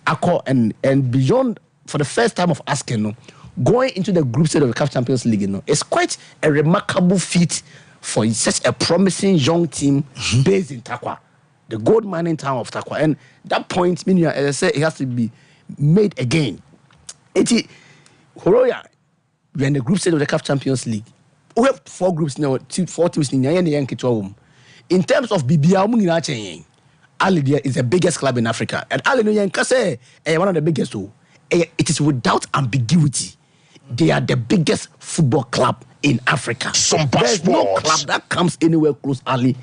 and beyond for the first time of asking, going into the group stage of the CAF Champions League, it's quite a remarkable feat for such a promising young team based in Takwa, the gold mining town of Takwa. And that point, meaning, as I said, it has to be made again. Horoya, we're in the group stage of the CAF Champions League. We have 4 groups now, 4 teams in the in terms of BBA, Ali is the biggest club in Africa. And Ali is one of the biggest too. It is without ambiguity. They are the biggest football club in Africa. There's no club that comes anywhere close, Ali,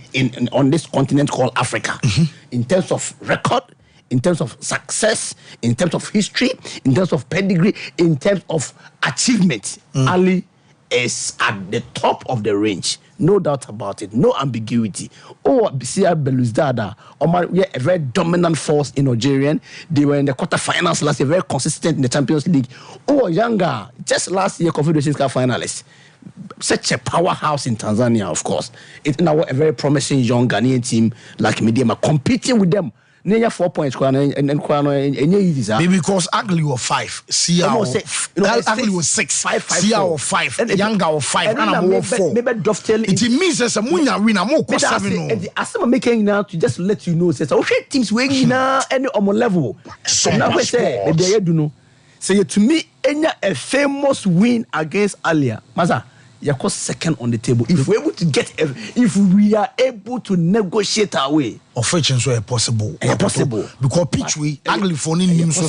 on this continent called Africa. In terms of record, in terms of success, in terms of history, in terms of pedigree, in terms of achievement, Ali is at the top of the range. No doubt about it. No ambiguity. Bisia Belouizdad, a very dominant force in Nigerian. They were in the quarterfinals last year, very consistent in the Champions League. Younger, just last year, Confederation Cup finalist. Such a powerhouse in Tanzania, of course. It's now a very promising young Ghanaian team like Mediama, competing with them. 4 points, and maybe because Ugly was 5, Ugly was 6, Sia was 5, Younger was 5, and I'm 4. Maybe it means there's a Munya winner, more 7. I'm making now to just let you know, says, teams winning now any level. So now we say, maybe I do know. Say to me, a famous win against Alia. Maza. You're second on the table. If we're able to if we are able to negotiate our way, of which is possible. Because pitch we ugly for him so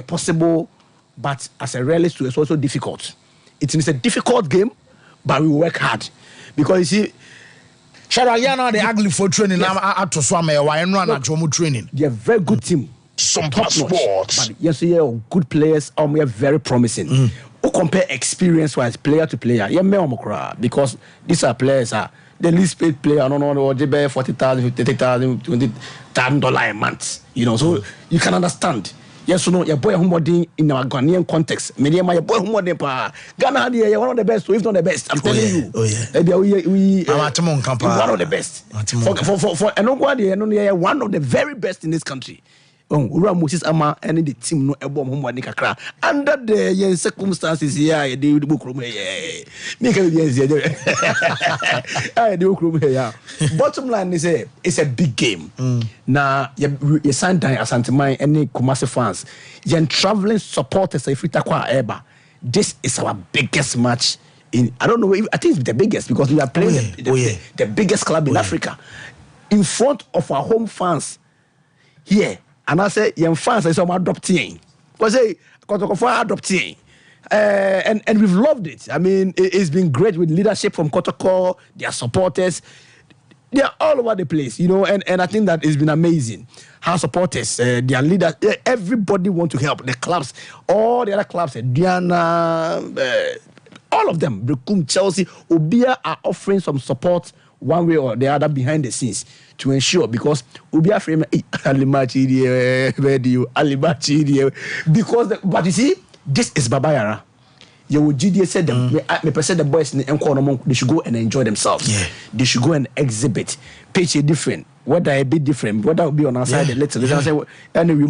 possible, but as a realist, it's also difficult. It is a difficult game, but we work hard because you see. Sharayana the ugly for training. I'm to swam and run at Jomo training. They're a very good team. Sompa Sports. But yes, good players. We are very promising. Who compare experience-wise, player to player? Because these are players the least paid player. No, they pay $40,000, $50,000, $20,000 a month. So you can understand. Yes, your boy Humodin in our Ghanaian context. Mediama, your boy Humodin Ghana, you're one of the best, if not the best. I'm telling you. We one of the best. For one of the very best in this country. Moses Ama and the team no ebom ho wani kakra under the circumstances here they would book room here make bottom line is it's a big game. Now you sign down Asanteman any Kumasi fans you traveling supporters if Takwa this is our biggest match in I don't know I think it's the biggest because we are playing the biggest club in Africa in front of our home fans here. And I say, young fans, I saw my adopting. Was a adopting. And we've loved it. I mean, it's been great with leadership from Kotoko, their supporters. They're all over the place, and I think that it's been amazing. How supporters, their leaders, everybody want to help. The clubs, all the other clubs, Diana, all of them, Brekum, Chelsea, Obia are offering some support one way or the other behind the scenes to ensure because Ubia frame because but you see this is Babayara. You would GDA said them the boys they should go and enjoy themselves. They should go and exhibit. Pitch a different, whether a bit different, whether will be on our side the let's say and we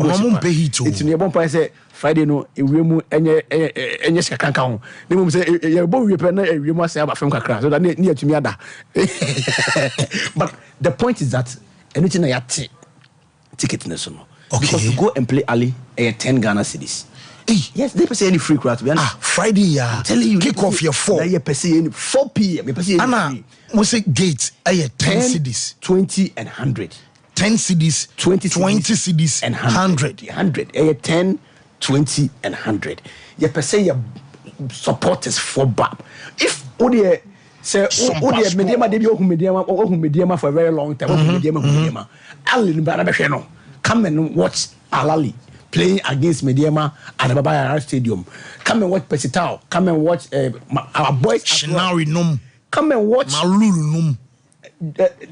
it's in your bumper say Friday no we mu enye sika kan ho ne mu say you bo we pe na we mu say aba fem kakra so that near to me ada but the point is that anything na yate ticket na so no because to go and play Ali 10 Ghana cedis. Yes, they pay any free crowd to be honest. Friday I'm telling you kick off your 4 you pay any 4 p.m. you pay any we say gate 10 cedis 20 and 100 10 cedis 20 cedis and 100 10 20 and 100 you per se your supporters for BAP if Odie say Odie mediama for a very long time mediama Ali no come and watch Alali playing against Mediama at the Babayara Stadium. Come and watch Pesitao. Come and watch our boys. Shinari Num. Come and watch Malulu Num.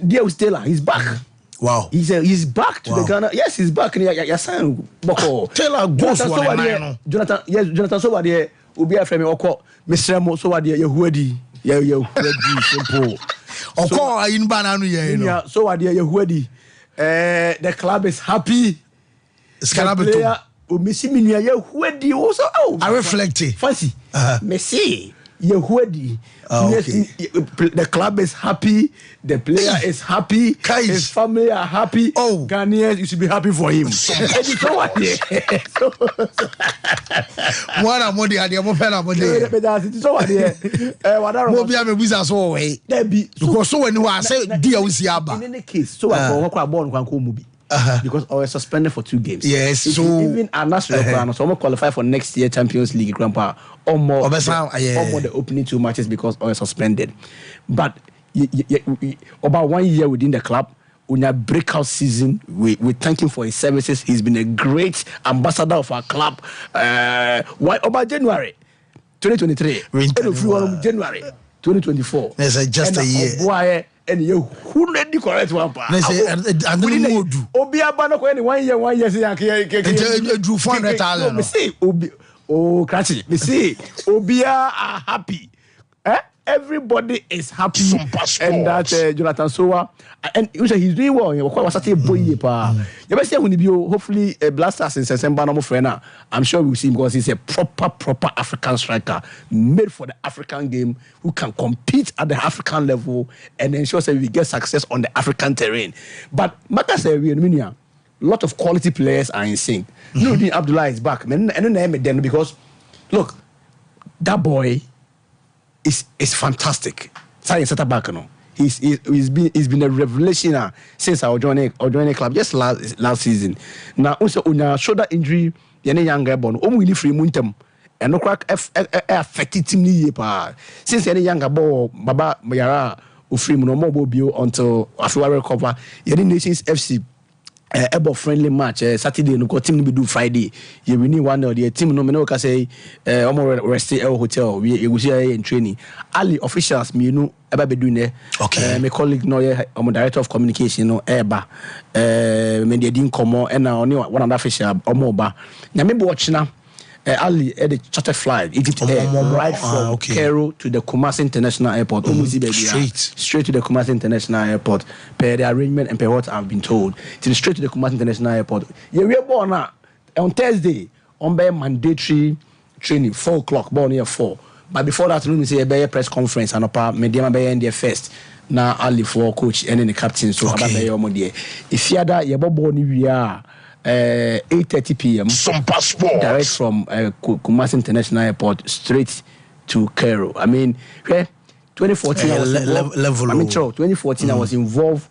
Diego Stella. He's back. Wow. He's back to the Ghana. Yes, he's back. Yasan Boko. Tell goes Jonathan. Yes, Jonathan. So what there? Ubia Frame Oko. Mr. Mo. So what there? Yahuadi. Yahuadi. Simple. Oko in Bananu. So what there? Yahuadi. The club is happy. The Messi minia ye huedi also. I reflect it. Fancy. Messi. Yehudi. The club is happy, the player is happy, his family are happy. Ghanaians, you should be happy for him. One among the other, because so when you are saying, dear, we see Abba. In any case, so I because I was suspended for 2 games. Yes, so even our national plan, so I'm qualify for next year Champions League grandpa or more the opening 2 matches because I was suspended. But about 1 year within the club, on a breakout season, we thank him for his services. He's been a great ambassador of our club. About January 2023, January 2024. That's just a year. And you who read the correct one part. And Obiaba no any 1 year say drew 400,000. Me say Krachi. Me say Obia are happy. Everybody is happy. And that Jonathan Sowa and he's doing well. Was such a boy pa. You better say hopefully Blasters in September no friend. I'm sure we'll see him because he's a proper African striker made for the African game who can compete at the African level and ensure that we get success on the African terrain. But Maka say we a lot of quality players are in sync. Nuruddin Abdullah is back. And because look, that boy is fantastic. Science at back, no. He's been a revelation since I joined a club just last season. Now also on a shoulder injury, the younger born, only free muntem and no crack affected him pa. Since any younger boy, Baba Mayara, free no more bio until after I recover. Yeni Nations FC. About friendly match Saturday no go team be do Friday you win one or the team no me no ka say omo rest hotel we go see in training Ali officials me no eba be do ne my colleague no omo director of communication no eba me dey din komo and na one other official omo ba na me be watch na Ali at the charter flight Egypt right from Cairo to the Kumasi International Airport straight to the Kumasi International Airport per the arrangement and per what I've been told straight to the Kumasi International Airport we are born on Thursday on by mandatory training 4:00 born here 4 but before that we say a press conference and up media be in there first now Ali for coach and then the captain so about be your money if you are your born we are 8:30 p.m. Sompa Sports direct from Kumasi International Airport straight to Cairo. I mean, 2014 I was involved. 2014 I was involved.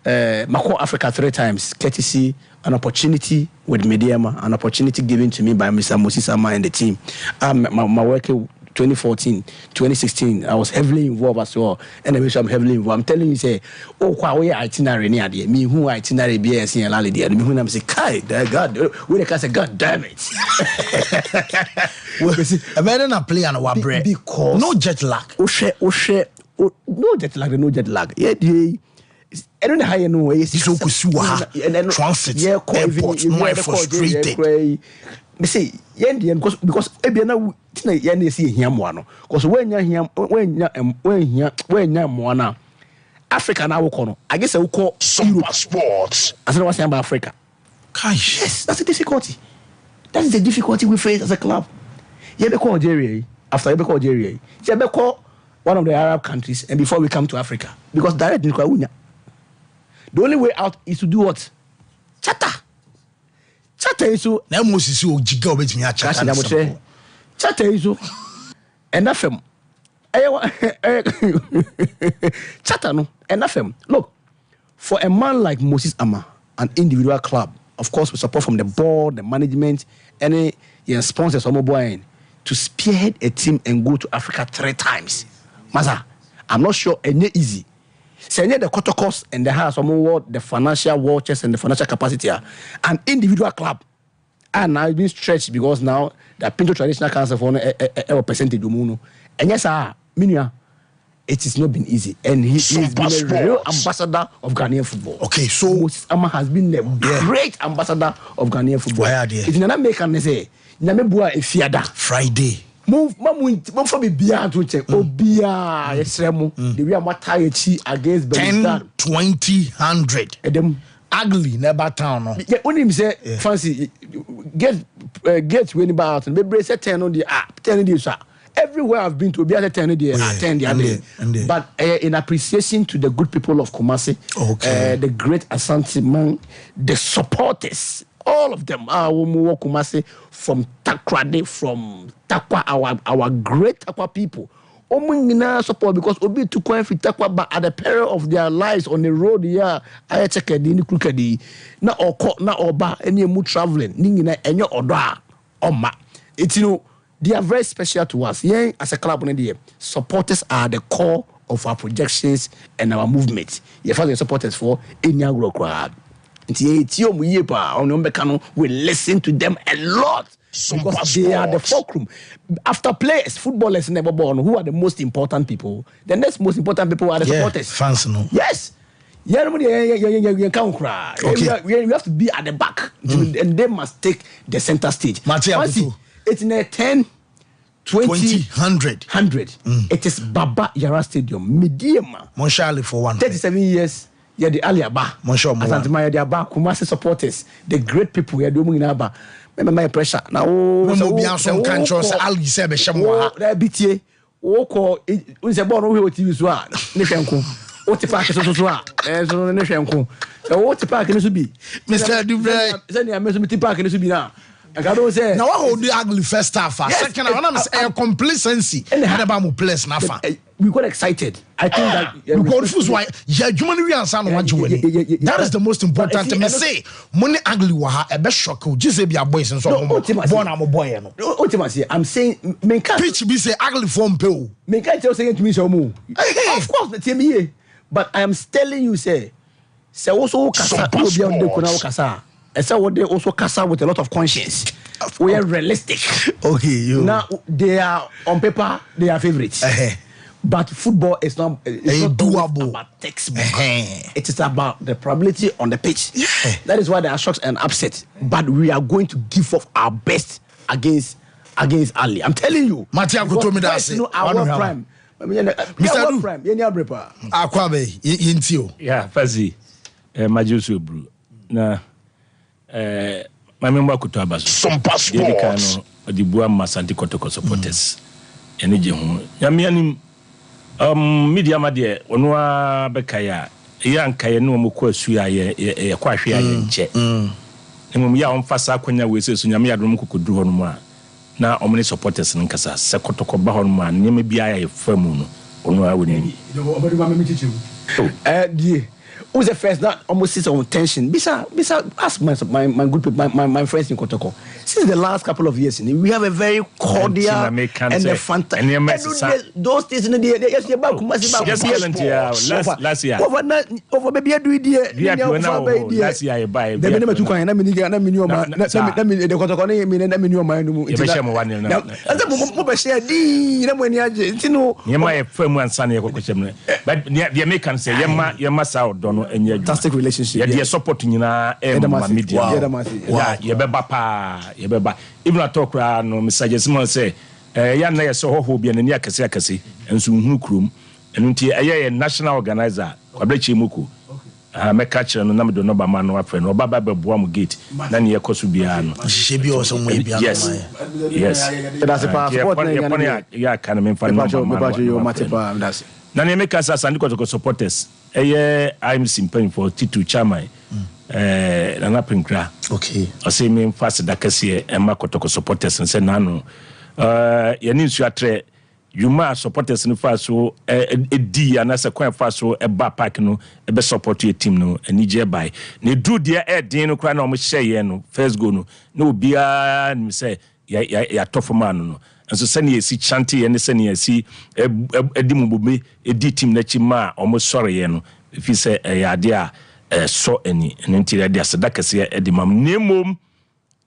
Mako Africa 3 times, courtesy an opportunity with Mediama, an opportunity given to me by Mr. Moses Ama and the team. My work 2014, 2016, I was heavily involved as well. And I'm heavily involved. I'm telling you, say, we itinerary near there. Me who itinerary BS in Lali there. Me who I'm say, Kai, God, we can say, God damn it. A man and play on one bread because no jet lag. No jet lag. Yeah, I don't know how you know. It's so cool. Transit airport more frustrated. Me say because ebiana tina yen see hia mo no because when mo na Africa na wo kono I guess we call Sompa Sports as I was saying about Africa. Yes, that's the difficulty. That is the difficulty we face as a club. You be call Algeria after you be call Algeria. You be call one of the Arab countries and before we come to Africa because direct in Kwaunya. The only way out is to do what? Chata iso na Moses o giga obetimi a chata na chata iso enafem chata no enafem look for a man like Moses Ama an individual club of course with support from the board the management any sponsors or mobile to spearhead a team and go to Africa 3 times Maza I'm not sure any easy say the quarter cost and the house the financial watches and the financial capacity an individual club and now it's been stretched because now the Pinto Traditional Council for a percentage and yes Minia it has not been easy and he's been a real ambassador of Ghanaian football. Okay, so Moses Ama has been a great ambassador of Ghanaian football. If you not make an say Namebua Efiada Friday move for me beyond to check obia yesremo the way matayechi against 10 20 100 them ugly never town no yeah only say fancy get gate when about and be say 10 on the 10 days. Everywhere I've been to, be at 10 days, 10 days. But in appreciation to the good people of Kumasi, the great Asante man, the supporters, all of them are Kumasi from Takrade, from Takwa, our great Takwa people. Support because Obi to quite fit Takwa, but at the peril of their lives on the road, I check it in the crookedy. Na oba any mu traveling, ningina enyo oda oma. It's they are very special to us. Yeah, as a club, supporters are the core of our projections and our movement. Yeah, for the supporters for any agro crowd. We listen to them a lot because they are the fulcrum. After players, footballers never born. Who are the most important people? The next most important people are the supporters. Fans, no. Yes. We have to be at the back, and they must take the center stage. It's in a 10, 20, 100. It is Baba Yara Stadium, medium. Monshali for one. 37 years. Yeah, the Ali Aba. Asante the Aba, Kumasi supporters, the great people. Yeah, doing Aba. My pressure now. Be some countries. Ali said, "Shamwa." BTA. Oko. Unse born who TV swa. Nefenko. What the park is so. So nefenko. What the park is to be. Mr. Dubre. Send ya me park is to be now. Say, now, what hold the ugly first half? Second, I'm a complacency. And the place nafa. We got excited. I think that we confused why. Yeah, human reaction on what you that is the most important to me. Say, money ugly waha a best shock. Just be a boys and so on. Born I'm a boy. Ultimately, I'm saying, pitch be say ugly form pill. Make I tell saying to me so more. Of course, the team but I am telling you, say also kasa. I said what they also cast out with a lot of conscience. We are realistic. Okay, now they are on paper, they are favorites. But football is not doable. About textbook. It is about the probability on the pitch. That is why there are shocks and upsets. But we are going to give off our best against Ali. I'm telling you. Matia Kutomi that's it. Our prime. Mr. Prime. Akwabe Yintio. Yeah, Fazi. Majusu Bru. Na my member kuto abaso Sompa sports the bua Asante Kotoko supporters ene je ho nyame anim media ma de ono abeka ya nkaye no mo ko asu ya ye kwa hwe ya nche emum ya on fasa akonya we se so nyame adom kokodu ho no mu a na omne supporters nkasa se Kotoko ba ho no mu a nyame bia ya famu no ono a woni who's the first that almost sits on tension? Bisa, ask my good people, my friends in Kotoko. Since the last couple of years, we have a very cordial and a fantastic. Those days in the day, yes, you're back. Last year. Over maybe I do it here. Last year, I buy. The minimum to coin. I mean, the Kotoko. Fantastic relationship. Yeah, support nyina media. Yeah, beba pa, beba. Even at talk no Mr. Jesimo say, ya na yeso ho bia na ni akase enso hu krum. Enu nti eye national organizer Kwabrechi Muku. Meka kire no na me do no ba ma no afre no baba beboa mu gate na ne yekoso bia no. Shebi o so mu bia no. Yes. That's a passport na ya kan me fa no ba. That's na ne meka sa Asante Kotoko supporters I'm simping for Titu Chamai Nana Pinkra. Okay. I say me fast da kase Emma Kotoko supporters and say nano you need to atre you ma supporters no fast so di anasa kwan fast so ba park no be support your team no ani je by ne do there din no kra na o share no first go no na obia ni say ya tough man no and so send ye see chanty and send ye see edimubube edi team na chi ma omo sorry ye no if you say ya dia so any nti ya dia sadaka se edimam nemom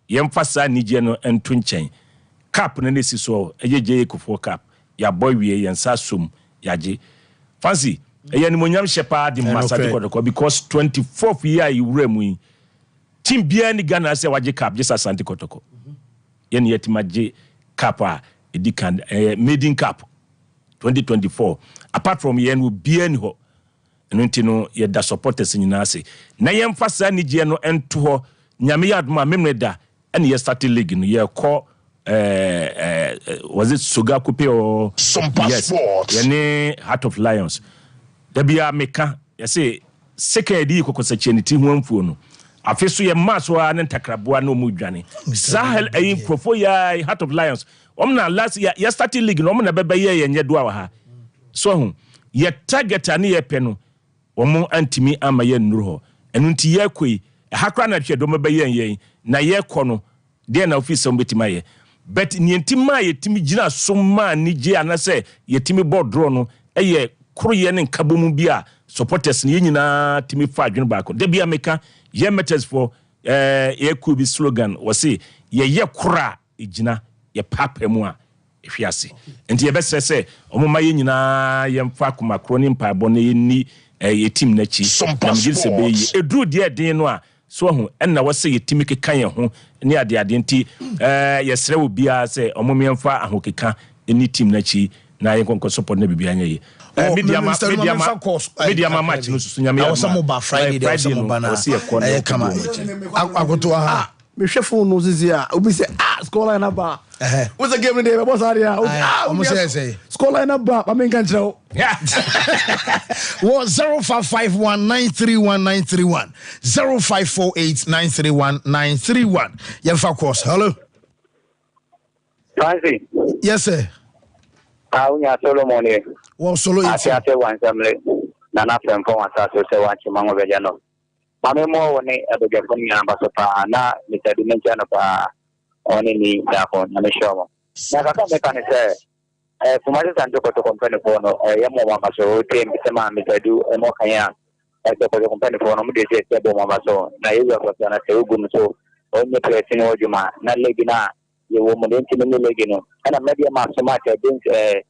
yemfasa nije no ento nchen cap na nesi so ejeje ekofo cap ya boy wie yensa som yaje fancy ni monyam shepa di Asante Kotoko because 24th year you remu team bia ni Ghana say waje cap just Asante Kotoko yen yetimaje cap edikan maiden cap 2024 apart from yen will be any ho enti no ye da supporters nyina ase na yemfasa nije no ento ho nyame yadoma memreda and ye started league no ye call was it Soga Coupe or Sompa Sports yene Heart of Lions there be a meka you say second di kokosacheniti ho amfuo no afeso ye maso a ne ntakraboa na omudwane sahel ayin profo ya Heart of Lions omna last year started league no omna beba ye nye do wa ha so hu ye target ani ye pe no omo antimi ama ye nnuru ho enu nti ye koi hakra na hwe do meba ye na ye kɔ no de na office on betima ye but ni ntima ye timi gina so ma ni je anase ye timi board draw no eye koro ye ne nkabomu bia supporters ni nyina timi fa adwene baako de bia meka ye matters for ye could be slogan was say ye kora igina ye papa mu a ehwiase enti ye bese se omoma ye nyina ye mfa koma koro ni mpa bo na ye ni ye team na chi na mgir se be ye edru de den no a so hu enna wase ye team keka ye ho ni ade nti ye sere wo bia se omomemfa ahokeka ni team na chi na ye konko support na bibia nya ye media match no susu nyame ya some ba Friday there some ba na kama agoto ha me hwefo no zizi a obi say scoreline na ba what's the game there boss area say scoreline na ba ma menka nkyerɛ wo 0551931931 0548931931 yemfa course hello Francis yes sir Unya Solomon here. Well, solo I say one family. Nana from Fonsa to say one Chimango Vegano. Mame more when they ever get from Yambasopa, na Mr. Dimension only me, therefore, Namishomo. Naka can say, for my son to go to company for no, Yamo Mamaso, came Mr. Mr. Do, and Mokaya, at the company for no, they say, Mamaso, Naiva was on a Segum, so only place in Ojuma, not Legina. You woman intimately, and a media master much against Friday,